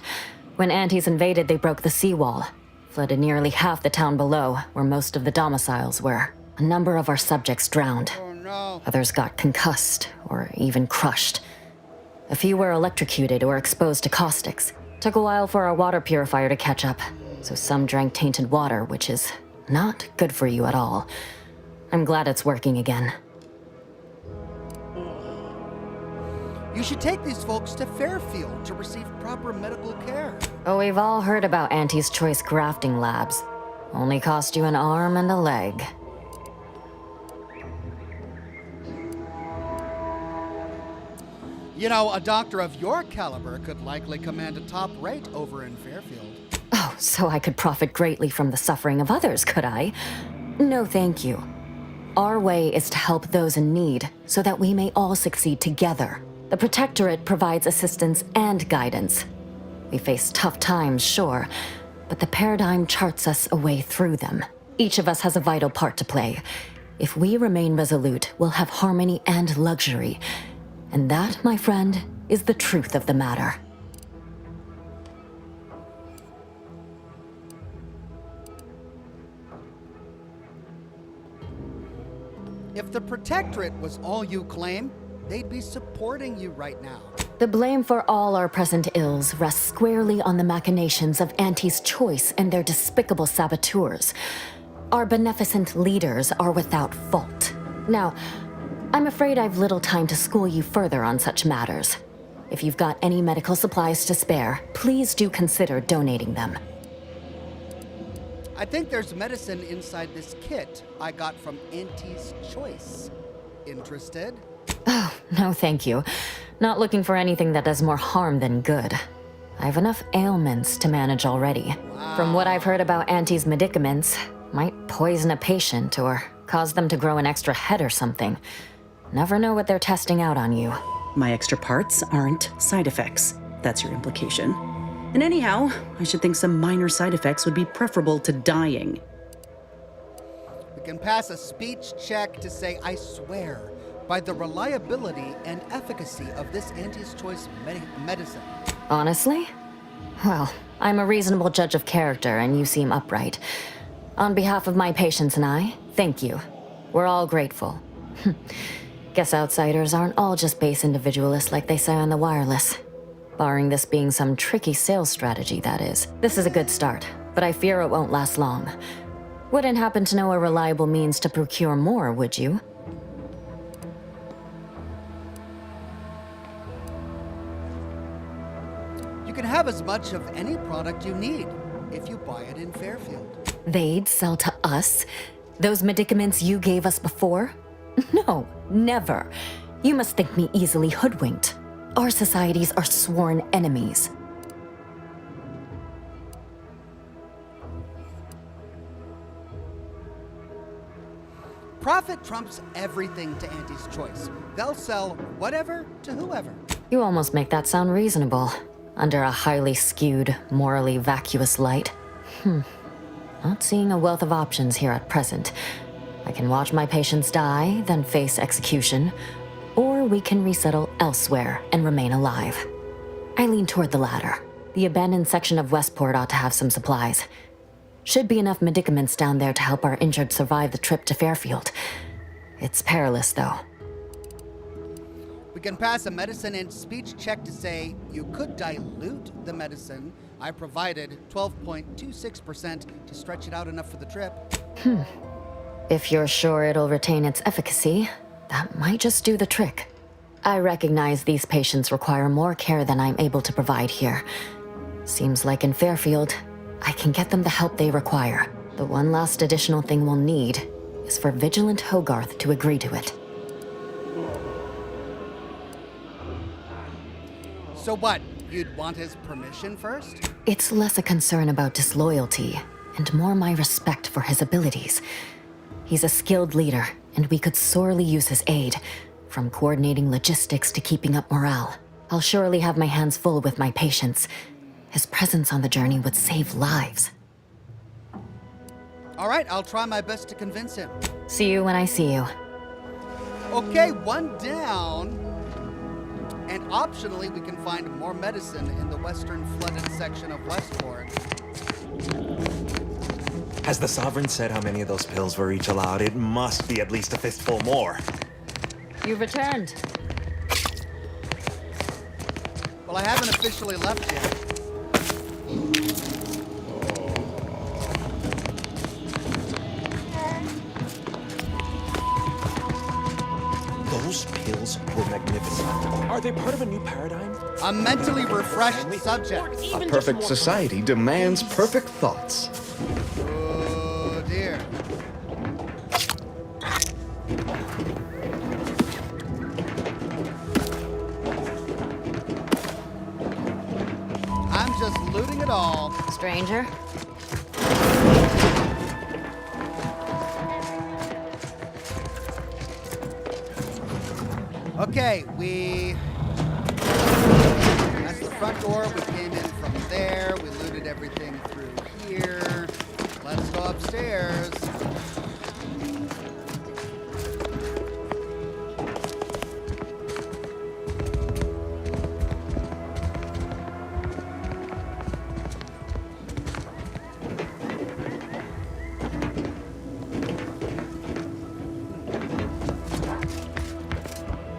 When Antes invaded, they broke the seawall. Flooded nearly half the town below, where most of the domiciles were. A number of our subjects drowned. Oh no. Others got concussed, or even crushed. A few were electrocuted or exposed to caustics. Took a while for our water purifier to catch up, so some drank tainted water, which is not good for you at all. I'm glad it's working again. You should take these folks to Fairfield to receive proper medical care. Oh, we've all heard about Auntie's Choice grafting labs. Only cost you an arm and a leg. You know, a doctor of your caliber could likely command a top rate over in Fairfield. Oh, so I could profit greatly from the suffering of others, could I? No, thank you. Our way is to help those in need so that we may all succeed together. The Protectorate provides assistance and guidance. We face tough times, sure, but the paradigm charts us a way through them. Each of us has a vital part to play. If we remain resolute, we'll have harmony and luxury. And that, my friend, is the truth of the matter. If the Protectorate was all you claim, they'd be supporting you right now. The blame for all our present ills rests squarely on the machinations of Auntie's Choice and their despicable saboteurs. Our beneficent leaders are without fault. Now, I'm afraid I've little time to school you further on such matters. If you've got any medical supplies to spare, please do consider donating them. I think there's medicine inside this kit I got from Auntie's Choice. Interested? Oh, no thank you. Not looking for anything that does more harm than good. I have enough ailments to manage already. Wow. From what I've heard about Auntie's medicaments, might poison a patient or cause them to grow an extra head or something. Never know what they're testing out on you. My extra parts aren't side effects. That's your implication. And anyhow, I should think some minor side effects would be preferable to dying. We can pass a speech check to say, "I swear by the reliability and efficacy of this Auntie's Choice medicine." Honestly? Well, I'm a reasonable judge of character and you seem upright. On behalf of my patients and I, thank you. We're all grateful. Guess outsiders aren't all just base individualists like they say on the wireless. Barring this being some tricky sales strategy, that is. This is a good start, but I fear it won't last long. Wouldn't happen to know a reliable means to procure more, would you? You can have as much of any product you need if you buy it in Fairfield. They'd sell to us? Those medicaments you gave us before? No, never. You must think me easily hoodwinked. Our societies are sworn enemies. Profit trumps everything to Auntie's Choice. They'll sell whatever to whoever. You almost make that sound reasonable, under a highly skewed, morally vacuous light. Not seeing a wealth of options here at present. I can watch my patients die, then face execution, or we can resettle elsewhere and remain alive. I lean toward the latter. The abandoned section of Westport ought to have some supplies. Should be enough medicaments down there to help our injured survive the trip to Fairfield. It's perilous, though. We can pass a medicine and speech check to say you could dilute the medicine. I provided 12.26% to stretch it out enough for the trip. If you're sure it'll retain its efficacy, that might just do the trick. I recognize these patients require more care than I'm able to provide here. Seems like in Fairfield, I can get them the help they require. The one last additional thing we'll need is for Vigilant Hogarth to agree to it. So what? You'd want his permission first? It's less a concern about disloyalty and more my respect for his abilities. He's a skilled leader, and we could sorely use his aid, from coordinating logistics to keeping up morale. I'll surely have my hands full with my patients. His presence on the journey would save lives. All right, I'll try my best to convince him. See you when I see you. Okay, one down. And optionally, we can find more medicine in the western flooded section of Westport. Has the Sovereign said how many of those pills were each allowed? It must be at least a fistful more. You've returned. Well, I haven't officially left yet. Those pills were magnificent. Are they part of a new paradigm? A mentally refreshed subject. A perfect society demands perfect thoughts. Oh, dear. I'm just looting it all. Stranger? Okay, that's the front door. We came in from there. We looted everything through here. Let's go upstairs.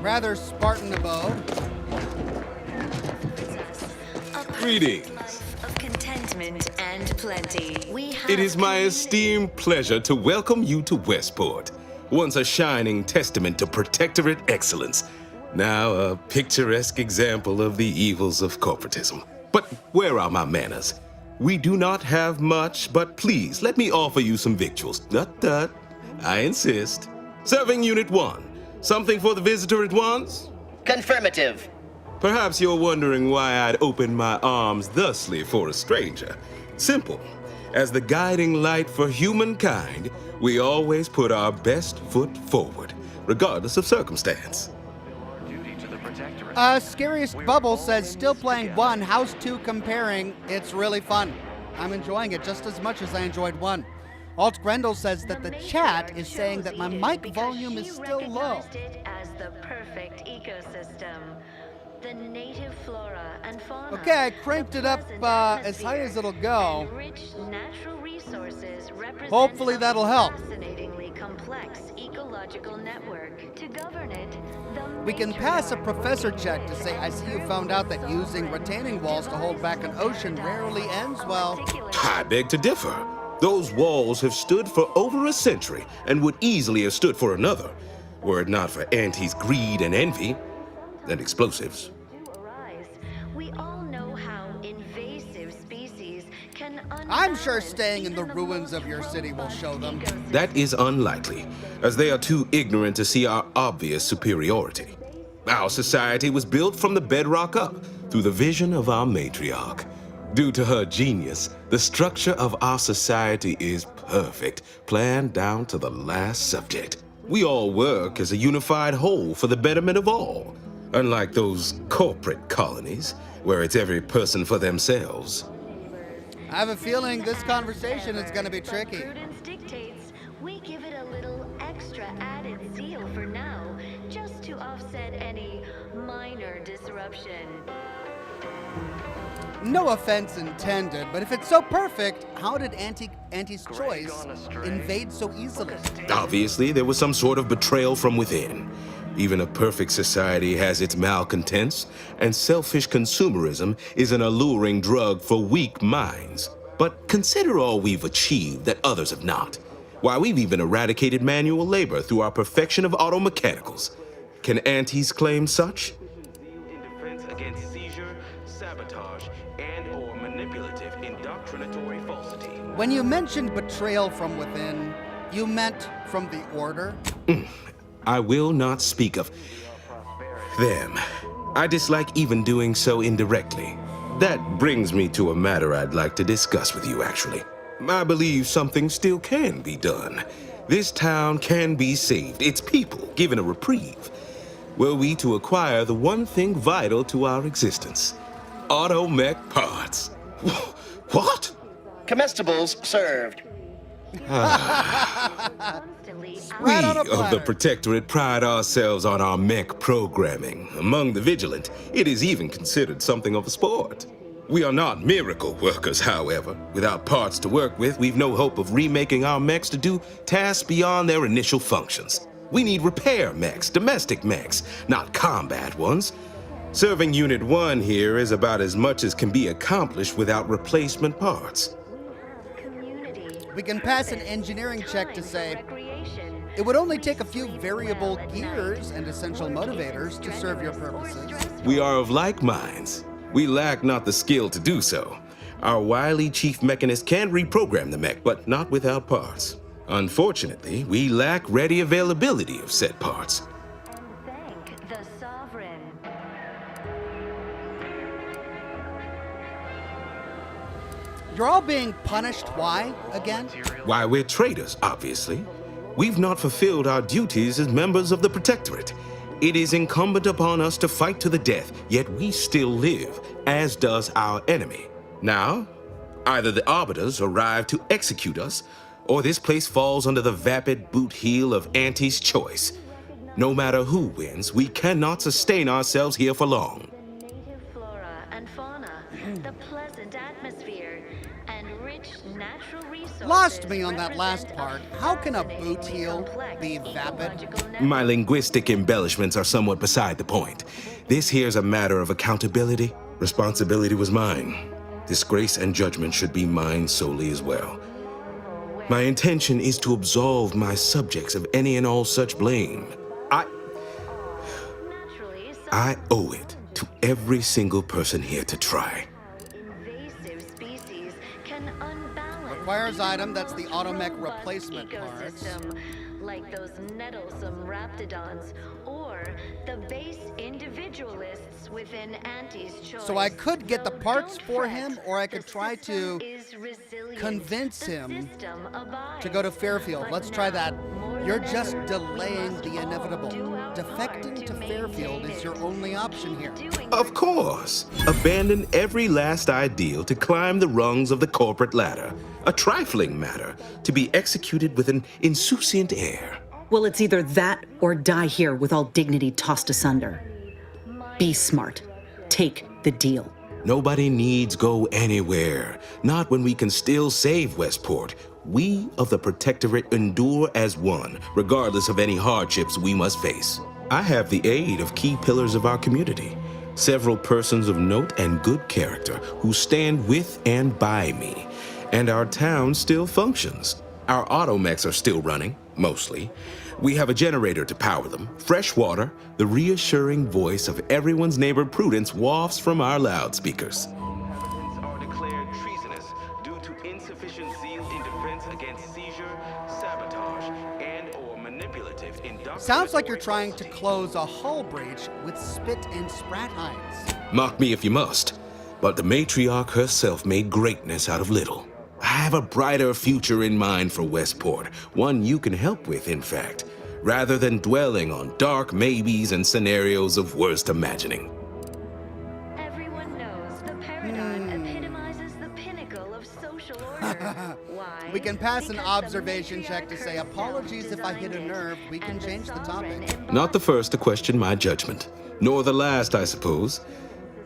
Rather Spartan abode. Greetings. Of contentment and plenty. It is my esteemed pleasure to welcome you to Westport, once a shining testament to Protectorate excellence, now a picturesque example of the evils of corporatism. But where are my manners? We do not have much, but please let me offer you some victuals. Tut. I insist. Serving Unit 1. Something for the visitor at once? Confirmative. Perhaps you're wondering why I'd open my arms thusly for a stranger. Simple. As the guiding light for humankind, we always put our best foot forward, regardless of circumstance. Scariest Bubble says, still playing 1, how's 2 comparing? It's really fun. I'm enjoying it just as much as I enjoyed 1. Alt Grendel says that the chat is saying that my mic volume is still low. It as the perfect ecosystem. The native flora and fauna. Okay, I cranked it up as high as it'll go. Rich natural resources represent Hopefully that'll help. a fascinatingly complex ecological network. To govern it, We can pass a professor check to say, I see you found out that using retaining walls to hold back an ocean rarely ends well. I beg to differ. Those walls have stood for over a century and would easily have stood for another, were it not for Auntie's greed and envy and explosives. we all know how invasive species can I'm sure staying in the ruins of your city will show them. That is unlikely, as they are too ignorant to see our obvious superiority. Our society was built from the bedrock up through the vision of our matriarch. Due to her genius, the structure of our society is perfect, planned down to the last subject. We all work as a unified whole for the betterment of all, unlike those corporate colonies, where it's every person for themselves. I have a feeling this conversation is going to be tricky. Prudence dictates we give it a little extra added zeal for now, just to offset any minor disruption. No offense intended, but if it's so perfect, how did Auntie's Choice invade so easily? Obviously, there was some sort of betrayal from within. Even a perfect society has its malcontents, and selfish consumerism is an alluring drug for weak minds. But consider all we've achieved that others have not. Why, we've even eradicated manual labor through our perfection of auto mechanicals. Can aunties claim such? In defense against seizure, sabotage, and/or manipulative indoctrinatory falsity. When you mentioned betrayal from within, you meant from the Order? I will not speak of them. I dislike even doing so indirectly. That brings me to a matter I'd like to discuss with you, actually. I believe something still can be done. This town can be saved, its people given a reprieve. Were we to acquire the one thing vital to our existence, automech parts. What? Comestibles served. We of the Protectorate pride ourselves on our mech programming. Among the vigilant, it is even considered something of a sport. We are not miracle workers, however. Without parts to work with, we've no hope of remaking our mechs to do tasks beyond their initial functions. We need repair mechs, domestic mechs, not combat ones. Serving Unit 1 here is about as much as can be accomplished without replacement parts. We can pass an engineering check to say it would only take a few variable gears and essential motivators to serve your purposes. We are of like minds. We lack not the skill to do so. Our wily chief mechanist can reprogram the mech, but not without parts. Unfortunately, we lack ready availability of said parts. Thank the Sovereign. You're all being punished. Why, again? Why, we're traitors, obviously. We've not fulfilled our duties as members of the Protectorate. It is incumbent upon us to fight to the death, yet we still live, as does our enemy. Now, either the Arbiters arrive to execute us, or this place falls under the vapid boot heel of Auntie's choice. No matter who wins, we cannot sustain ourselves here for long. Native flora and fauna, the pleasant atmosphere, and rich natural resources. Lost me on that last part. How can a boot heel be vapid? My linguistic embellishments are somewhat beside the point. This here's a matter of accountability. Responsibility was mine. Disgrace and judgment should be mine solely as well. My intention is to absolve my subjects of any and all such blame. I owe it to every single person here to try. Invasive species can unbalance Requires item, that's the automech replacement parts. ecosystem, like those nettlesome raptidons, or the base individualists within Auntie's choice. So I could get the parts for him, or I could try to convince him to go to Fairfield. Let's try that. You're just delaying the inevitable. Defecting to Fairfield is your only option here. Of course. Abandon every last ideal to climb the rungs of the corporate ladder. A trifling matter to be executed with an insouciant air. Well, it's either that or die here with all dignity tossed asunder. Be smart. Take the deal. Nobody needs go anywhere. Not when we can still save Westport. We of the Protectorate endure as one, regardless of any hardships we must face. I have the aid of key pillars of our community. Several persons of note and good character who stand with and by me. And our town still functions. Our automechs are still running, mostly. We have a generator to power them, fresh water, the reassuring voice of everyone's neighbor Prudence wafts from our loudspeakers. Inhabitants are declared treasonous due to insufficient zeal in defense against seizure, sabotage, and/or manipulative indoctrination. Sounds like you're trying to close a hull breach with spit and sprat hinds. Mock me if you must, but the matriarch herself made greatness out of little. I have a brighter future in mind for Westport, one you can help with, in fact, rather than dwelling on dark maybes and scenarios of worst imagining. Everyone knows the paradigm epitomizes the pinnacle of social order. Why? We can pass an observation check to say apologies if I hit a nerve. We can change the topic. Not the first to question my judgment, nor the last, I suppose.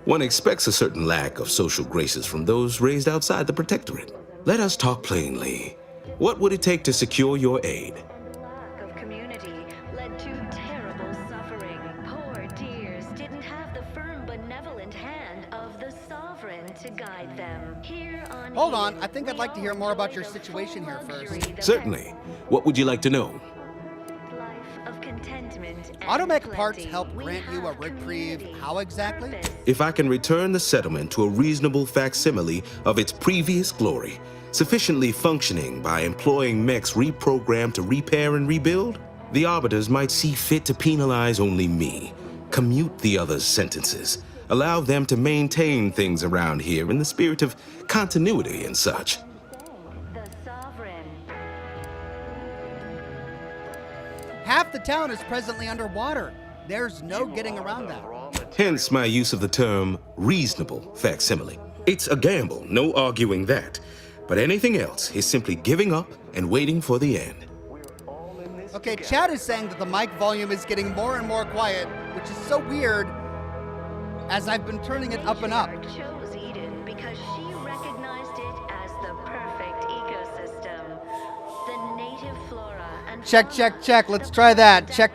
One expects a certain lack of social graces from those raised outside the Protectorate. Let us talk plainly. What would it take to secure your aid? Lack of community led to terrible suffering. Poor dears didn't have the firm, benevolent hand of the Sovereign to guide them. Here on Hold on, I think I'd like to hear more about your situation here first. Certainly. What would you like to know? life of contentment Automech parts help grant you a reprieve. How exactly? If I can return the settlement to a reasonable facsimile of its previous glory, sufficiently functioning by employing mechs reprogrammed to repair and rebuild, the Arbiters might see fit to penalize only me, commute the others' sentences, allow them to maintain things around here in the spirit of continuity and such. Half the town is presently underwater. There's no getting around that. Hence my use of the term reasonable facsimile. It's a gamble, no arguing that. But anything else is simply giving up and waiting for the end. Okay, Chad is saying that the mic volume is getting more and more quiet, which is so weird as I've been turning it up and up. Chose Eden because she recognized it as the perfect ecosystem. The native flora and Check. Let's try that. Check.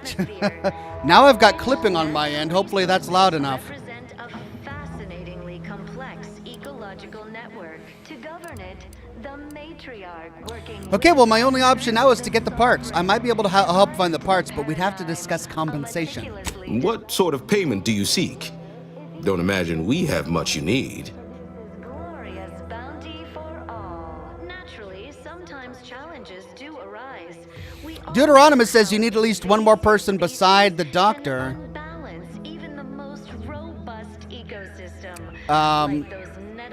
Now I've got clipping on my end. Hopefully that's loud enough. represent a fascinatingly complex ecological network. To govern it, the matriarch working Okay, well, my only option now is to get the parts. I might be able to help find the parts, but we'd have to discuss compensation. What sort of payment do you seek? Don't imagine we have much you need. glorious bounty for all. Naturally, sometimes challenges do arise. We all Deuteronomus says you need at least one more person beside the doctor. balance even the most robust ecosystem.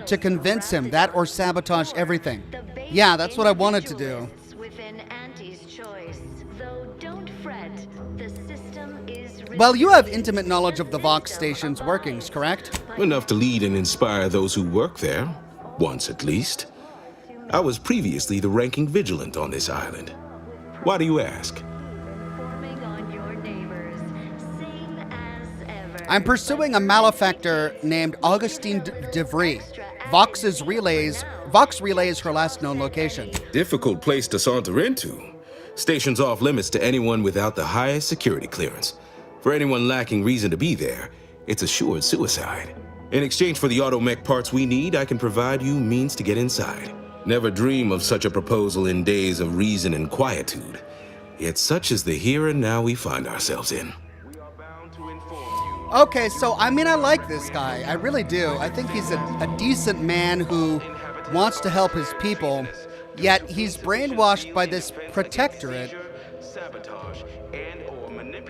To convince him that or sabotage everything. Yeah, that's what I wanted to do. Within Auntie's choice. Though don't fret, the system is Well, you have intimate knowledge of the Vox station's workings, correct? Enough to lead and inspire those who work there, once at least. I was previously the ranking vigilant on this island. Why do you ask? I'm pursuing a malefactor named Augustine DeVry. Vox relays her last known location. Difficult place to saunter into. Station's off limits to anyone without the highest security clearance. For anyone lacking reason to be there, it's assured suicide. In exchange for the automech parts we need, I can provide you means to get inside. Never dream of such a proposal in days of reason and quietude. Yet such is the here and now we find ourselves in. Okay, so I mean, I like this guy. I really do. I think he's a decent man who wants to help his people, yet he's brainwashed by this protectorate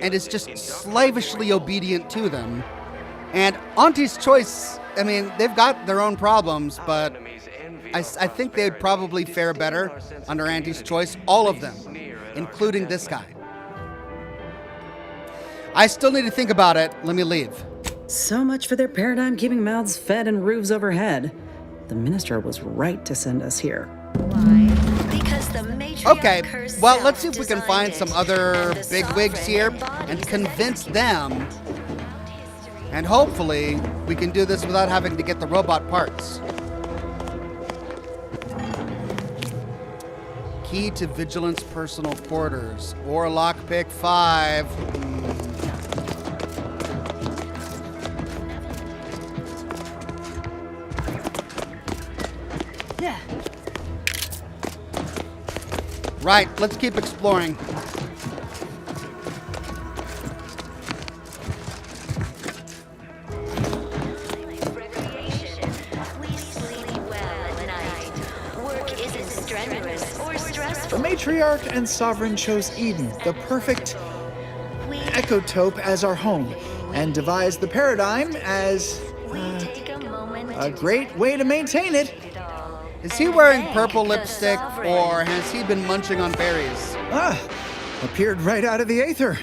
and is just slavishly obedient to them. And Auntie's choice, I mean, they've got their own problems, but I think they'd probably fare better under Auntie's choice, all of them, including this guy. I still need to think about it. Let me leave. So much for their paradigm keeping mouths fed and roofs overhead. The minister was right to send us here. Because the matriarch Okay, herself well, let's see if we can designed find it. some other And the bigwigs sovereign here embodies and the convince vision. them. And hopefully, we can do this without having to get the robot parts. Key to Vigilance personal quarters. Or lockpick 5. Yeah. Right, let's keep exploring. We sleep well at night. Work isn't strenuous or The stressful. matriarch and sovereign chose Eden, the perfect ecotope, as our home, and devised the paradigm as a great way to maintain it. Is he wearing purple lipstick or has he been munching on berries? Appeared right out of the aether,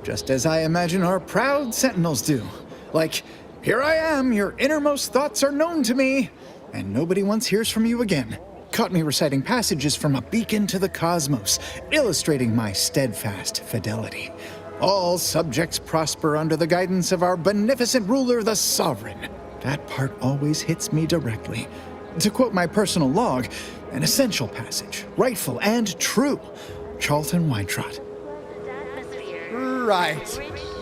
just as I imagine our proud sentinels do. Like, here I am, your innermost thoughts are known to me, and nobody once hears from you again. Caught me reciting passages from a beacon to the cosmos, illustrating my steadfast fidelity. All subjects prosper under the guidance of our beneficent ruler, the sovereign. That part always hits me directly. To quote my personal log, an essential passage, rightful and true. Charlton Weintrott. Right.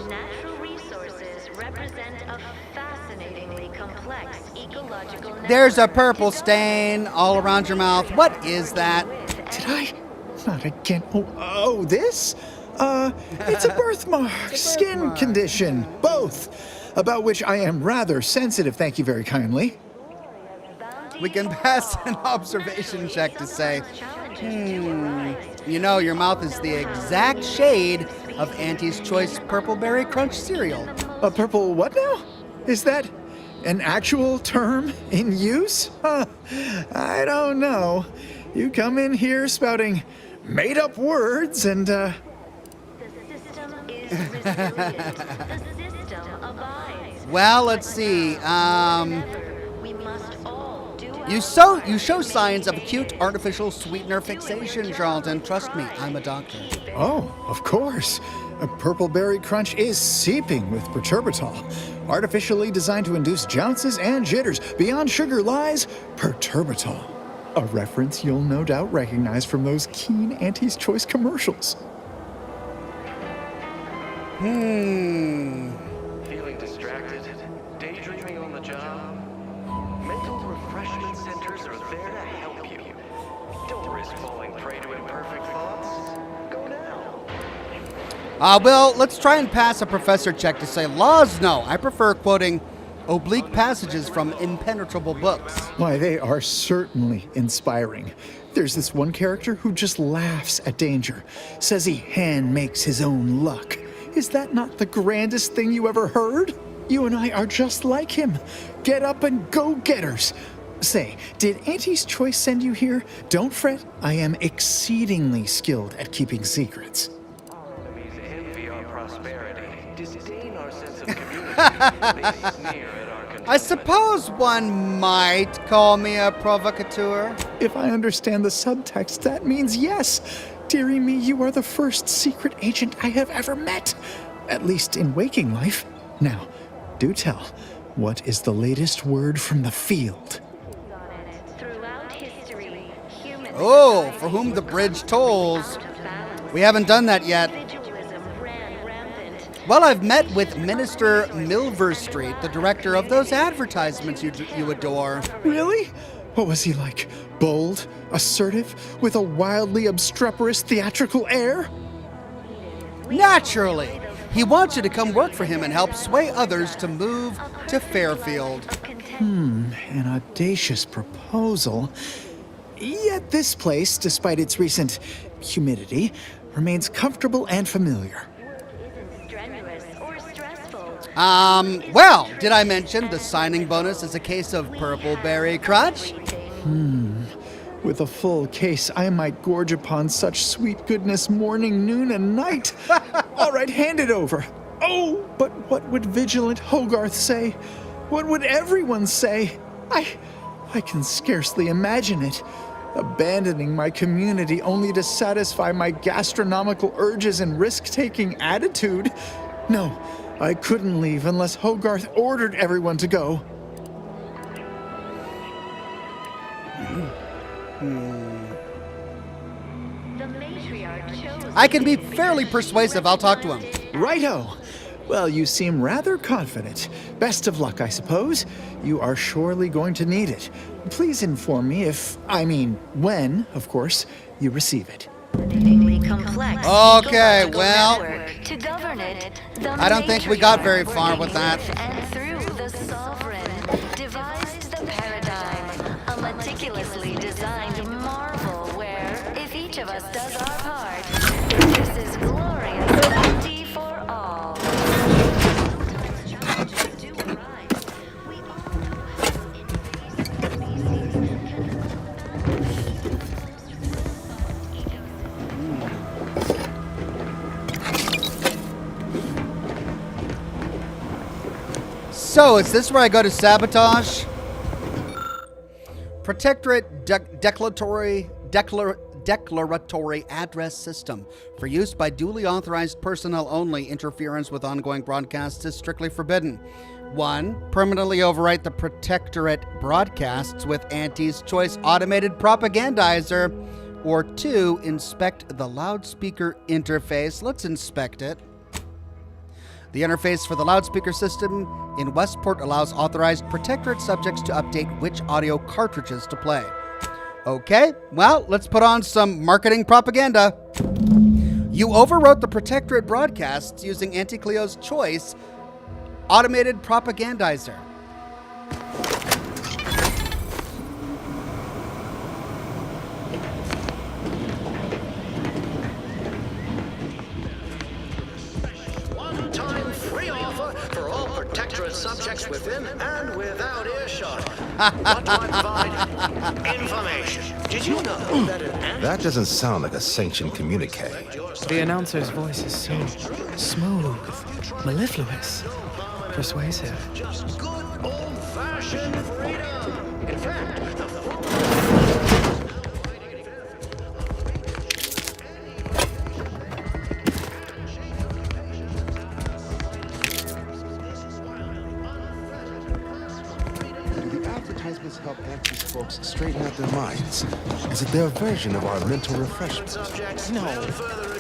Natural resources represent a fascinatingly complex ecological network. There's a purple stain all around your mouth. What is that? Did I? Not again. Oh, this? It's a birthmark, skin condition, both, about which I am rather sensitive, thank you very kindly. We can pass an observation check to say, you know, your mouth is the exact shade of Auntie's Choice Purple Berry Crunch cereal. A purple what now? Is that an actual term in use? I don't know. You come in here spouting made-up words and, Well, let's see. You show signs of acute artificial sweetener fixation, Charlton. Trust me, I'm a doctor. Oh, of course. A purple berry crunch is seeping with perturbatol, artificially designed to induce jounces and jitters. Beyond sugar lies perturbatol, a reference you'll no doubt recognize from those keen Auntie's Choice commercials. Feeling distracted? Daydreaming on the job? Mental refreshment centers are there to help you. Don't risk falling prey to imperfect thoughts. Go now. Well, let's try and pass a professor check to say, laws, no. I prefer quoting oblique passages from impenetrable books. Why, they are certainly inspiring. There's this one character who just laughs at danger, says he hand makes his own luck. Is that not the grandest thing you ever heard? You and I are just like him. Get up and go-getters. Say, did Auntie's Choice send you here? Don't fret, I am exceedingly skilled at keeping secrets. Enemies envy our prosperity, disdain our sense of community. They sneer at our control. I suppose one might call me a provocateur. If I understand the subtext, that means yes. Dearie me, you are the first secret agent I have ever met. At least in waking life. Now, do tell, what is the latest word from the field? Oh, for whom the bridge tolls. We haven't done that yet. Well, I've met with Minister Milverstreet, the director of those advertisements you adore. Really? What was he like? Bold, assertive, with a wildly obstreperous theatrical air? Naturally. He wants you to come work for him and help sway others to move to Fairfield. An audacious proposal. Yet this place, despite its recent humidity, remains comfortable and familiar. Well, did I mention the signing bonus is a case of Purple Berry Crunch? With a full case, I might gorge upon such sweet goodness morning, noon, and night. All right, hand it over. Oh, but what would vigilant Hogarth say? What would everyone say? I can scarcely imagine it. Abandoning my community only to satisfy my gastronomical urges and risk-taking attitude. No, I couldn't leave unless Hogarth ordered everyone to go. I can be fairly persuasive. I'll talk to him. Righto. Well, you seem rather confident. Best of luck, I suppose. You are surely going to need it. Please inform me when, of course, you receive it. Okay, well, I don't think we got very far with that. And through the sovereign, devised the paradigm, a meticulously designed marvel where, if each of us does our part, this is glorious bounty for all. So, is this where I go to sabotage? Protectorate declaratory address system. For use by duly authorized personnel only, interference with ongoing broadcasts is strictly forbidden. 1. Permanently overwrite the Protectorate broadcasts with Auntie's Choice automated propagandizer. Or 2. Inspect the loudspeaker interface. Let's inspect it. The interface for the loudspeaker system in Westport allows authorized Protectorate subjects to update which audio cartridges to play. Okay, well, let's put on some marketing propaganda. You overwrote the Protectorate broadcasts using Anti-Cleo's Choice automated propagandizer. One-time free offer for all Protectorate subjects within and without earshot. What do I provide? Information. Did you know that That doesn't sound like a sanctioned communique. The announcer's voice is so smooth, mellifluous, persuasive. just good old-fashioned freedom? In fact, Do the advertisements help Auntie's folks straighten out their minds? Is it their version of our mental refreshment? No,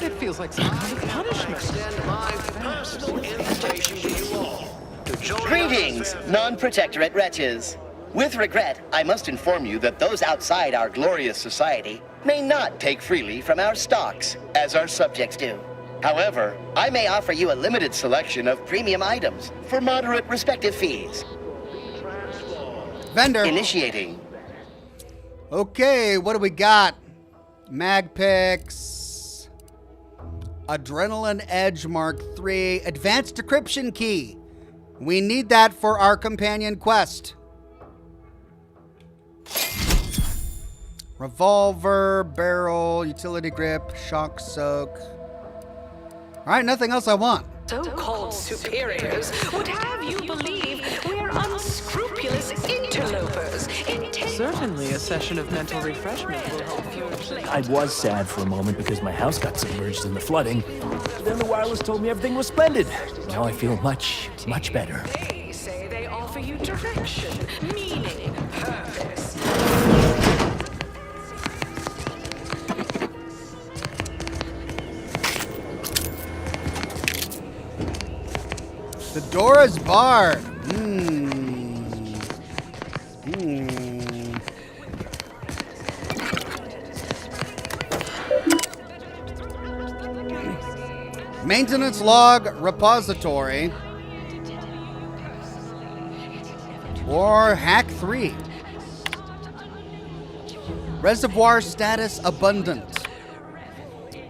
it feels like some kind of punishment. extend my personal invitation to you all to join Greetings, non-protectorate wretches. With regret, I must inform you that those outside our glorious society may not take freely from our stocks, as our subjects do. However, I may offer you a limited selection of premium items for moderate respective fees. Vendor. Initiating. Okay, what do we got? Mag picks. Adrenaline Edge Mark III. Advanced Decryption Key. We need that for our companion quest. Revolver, barrel, utility grip, shock soak. All right, nothing else I want. So-called superiors would have you believe we're unscrupulous interlopers. Certainly, a session of mental refreshment will help you. I was sad for a moment because my house got submerged in the flooding. Then the wireless told me everything was splendid. Now I feel much, much better. They say they offer you direction, meaning, purpose. The door is barred. Maintenance log repository. Or hack 3. Reservoir status abundant.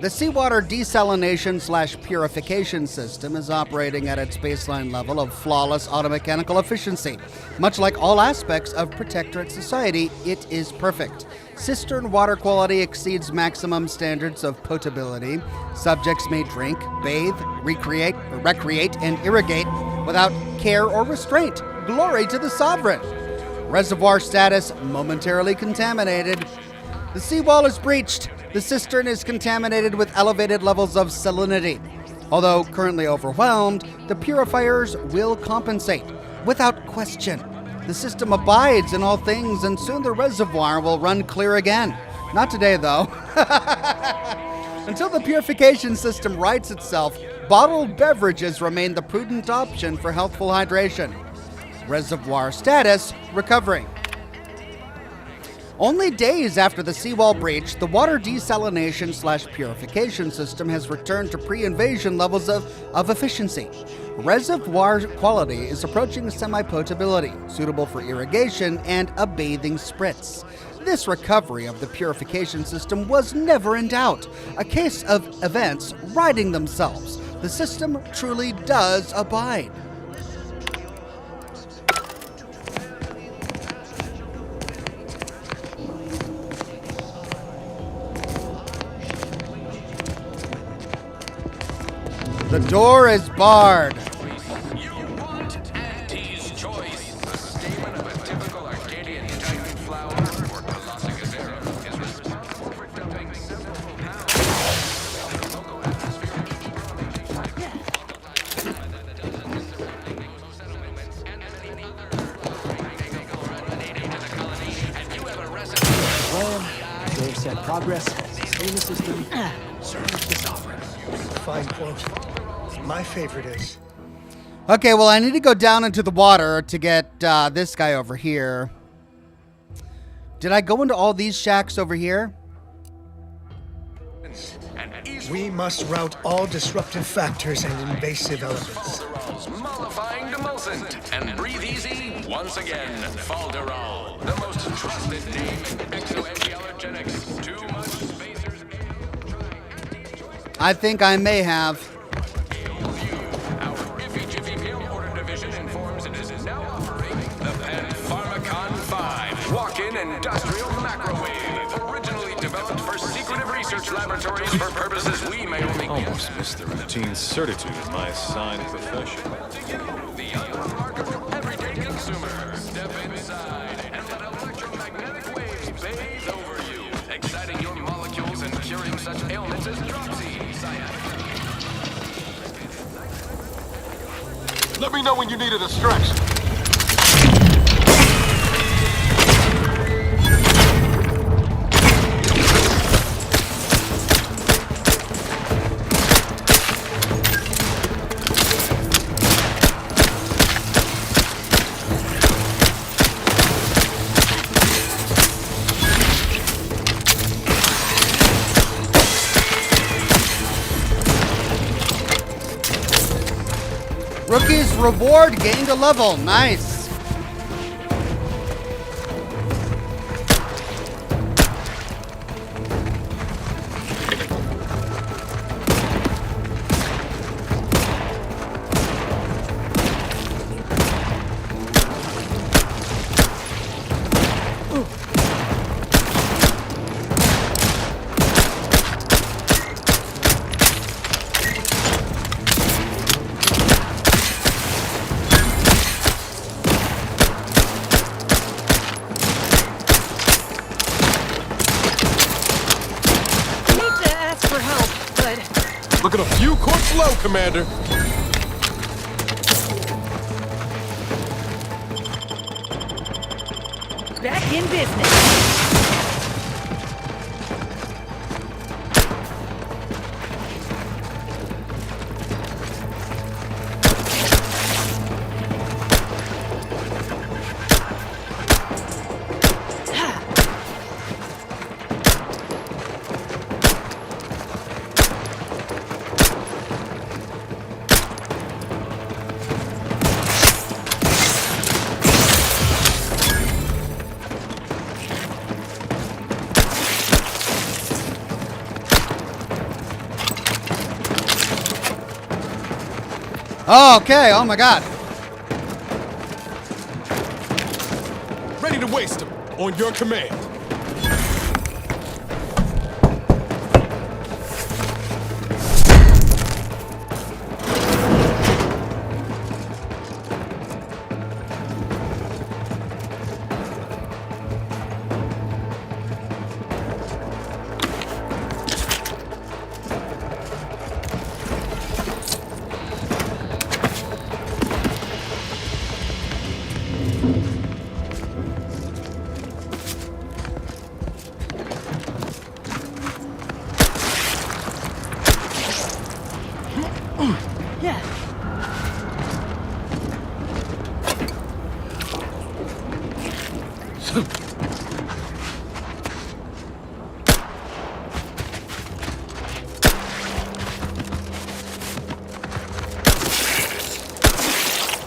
The seawater desalination/purification system is operating at its baseline level of flawless automechanical efficiency. Much like all aspects of Protectorate society, it is perfect. Cistern water quality exceeds maximum standards of potability. Subjects may drink, bathe, recreate, and irrigate without care or restraint. Glory to the sovereign. Reservoir status momentarily contaminated. The seawall is breached. The cistern is contaminated with elevated levels of salinity. Although currently overwhelmed, the purifiers will compensate, without question. The system abides in all things, and soon the reservoir will run clear again. Not today, though. Until the purification system rights itself, bottled beverages remain the prudent option for healthful hydration. Reservoir status recovering. Only days after the seawall breach, the water desalination/purification system has returned to pre-invasion levels of efficiency. Reservoir quality is approaching semi-potability, suitable for irrigation and a bathing spritz. This recovery of the purification system was never in doubt, a case of events righting themselves. The system truly does abide. The door is barred. You want Auntie's choice. A statement of a typical Arcadian Titan flower or Colossus Gazera is responsible for dumping several pounds of local atmospheric Well, they've said progress. Stay in the system. Serve the sovereign. Fine quote. My favorite is. Okay, well, I need to go down into the water to get this guy over here. Did I go into all these shacks over here? and easy We must rout all disruptive factors and invasive elements. Mollifying demulcent. And breathe easy once again. Falderall, the most trusted name in exo-anti-allergenics. Too much spacers. I think I may have. Our Iffy Jiffy Pill Order Division informs it is now operating the Pharmacon 5 walk-in industrial microwave, originally developed for secretive research laboratories for purposes we may only Almost missed the routine certitude of my assigned profession. the unremarkable everyday consumer. Step inside and let electromagnetic waves bathe over you, exciting your molecules and curing such ailments as dropsy, sciatica. Let me know when you need a distraction. Rookie's reward gained a level. Nice. Looking a few corks low, Commander. Back in business. Oh, okay. Oh my God. Ready to waste them. On your command.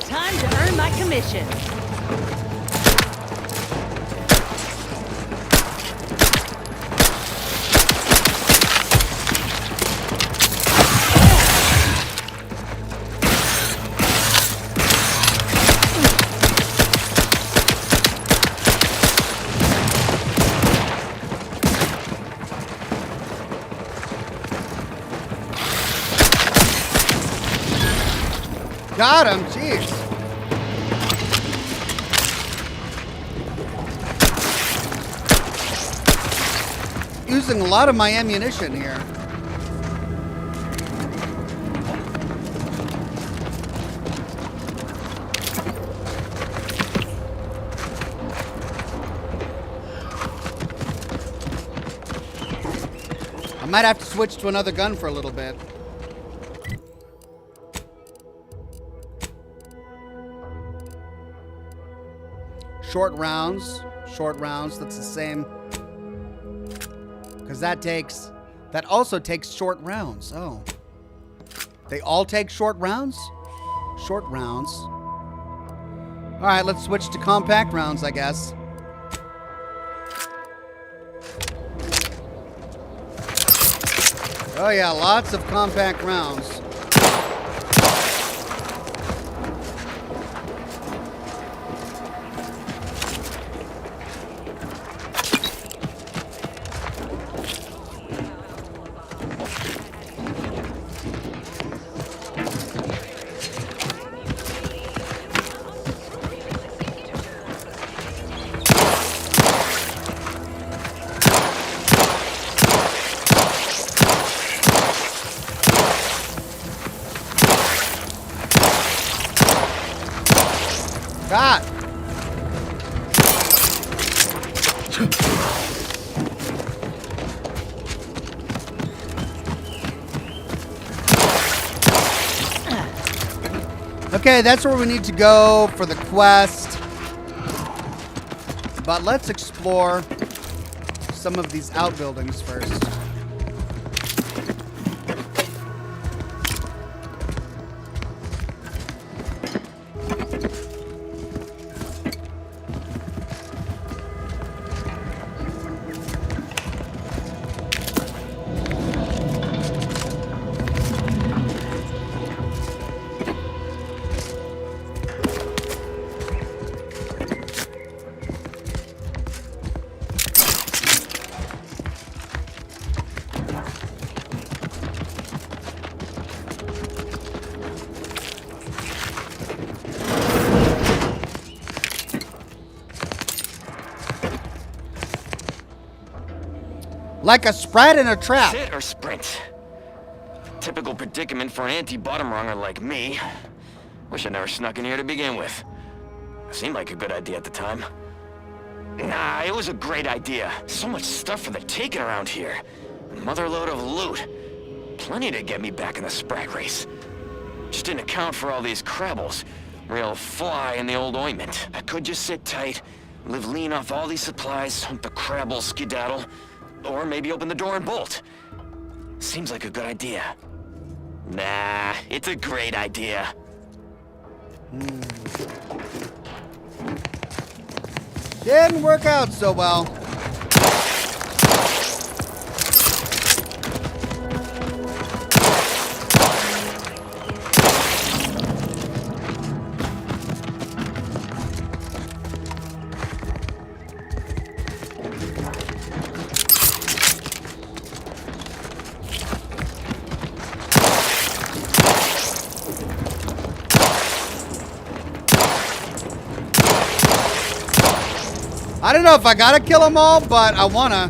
Time to earn my commission. Got him. Jeez. Using a lot of my ammunition here. I might have to switch to another gun for a little bit. Short rounds, that's the same. Because that takes That also takes short rounds. Oh. They all take short rounds? Short rounds. All right, let's switch to compact rounds, I guess. Oh yeah, lots of compact rounds. God. Okay, that's where we need to go for the quest. But let's explore some of these outbuildings first. Like a sprat in a trap. Sit or sprint? Typical predicament for an anti-bottom runger like me. Wish I never snuck in here to begin with. Seemed like a good idea at the time. Nah, it was a great idea. So much stuff for the taking around here. A motherload of loot. Plenty to get me back in the sprag race. Just didn't account for all these crabbles. Real fly in the old ointment. I could just sit tight, live lean off all these supplies, hunt the crabble skedaddle, or maybe open the door and bolt. Seems like a good idea. Nah, it's a great idea. Didn't work out so well. I don't know if I gotta kill them all, but I wanna.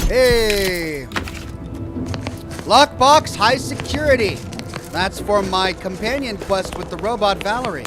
Hey! Lockbox high security. That's for my companion quest with the robot Valerie.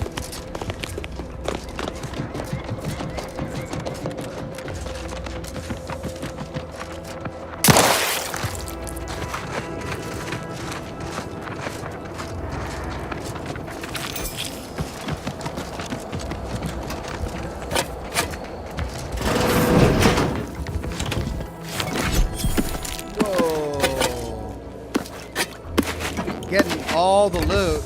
Getting all the loot.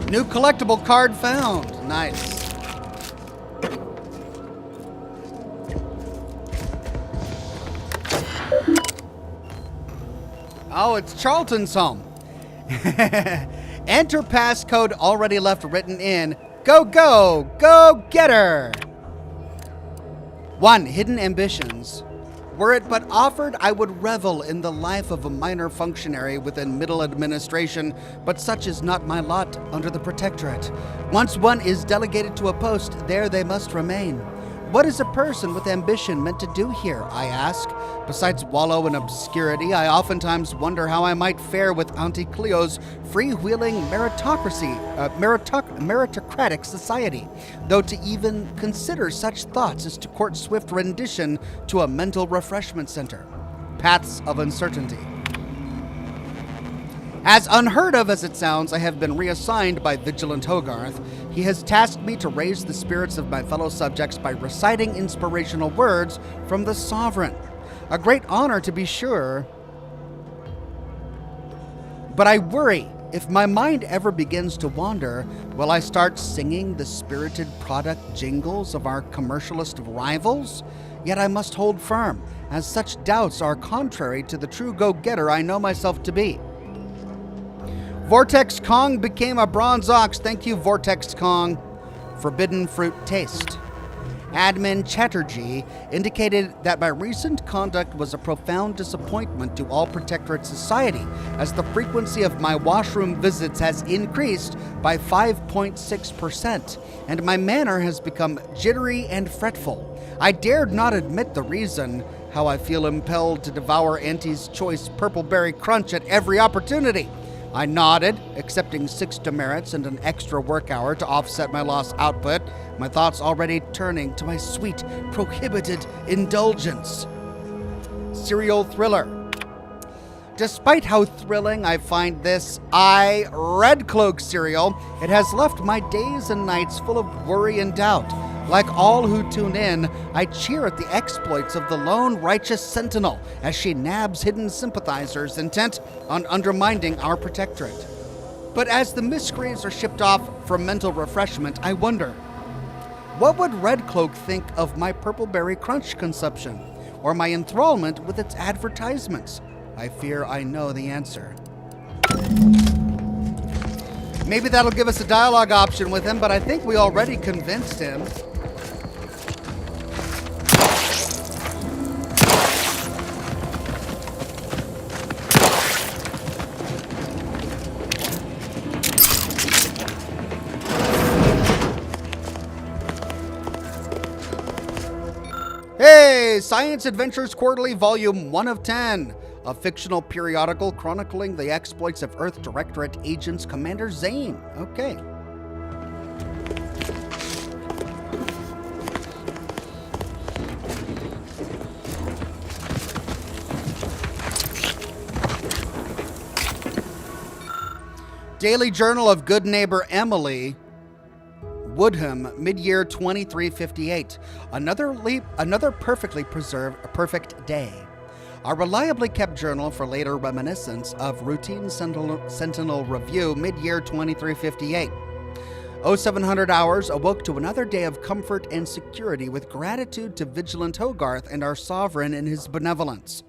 New collectible card found. Nice. Oh, it's Charlton's home. Enter passcode already left written in. Go, go, go getter. 1. Hidden ambitions. Were it but offered, I would revel in the life of a minor functionary within middle administration, but such is not my lot under the Protectorate. Once one is delegated to a post, there they must remain. What is a person with ambition meant to do here, I ask? Besides wallow in obscurity, I oftentimes wonder how I might fare with Auntie Cleo's freewheeling meritocratic society, though to even consider such thoughts is to court swift rendition to a mental refreshment center. Paths of uncertainty. As unheard of as it sounds, I have been reassigned by Vigilant Hogarth. He has tasked me to raise the spirits of my fellow subjects by reciting inspirational words from the Sovereign. A great honor, to be sure. But I worry, if my mind ever begins to wander, will I start singing the spirited product jingles of our commercialist rivals? Yet I must hold firm, as such doubts are contrary to the true go-getter I know myself to be. Vortex Kong became a bronze ox. Thank you, Vortex Kong. Forbidden fruit taste. Admin Chatterjee indicated that my recent conduct was a profound disappointment to all Protectorate society, as the frequency of my washroom visits has increased by 5.6%, and my manner has become jittery and fretful. I dared not admit the reason, how I feel impelled to devour Auntie's choice purpleberry crunch at every opportunity. I nodded, accepting 6 demerits and an extra work hour to offset my lost output, my thoughts already turning to my sweet, prohibited indulgence. Serial thriller. Despite how thrilling I find this Red Cloak serial, it has left my days and nights full of worry and doubt. Like all who tune in, I cheer at the exploits of the lone righteous sentinel as she nabs hidden sympathizers intent on undermining our Protectorate. But as the miscreants are shipped off for mental refreshment, I wonder, what would Red Cloak think of my Purpleberry Crunch consumption, or my enthrallment with its advertisements? I fear I know the answer. Maybe that'll give us a dialogue option with him, but I think we already convinced him. Hey, Science Adventures Quarterly, Volume 1 of 10, a fictional periodical chronicling the exploits of Earth Directorate agents Commander Zane. Okay. Daily Journal of Good Neighbor Emily Woodham, mid-year 2358. Another perfectly preserved, perfect day. A reliably kept journal for later reminiscence of routine Sentinel review, mid-year 2358. 0700 hours awoke to another day of comfort and security with gratitude to Vigilant Hogarth and our Sovereign in his benevolence.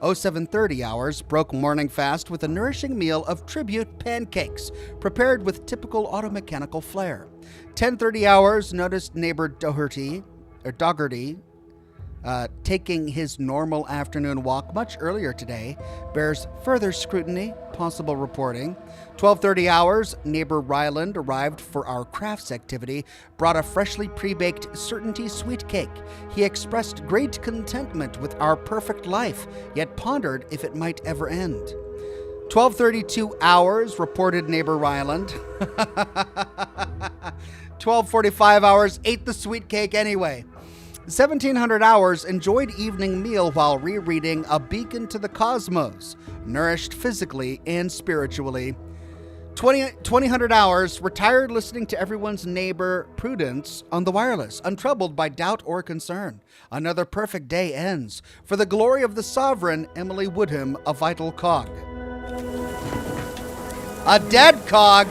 0730 hours broke morning fast with a nourishing meal of tribute pancakes, prepared with typical automechanical flair. 10:30 hours noticed neighbor Doherty taking his normal afternoon walk much earlier today, bears further scrutiny, possible reporting. 12:30 hours, neighbor Ryland arrived for our crafts activity, brought a freshly pre-baked Certainty sweet cake. He expressed great contentment with our perfect life, yet pondered if it might ever end. 12:32 hours, reported neighbor Ryland. 12:45 hours, ate the sweet cake anyway. 1700 hours, enjoyed evening meal while rereading A Beacon to the Cosmos, nourished physically and spiritually. 2000 hours, retired listening to everyone's neighbor Prudence on the wireless, untroubled by doubt or concern. Another perfect day ends. For the glory of the Sovereign, Emily Woodham, a vital cog. A dead cog!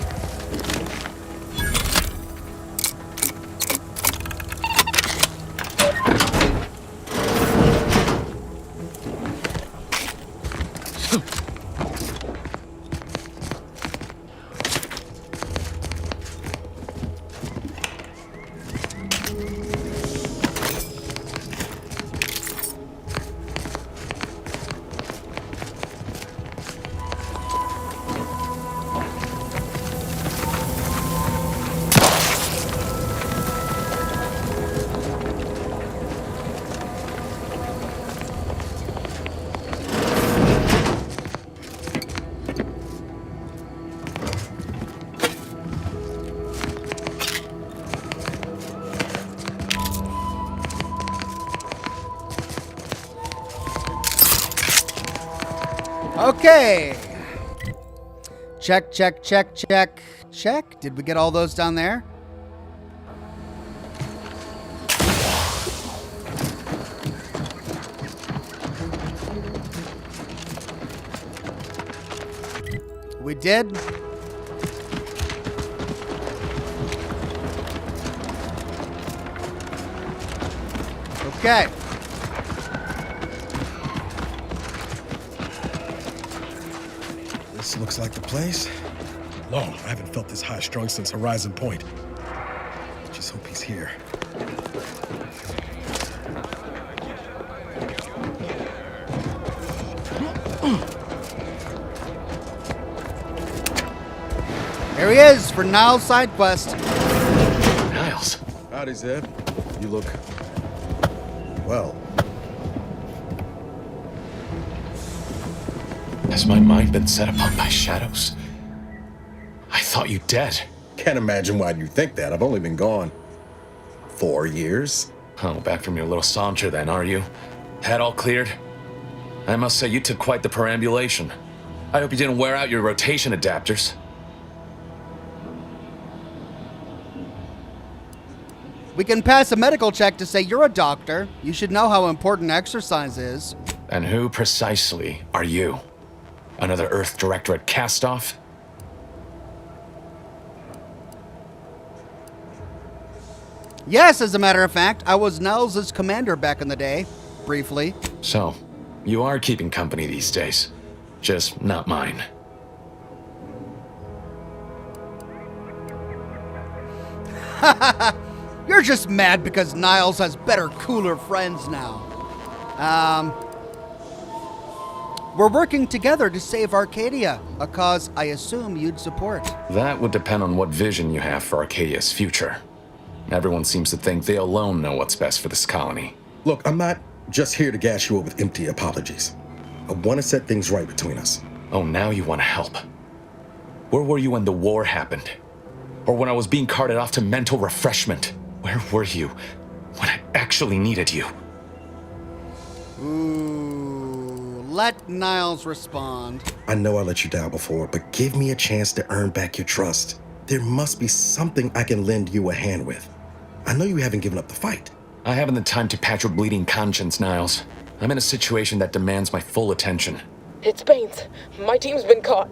Okay. Check, check, check, check, check. Did we get all those down there? We did. Okay. This looks like the place. Long, I haven't felt this high strung since Horizon Point. Just hope he's here. There he is for Niles' side quest. Niles. Howdy, Zeb. You look... well. Has my mind been set upon by shadows? I thought you dead. Can't imagine why you think that. I've only been gone 4 years. Oh, back from your little saunter then, are you? Head all cleared? I must say you took quite the perambulation. I hope you didn't wear out your rotation adapters. We can pass a medical check to say you're a doctor. You should know how important exercise is. And who precisely are you? Another Earth Directorate cast-off? Yes, as a matter of fact, I was Niles' commander back in the day, briefly. So, you are keeping company these days. Just not mine. You're just mad because Niles has better, cooler friends now. We're working together to save Arcadia, a cause I assume you'd support. That would depend on what vision you have for Arcadia's future. Everyone seems to think they alone know what's best for this colony. Look, I'm not just here to gas you up with empty apologies. I want to set things right between us. Oh, now you want to help. Where were you when the war happened? Or when I was being carted off to mental refreshment? Where were you when I actually needed you? Ooh, let Niles respond. I know I let you down before, but give me a chance to earn back your trust. There must be something I can lend you a hand with. I know you haven't given up the fight. I haven't the time to patch your bleeding conscience, Niles. I'm in a situation that demands my full attention. It's Baines. My team's been caught.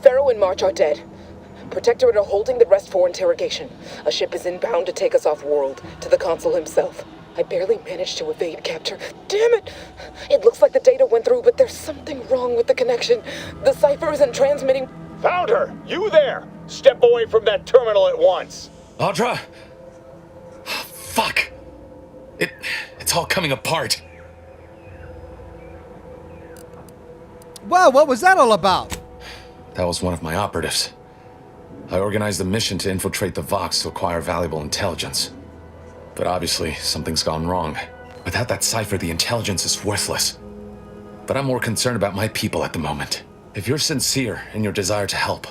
Pharaoh and March are dead. Protectorate are holding the rest for interrogation. A ship is inbound to take us off-world, to the consul himself. I barely managed to evade capture. Damn it! It looks like the data went through, but there's something wrong with the connection. The cipher isn't transmitting. Found her! You there! Step away from that terminal at once! Audra! Fuck! It's all coming apart. Wow, what was that all about? That was one of my operatives. I organized a mission to infiltrate the Vox to acquire valuable intelligence. But obviously, something's gone wrong. Without that cipher, the intelligence is worthless. But I'm more concerned about my people at the moment. If you're sincere in your desire to help,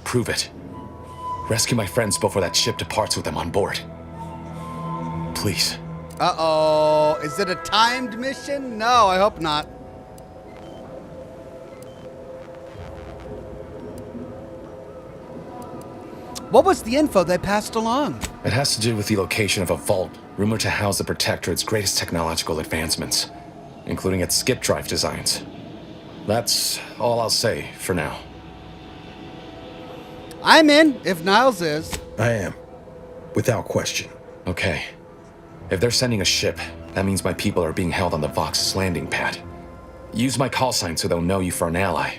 prove it. Rescue my friends before that ship departs with them on board. Please. Uh-oh. Is it a timed mission? No, I hope not. What was the info they passed along? It has to do with the location of a vault rumored to house the Protectorate's greatest technological advancements, including its skip drive designs. That's all I'll say for now. I'm in, if Niles is. I am. Without question. Okay. If they're sending a ship, that means my people are being held on the Vox's landing pad. Use my call sign so they'll know you for an ally.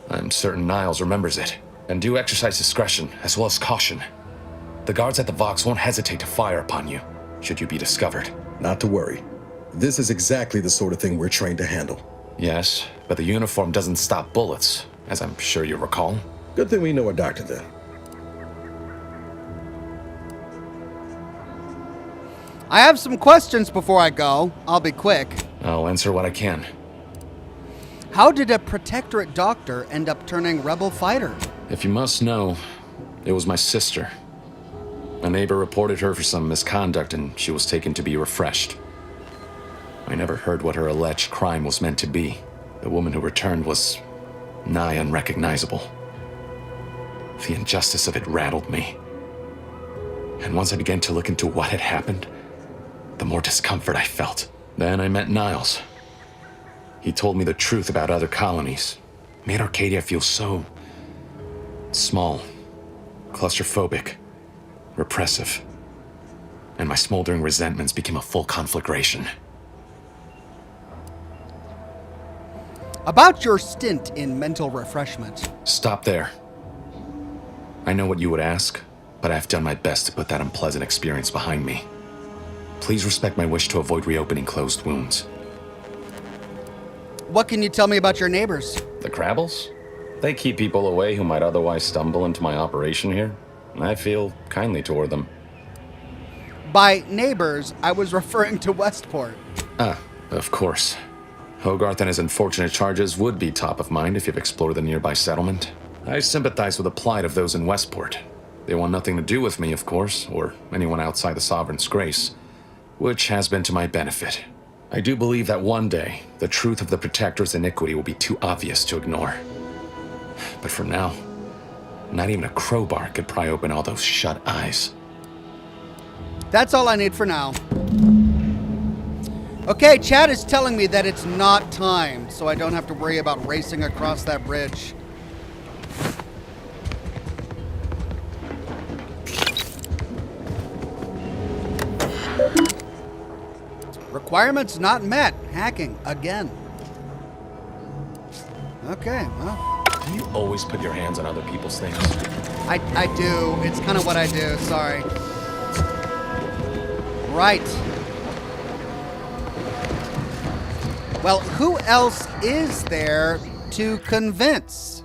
I'm certain Niles remembers it. And do exercise discretion, as well as caution. The guards at the Vox won't hesitate to fire upon you, should you be discovered. Not to worry. This is exactly the sort of thing we're trained to handle. Yes, but the uniform doesn't stop bullets, as I'm sure you recall. Good thing we know a doctor then. I have some questions before I go. I'll be quick. I'll answer what I can. How did a Protectorate doctor end up turning rebel fighter? If you must know, it was my sister. A neighbor reported her for some misconduct and she was taken to be refreshed. I never heard what her alleged crime was meant to be. The woman who returned was nigh unrecognizable. The injustice of it rattled me. And once I began to look into what had happened, the more discomfort I felt. Then I met Niles. He told me the truth about other colonies. Made Arcadia feel so small, claustrophobic, repressive. And my smoldering resentments became a full conflagration. About your stint in mental refreshment. Stop there. I know what you would ask, but I've done my best to put that unpleasant experience behind me. Please respect my wish to avoid reopening closed wounds. What can you tell me about your neighbors? The Crabbles? They keep people away who might otherwise stumble into my operation here. I feel kindly toward them. By neighbors, I was referring to Westport. Ah, of course. Hogarth and his unfortunate charges would be top of mind if you've explored the nearby settlement. I sympathize with the plight of those in Westport. They want nothing to do with me, of course, or anyone outside the Sovereign's grace, which has been to my benefit. I do believe that one day, the truth of the Protector's iniquity will be too obvious to ignore. But for now, not even a crowbar could pry open all those shut eyes. That's all I need for now. Okay, chat is telling me that it's not time, so I don't have to worry about racing across that bridge. Requirements not met. Hacking again. Okay, well. Do you always put your hands on other people's things? I do. It's kind of what I do. Sorry. Right. Well, who else is there to convince?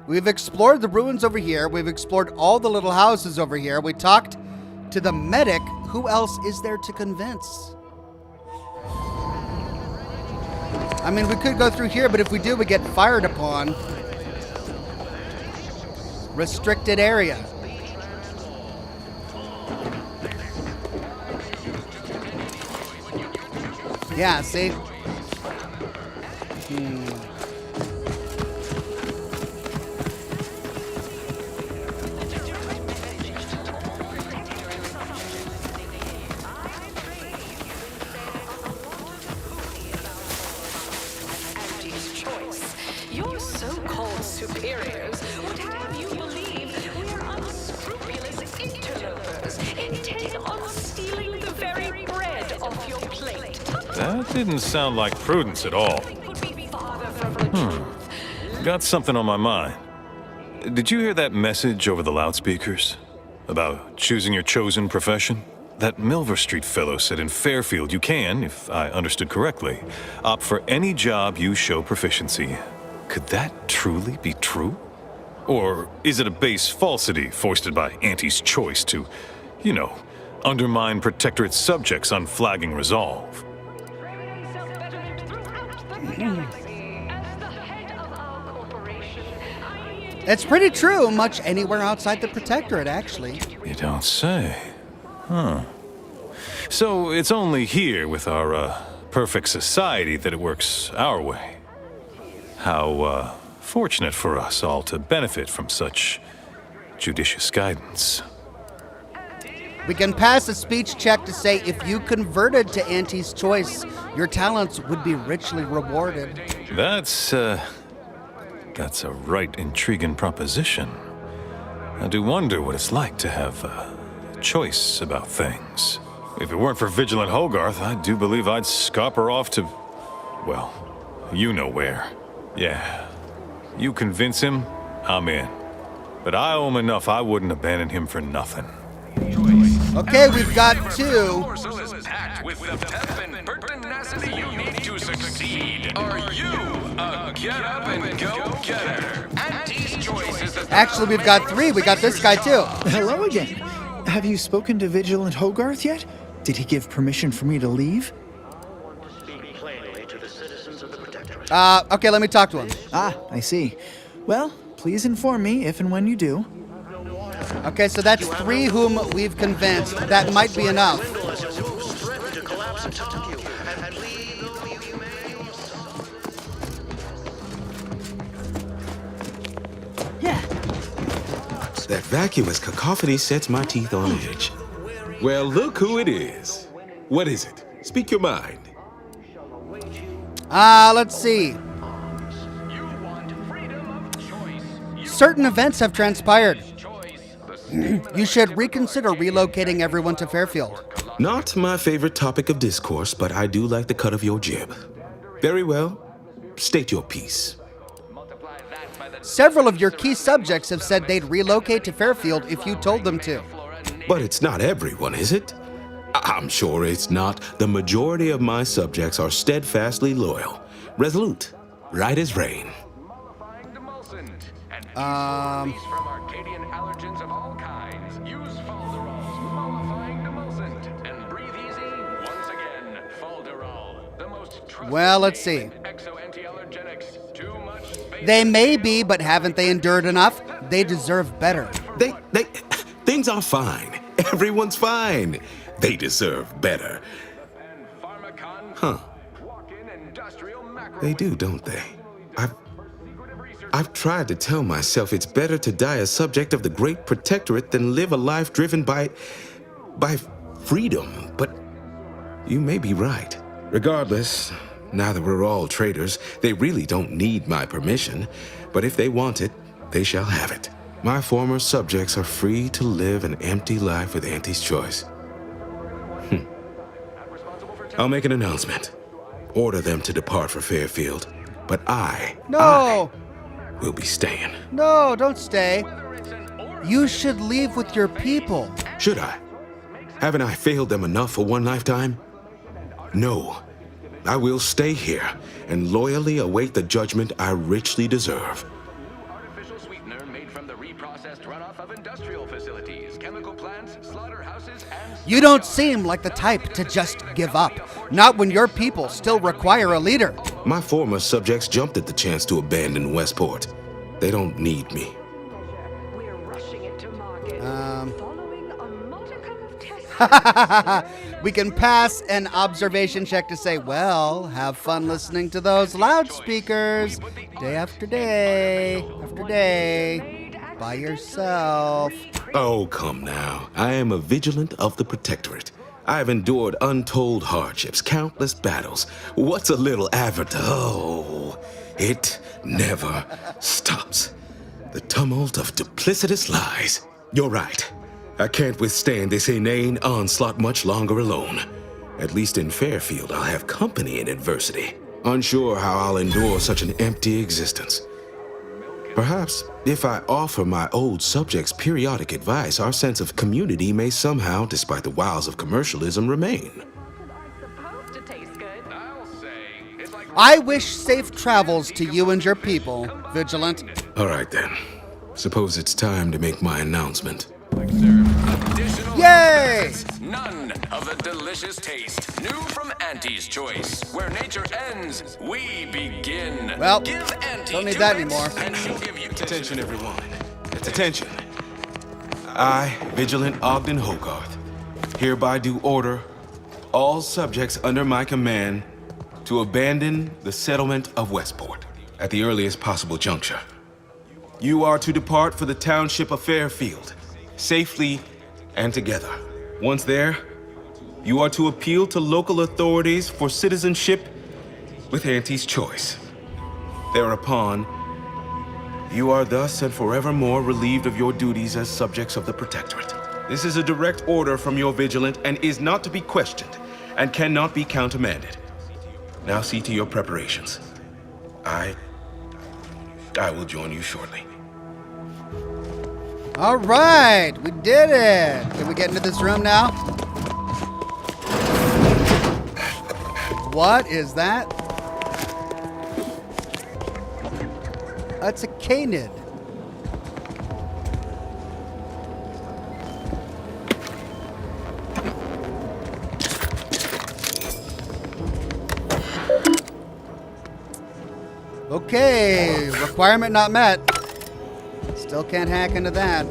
We've explored the ruins over here. We've explored all the little houses over here. We talked to the medic. Who else is there to convince? I mean, we could go through here, but if we do, we get fired upon. Restricted area. Yeah, see? Your so-called superiors would have you believe we're unscrupulous interlopers intent on stealing the very bread off your plate. That didn't sound like prudence at all. Got something on my mind. Did you hear that message over the loudspeakers? About choosing your chosen profession? That Milver Street fellow said in Fairfield you can, if I understood correctly, opt for any job you show proficiency. Could that truly be true? Or is it a base falsity foisted by Auntie's choice to, you know, undermine Protectorate subjects' unflagging resolve? It's pretty true, much anywhere outside the Protectorate, actually. You don't say. Huh. So it's only here with our perfect society that it works our way. How fortunate for us all to benefit from such judicious guidance. We can pass a speech check to say if you converted to Auntie's choice, your talents would be richly rewarded. That's a right intriguing proposition. I do wonder what it's like to have a choice about things. If it weren't for Vigilant Hogarth, I do believe I'd scupper off to well, you know where. Yeah. You convince him, I'm in. But I owe him enough I wouldn't abandon him for nothing. Okay, we've got two. With the pep and pertinacity you need to succeed. Are you a get-up-and-go-getter? Auntie's choice is the... Actually, we've got three. We got this guy, too. Hello again. Have you spoken to Vigilant Hogarth yet? Did he give permission for me to leave? Okay, let me talk to him. Ah, I see. Well, please inform me if and when you do. Okay, so that's three whom we've convinced. That might be enough. That vacuous cacophony sets my teeth on edge. Well, look who it is. What is it? Speak your mind. Let's see. Certain events have transpired. You should reconsider relocating everyone to Fairfield. Not my favorite topic of discourse, but I do like the cut of your jib. Very well. State your piece. Several of your key subjects have said they'd relocate to Fairfield if you told them to. But it's not everyone, is it? I'm sure it's not. The majority of my subjects are steadfastly loyal, resolute, right as rain. Well, let's see. They may be, but haven't they endured enough? They deserve better. Things are fine. Everyone's fine. They deserve better. Huh. They do, don't they? I've tried to tell myself it's better to die a subject of the Great Protectorate than live a life driven by freedom, but you may be right. Regardless, now that we're all traitors, they really don't need my permission, but if they want it, they shall have it. My former subjects are free to live an empty life with Auntie's choice. I'll make an announcement. Order them to depart for Fairfield, but I will be staying. No, don't stay. You should leave with your people. Should I? Haven't I failed them enough for one lifetime? No. I will stay here and loyally await the judgment I richly deserve. Artificial sweetener made from the reprocessed runoff of industrial facilities, chemical plants, slaughterhouses, and... You don't seem like the type to just give up. Not when your people still require a leader. My former subjects jumped at the chance to abandon Westport. They don't need me. We can pass an observation check to say, well, have fun listening to those loudspeakers day after day after day by yourself. Oh, come now. I am a vigilant of the Protectorate. I have endured untold hardships, countless battles. What's a little avatar? Oh, it never stops. The tumult of duplicitous lies. You're right. I can't withstand this inane onslaught much longer alone. At least in Fairfield, I'll have company in adversity. Unsure how I'll endure such an empty existence. Perhaps, if I offer my old subjects periodic advice, our sense of community may somehow, despite the wiles of commercialism, remain. I wish safe travels to you and your people, Vigilant. All right, then. Suppose it's time to make my announcement. Yay! None of the delicious taste. New from Auntie's Choice. Where nature ends, we begin. Well, give Auntie don't need that anymore. And she'll give you Attention, everyone. Attention. I, Vigilant Ogden Hogarth, hereby do order all subjects under my command to abandon the settlement of Westport at the earliest possible juncture. You are to depart for the township of Fairfield, safely and together. Once there, you are to appeal to local authorities for citizenship with Auntie's Choice. Thereupon, you are thus and forevermore relieved of your duties as subjects of the Protectorate. This is a direct order from your Vigilant and is not to be questioned and cannot be countermanded. Now see to your preparations. I will join you shortly. All right, we did it. Can we get into this room now? What is that? That's a canid. Okay, requirement not met. Still can't hack into that.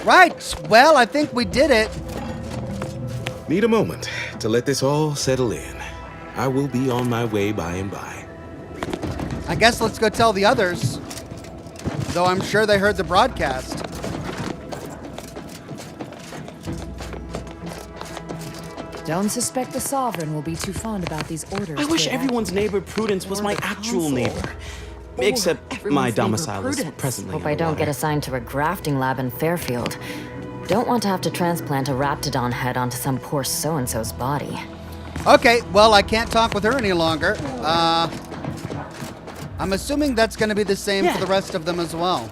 Right, well, I think we did it. Need a moment to let this all settle in. I will be on my way by and by. I guess let's go tell the others. Though I'm sure they heard the broadcast. Don't suspect the Sovereign will be too fond about these orders. I wish everyone's neighbor Prudence was my actual neighbor. Except my domicile is presently. Hope I don't get assigned to a grafting lab in Fairfield. Don't want to have to transplant a raptidon head onto some poor so-and-so's body. Okay, well, I can't talk with her any longer. I'm assuming that's going to be the same for the rest of them as well.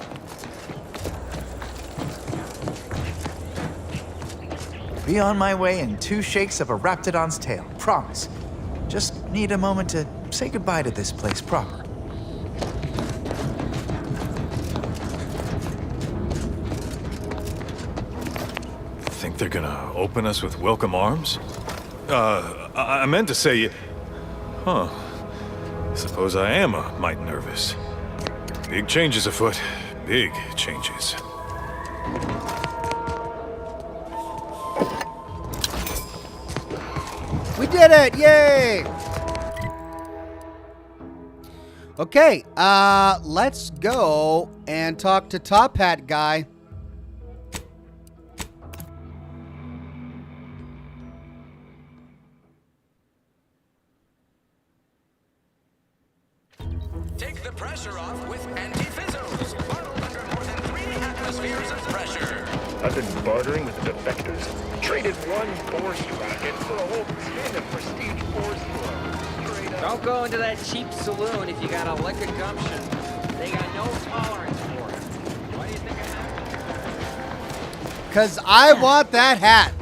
Be on my way in 2 shakes of a raptidon's tail, promise. Just need a moment to say goodbye to this place proper. Think they're gonna open us with welcome arms? I meant to say, huh. Suppose I am a mite nervous. Big changes afoot. Big changes. We did it! Yay! Okay, let's go and talk to Top Hat Guy. Take the pressure off with anti-fizzos. Bottled under more than 3 atmospheres of pressure. I've been bartering with the defectors. Traded 1 force rocket for a whole tin of prestige force flow. Don't go into that cheap saloon if you got a lick of gumption. They got no tolerance for it. Why do you think I'm not? 'Cause I want that hat.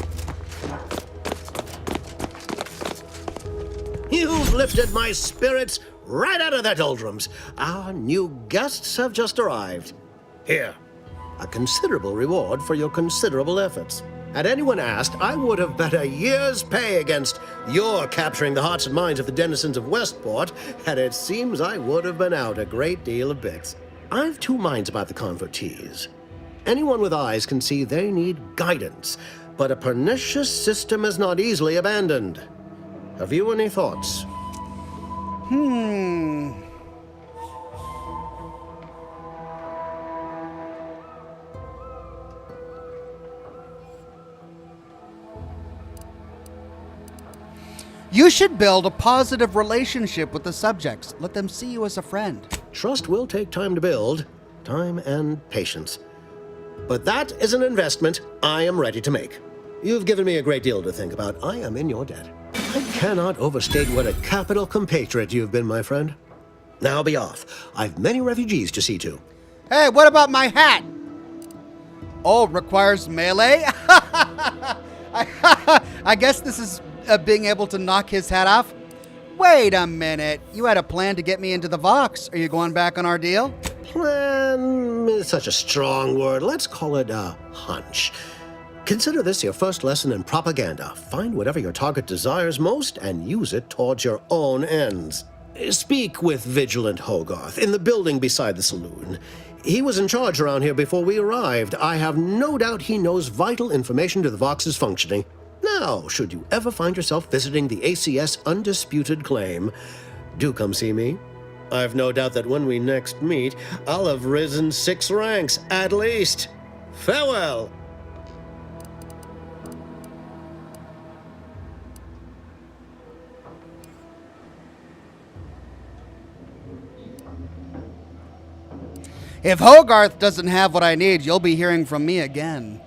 You've lifted my spirits right out of their doldrums. Our new guests have just arrived. Here, a considerable reward for your considerable efforts. Had anyone asked, I would have bet a year's pay against your capturing the hearts and minds of the denizens of Westport, and it seems I would have been out a great deal of bits. I've 2 minds about the convertees. Anyone with eyes can see they need guidance, but a pernicious system is not easily abandoned. Have you any thoughts? You should build a positive relationship with the subjects. Let them see you as a friend. Trust will take time to build, time and patience. But that is an investment I am ready to make. You've given me a great deal to think about. I am in your debt. I cannot overstate what a capital compatriot you've been, my friend. Now be off. I've many refugees to see to. Hey, what about my hat? Oh, requires melee? I guess this is being able to knock his hat off. Wait a minute. You had a plan to get me into the Vox. Are you going back on our deal? Plan is such a strong word. Let's call it a hunch. Consider this your first lesson in propaganda. Find whatever your target desires most and use it towards your own ends. Speak with Vigilant Hogarth in the building beside the saloon. He was in charge around here before we arrived. I have no doubt he knows vital information to the Vox's functioning. Now, should you ever find yourself visiting the ACS Undisputed Claim, do come see me. I've no doubt that when we next meet, I'll have risen 6 ranks, at least. Farewell! If Hogarth doesn't have what I need, you'll be hearing from me again.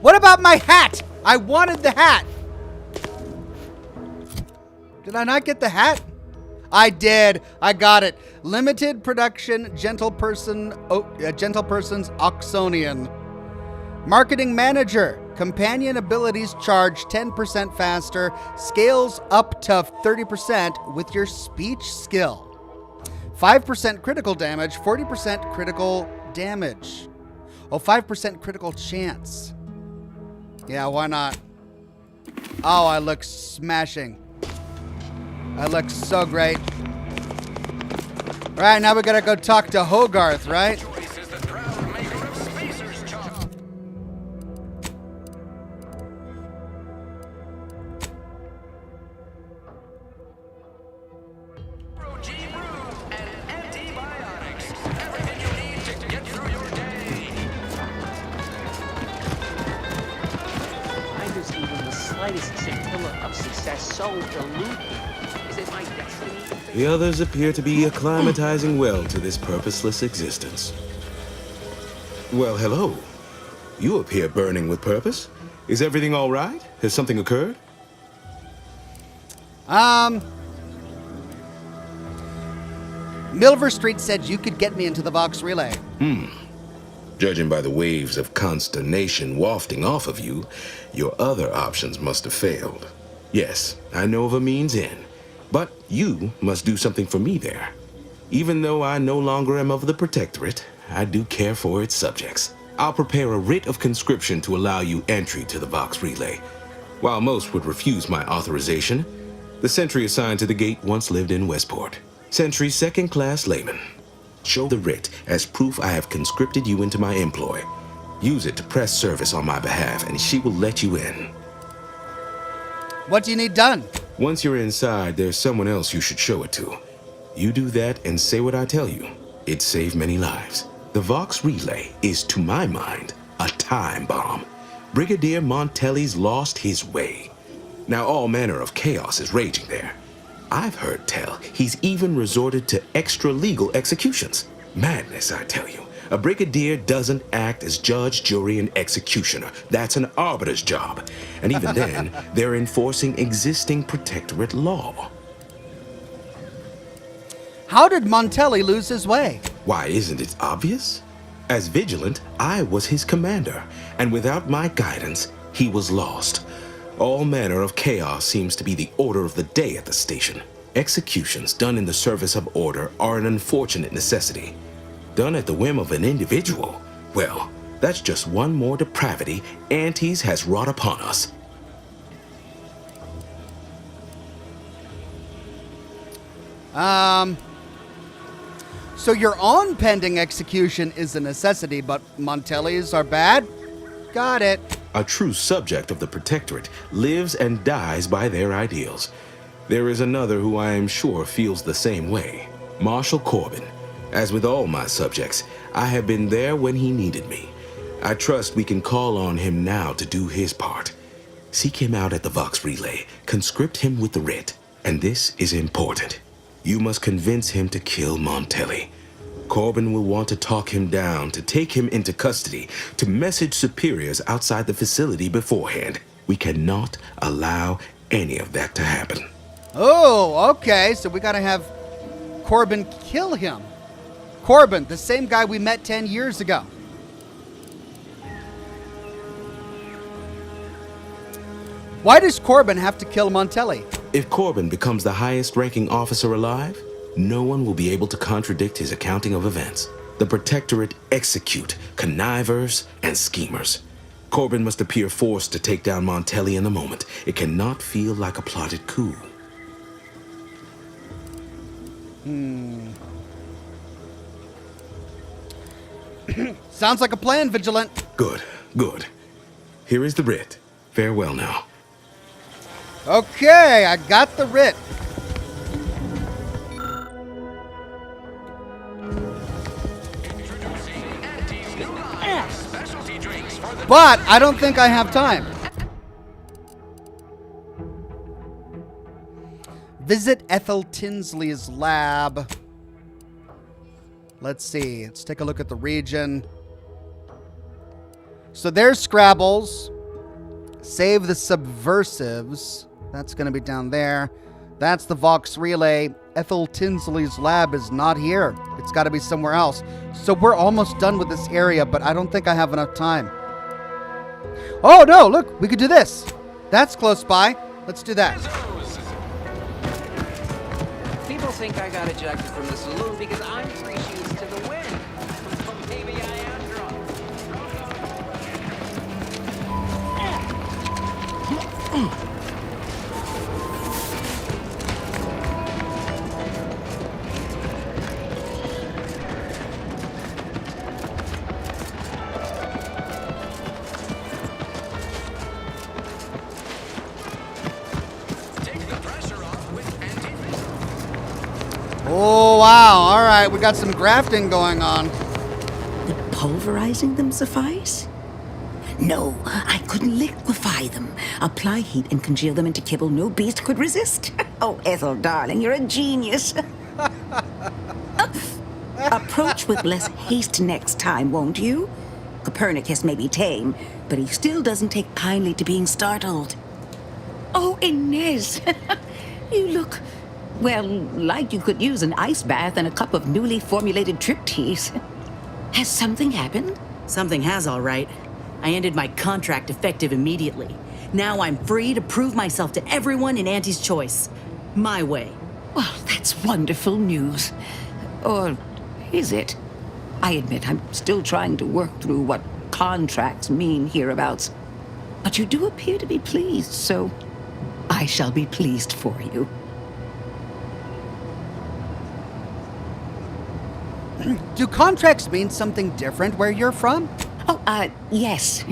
What about my hat? I wanted the hat. Did I not get the hat? I did. I got it. Limited production, gentleperson's Oxhonian. Marketing manager. Companion abilities charge 10% faster. Scales up to 30% with your speech skill. 5% critical damage, 40% critical damage. Oh, 5% critical chance. Yeah, why not? Oh, I look smashing. I look so great. Right, now we gotta go talk to Hogarth, right? The others appear to be acclimatizing well to this purposeless existence. Well, hello. You appear burning with purpose. Is everything all right? Has something occurred? Milver Street said you could get me into the Vox relay. Judging by the waves of consternation wafting off of you, your other options must have failed. Yes, I know of a means in, but you must do something for me there. Even though I no longer am of the Protectorate, I do care for its subjects. I'll prepare a writ of conscription to allow you entry to the Vox relay. While most would refuse my authorization, the sentry assigned to the gate once lived in Westport. Sentry second-class layman. Show the writ as proof I have conscripted you into my employ. Use it to press service on my behalf, and she will let you in. What do you need done? Once you're inside, there's someone else you should show it to. You do that and say what I tell you. It saved many lives. The Vox relay is, to my mind, a time bomb. Brigadier Montelli's lost his way. Now all manner of chaos is raging there. I've heard tell he's even resorted to extra-legal executions. Madness, I tell you. A brigadier doesn't act as judge, jury, and executioner. That's an arbiter's job. And even then, they're enforcing existing Protectorate law. How did Montelli lose his way? Why, isn't it obvious? As vigilant, I was his commander, and without my guidance, he was lost. All manner of chaos seems to be the order of the day at the station. Executions done in the service of order are an unfortunate necessity. Done at the whim of an individual, well, that's just one more depravity Antes has wrought upon us. So your own pending execution is a necessity, but Montelli's are bad? Got it. A true subject of the Protectorate lives and dies by their ideals. There is another who I am sure feels the same way, Marshal Corbin. As with all my subjects, I have been there when he needed me. I trust we can call on him now to do his part. Seek him out at the Vox relay, conscript him with the writ, and this is important. You must convince him to kill Montelli. Corbin will want to talk him down, to take him into custody, to message superiors outside the facility beforehand. We cannot allow any of that to happen. Oh, okay, so we gotta have Corbin kill him. Corbin, the same guy we met 10 years ago. Why does Corbin have to kill Montelli? If Corbin becomes the highest-ranking officer alive, no one will be able to contradict his accounting of events. The Protectorate execute connivers and schemers. Corbin must appear forced to take down Montelli in the moment. It cannot feel like a plotted coup. Sounds like a plan, Vigilant. Good, good. Here is the writ. Farewell now. Okay, I got the writ. But I don't think I have time. Visit Ethel Tinsley's lab. Let's see. Let's take a look at the region. So there's Scrabbles. Save the Subversives. That's going to be down there. That's the Vox Relay. Ethel Tinsley's lab is not here. It's got to be somewhere else. So we're almost done with this area, but I don't think I have enough time. Oh, no, look, we could do this. That's close by. Let's do that. People think I got ejected from the saloon because I'm 3 shoots to the wind. But maybe I am drunk. Oh, wow. All right, we got some grafting going on. Would pulverizing them suffice? No, I couldn't liquefy them. Apply heat and congeal them into kibble no beast could resist. Oh, Ethel, darling, you're a genius. Approach with less haste next time, won't you? Copernicus may be tame, but he still doesn't take kindly to being startled. Oh, Inez, you look, well, like you could use an ice bath and a cup of newly formulated triptease. Has something happened? Something has, all right. I ended my contract effective immediately. Now I'm free to prove myself to everyone in Auntie's Choice. My way. Well, that's wonderful news. Or is it? I admit I'm still trying to work through what contracts mean hereabouts. But you do appear to be pleased, so I shall be pleased for you. Do contracts mean something different where you're from? Oh, yes.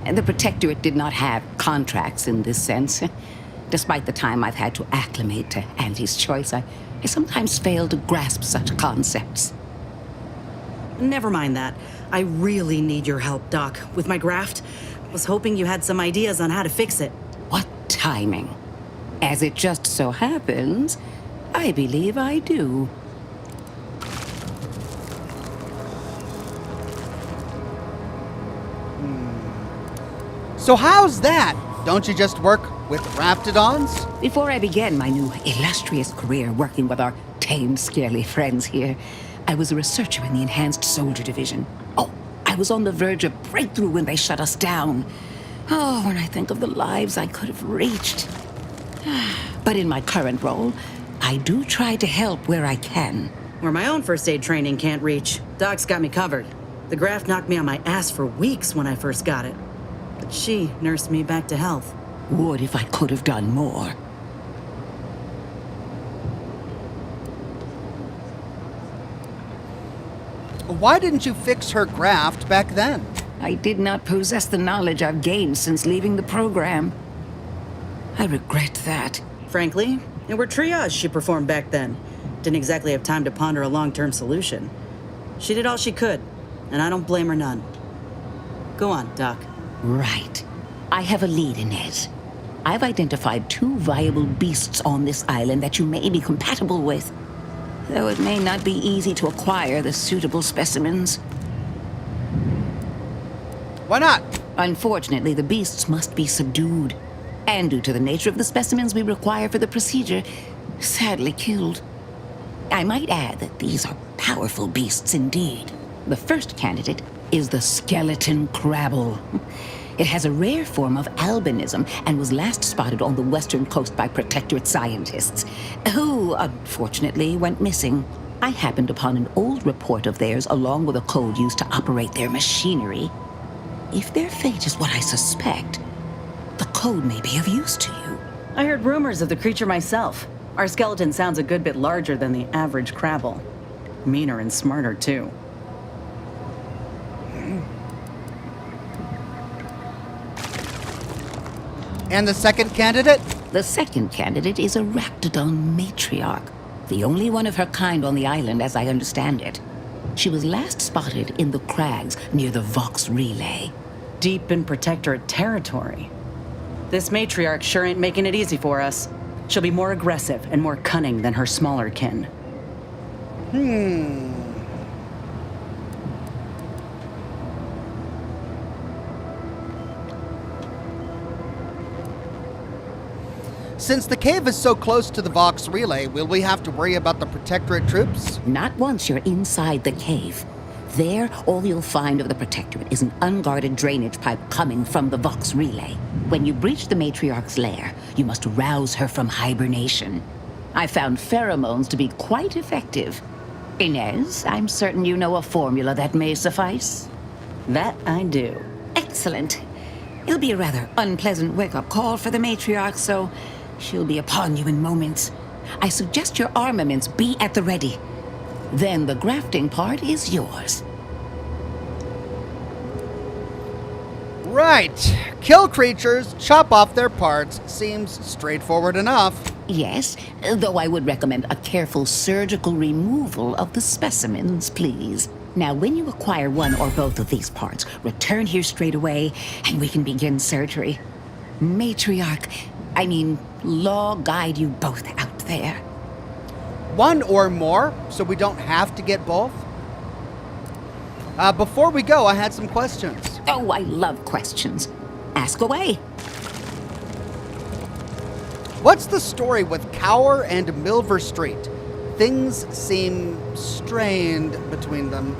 The Protectorate did not have contracts in this sense. Despite the time I've had to acclimate to Auntie's Choice, I sometimes fail to grasp such concepts. Never mind that. I really need your help, Doc, with my graft. Was hoping you had some ideas on how to fix it. What timing? As it just so happens, I believe I do. So how's that? Don't you just work with Raptidons? Before I began my new illustrious career working with our tame, scaly friends here, I was a researcher in the Enhanced Soldier Division. Oh, I was on the verge of breakthrough when they shut us down. Oh, when I think of the lives I could have reached. But in my current role, I do try to help where I can. Where my own first aid training can't reach, Doc's got me covered. The graft knocked me on my ass for weeks when I first got it. But she nursed me back to health. Would if I could have done more. Why didn't you fix her graft back then? I did not possess the knowledge I've gained since leaving the program. I regret that. Frankly, it were triage she performed back then. Didn't exactly have time to ponder a long-term solution. She did all she could, and I don't blame her none. Go on, Doc. Right. I have a lead, Inez. I've identified 2 viable beasts on this island that you may be compatible with. Though it may not be easy to acquire the suitable specimens. Why not? Unfortunately, the beasts must be subdued. And due to the nature of the specimens we require for the procedure, sadly killed. I might add that these are powerful beasts indeed. The first candidate is the skeleton crabble. It has a rare form of albinism and was last spotted on the western coast by Protectorate scientists, who, unfortunately, went missing. I happened upon an old report of theirs along with a code used to operate their machinery. If their fate is what I suspect, the code may be of use to you. I heard rumors of the creature myself. Our skeleton sounds a good bit larger than the average crabble. Meaner and smarter, too. And the second candidate? The second candidate is a Raptidon matriarch, the only one of her kind on the island as I understand it. She was last spotted in the crags near the Vox Relay. Deep in Protectorate territory. This matriarch sure ain't making it easy for us. She'll be more aggressive and more cunning than her smaller kin. Since the cave is so close to the Vox relay, will we have to worry about the Protectorate troops? Not once you're inside the cave. There, all you'll find of the Protectorate is an unguarded drainage pipe coming from the Vox relay. When you breach the Matriarch's lair, you must rouse her from hibernation. I found pheromones to be quite effective. Inez, I'm certain you know a formula that may suffice. That I do. Excellent. It'll be a rather unpleasant wake-up call for the Matriarch, so she'll be upon you in moments. I suggest your armaments be at the ready. Then the grafting part is yours. Right. Kill creatures, chop off their parts. Seems straightforward enough. Yes, though I would recommend a careful surgical removal of the specimens, please. Now, when you acquire one or both of these parts, return here straight away, and we can begin surgery. Law guide you both out there. One or more, so we don't have to get both? Before we go, I had some questions. Oh, I love questions. Ask away. What's the story with Cower and Milver Street? Things seem strained between them.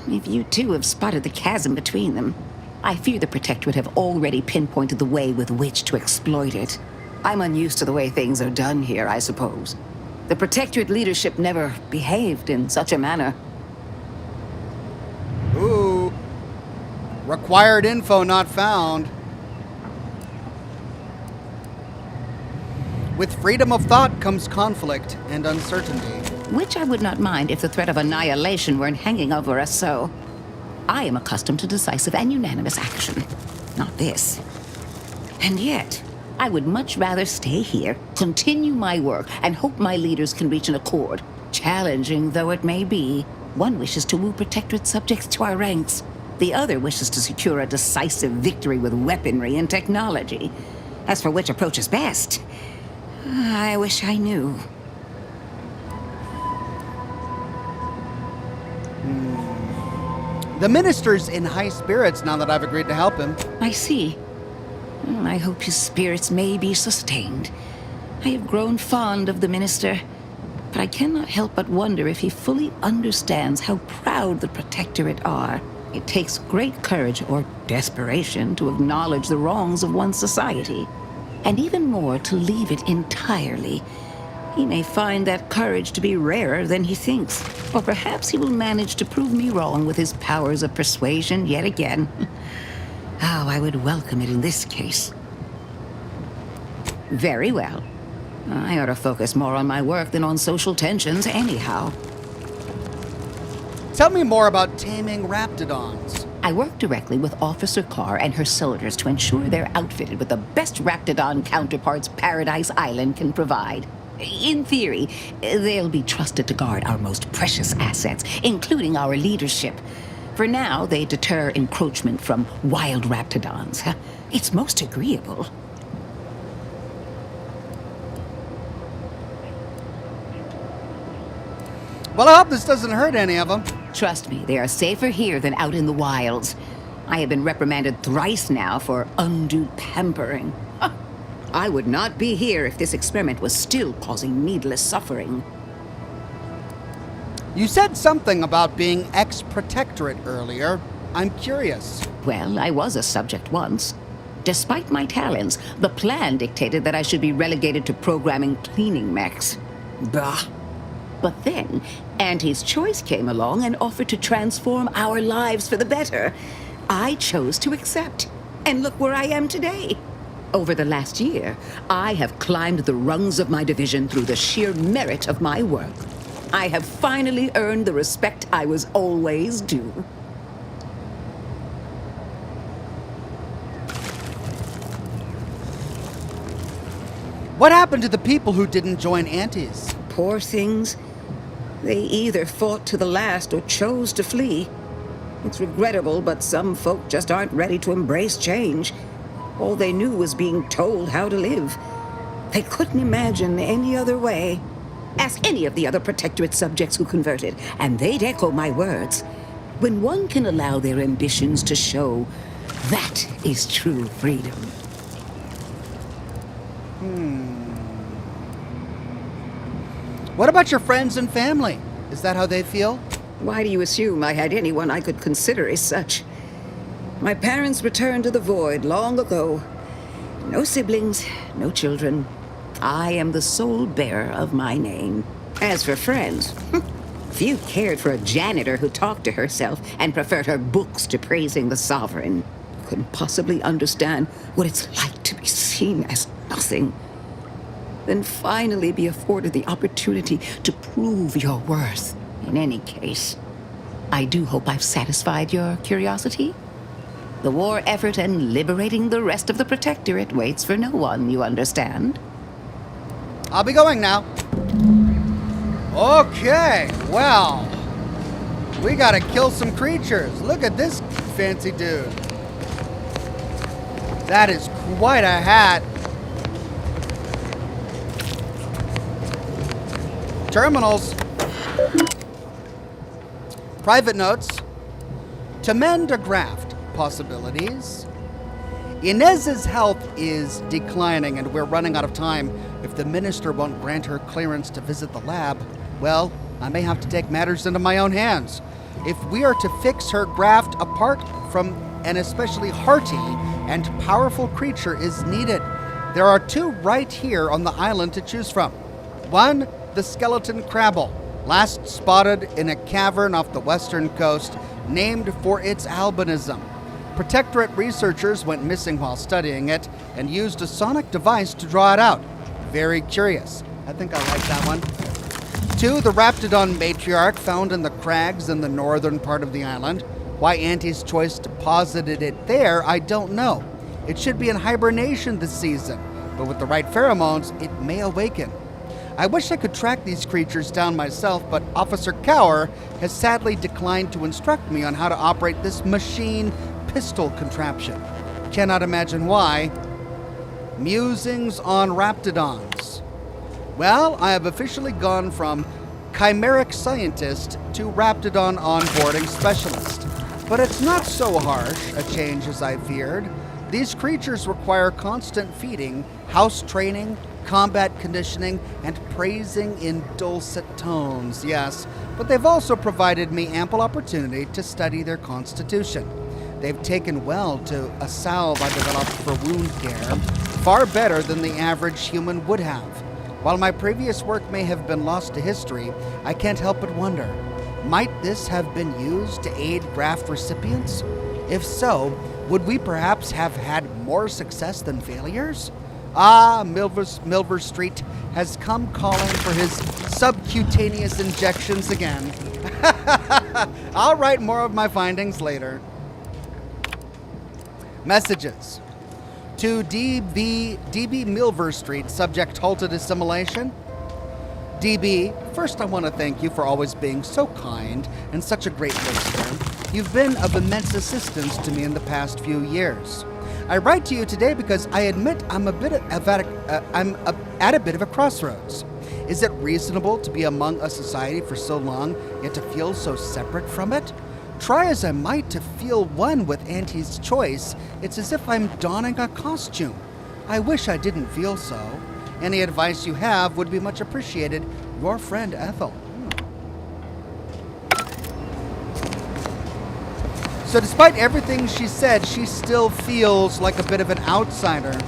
If you two have spotted the chasm between them, I fear the Protectorate have already pinpointed the way with which to exploit it. I'm unused to the way things are done here, I suppose. The Protectorate leadership never behaved in such a manner. Ooh. Required info not found. With freedom of thought comes conflict and uncertainty. Which I would not mind if the threat of annihilation weren't hanging over us so. I am accustomed to decisive and unanimous action. Not this. And yet, I would much rather stay here, continue my work, and hope my leaders can reach an accord. Challenging though it may be, one wishes to woo Protectorate subjects to our ranks. The other wishes to secure a decisive victory with weaponry and technology. As for which approach is best, I wish I knew. The minister's in high spirits now that I've agreed to help him. I see. I hope his spirits may be sustained. I have grown fond of the minister, but I cannot help but wonder if he fully understands how proud the Protectorate are. It takes great courage or desperation to acknowledge the wrongs of one's society, and even more to leave it entirely. He may find that courage to be rarer than he thinks, or perhaps he will manage to prove me wrong with his powers of persuasion yet again. How I would welcome it in this case. Very well. I ought to focus more on my work than on social tensions anyhow. Tell me more about taming raptidons. I work directly with Officer Carr and her soldiers to ensure they're outfitted with the best raptidon counterparts Paradise Island can provide. In theory, they'll be trusted to guard our most precious assets, including our leadership. For now, they deter encroachment from wild raptidons. It's most agreeable. Well, I hope this doesn't hurt any of them. Trust me, they are safer here than out in the wilds. I have been reprimanded thrice now for undue pampering. I would not be here if this experiment was still causing needless suffering. You said something about being ex-Protectorate earlier. I'm curious. Well, I was a subject once. Despite my talents, the plan dictated that I should be relegated to programming cleaning mechs. Bah. But then, Auntie's Choice came along and offered to transform our lives for the better. I chose to accept. And look where I am today. Over the last year, I have climbed the rungs of my division through the sheer merit of my work. I have finally earned the respect I was always due. What happened to the people who didn't join Auntie's? Poor things. They either fought to the last or chose to flee. It's regrettable, but some folk just aren't ready to embrace change. All they knew was being told how to live. They couldn't imagine any other way. Ask any of the other Protectorate subjects who converted, and they'd echo my words. When one can allow their ambitions to show, that is true freedom. What about your friends and family? Is that how they feel? Why do you assume I had anyone I could consider as such? My parents returned to the void long ago. No siblings, no children. I am the sole bearer of my name. As for friends, few cared for a janitor who talked to herself and preferred her books to praising the sovereign. Couldn't possibly understand what it's like to be seen as nothing. Then finally be afforded the opportunity to prove your worth. In any case, I do hope I've satisfied your curiosity. The war effort and liberating the rest of the Protectorate waits for no one, you understand? I'll be going now. Okay, well, we gotta kill some creatures. Look at this fancy dude. That is quite a hat. Terminals. Private notes. To mend a graft. Possibilities. Inez's health is declining and we're running out of time. If the minister won't grant her clearance to visit the lab, well, I may have to take matters into my own hands. If we are to fix her graft, apart from an especially hearty and powerful creature is needed. There are two right here on the island to choose from. One, the skeleton crabble, last spotted in a cavern off the western coast, named for its albinism. Protectorate researchers went missing while studying it and used a sonic device to draw it out. Very curious. I think I like that one. Two, the Raptidon matriarch found in the crags in the northern part of the island. Why Auntie's Choice deposited it there, I don't know. It should be in hibernation this season, but with the right pheromones, it may awaken. I wish I could track these creatures down myself, but Officer Cower has sadly declined to instruct me on how to operate this machine pistol contraption. Cannot imagine why. Musings on Raptidons. Well, I have officially gone from chimeric scientist to Raptidon onboarding specialist. But it's not so harsh a change as I feared. These creatures require constant feeding, house training, combat conditioning, and praising in dulcet tones, yes. But they've also provided me ample opportunity to study their constitution. They've taken well to a salve I developed for wound care, far better than the average human would have. While my previous work may have been lost to history, I can't help but wonder, might this have been used to aid graft recipients? If so, would we perhaps have had more success than failures? Ah, Milver Street has come calling for his subcutaneous injections again. I'll write more of my findings later. Messages. To DB Milver Street, subject halted assimilation. DB, first I want to thank you for always being so kind and such a great listener. You've been of immense assistance to me in the past few years. I write to you today because I admit I'm at a bit of a crossroads. Is it reasonable to be among a society for so long, yet to feel so separate from it? Try as I might to feel one with Auntie's Choice, it's as if I'm donning a costume. I wish I didn't feel so. Any advice you have would be much appreciated. Your friend Ethel. So despite everything she said, she still feels like a bit of an outsider.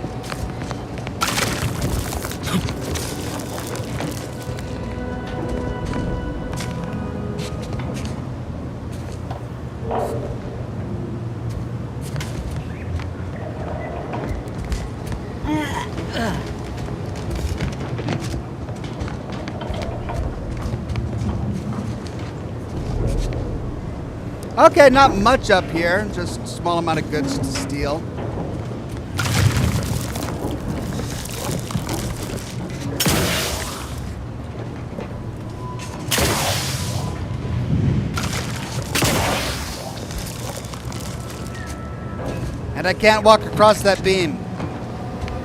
Okay, not much up here, just a small amount of goods to steal. And I can't walk across that beam.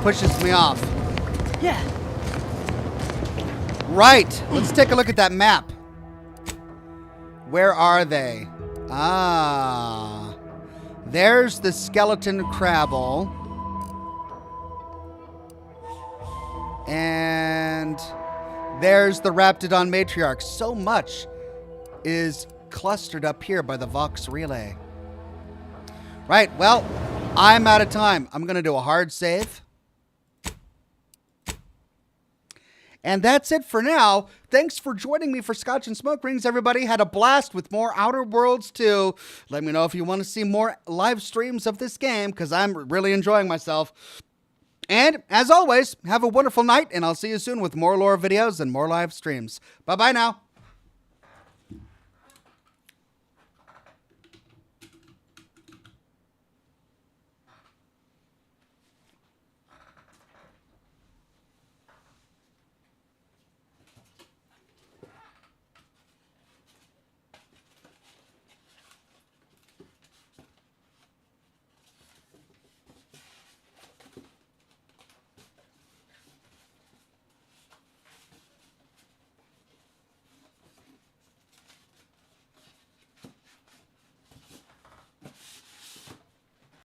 Pushes me off. Yeah. Right. Let's take a look at that map. Where are they? Ah. There's the skeleton crabble. And there's the Raptidon matriarch. So much is clustered up here by the Vox relay. Right, well, I'm out of time. I'm going to do a hard save. And that's it for now. Thanks for joining me for Scotch and Smoke Rings, everybody. Had a blast with more Outer Worlds 2. Let me know if you want to see more live streams of this game, because I'm really enjoying myself. And, as always, have a wonderful night, and I'll see you soon with more lore videos and more live streams. Bye-bye now.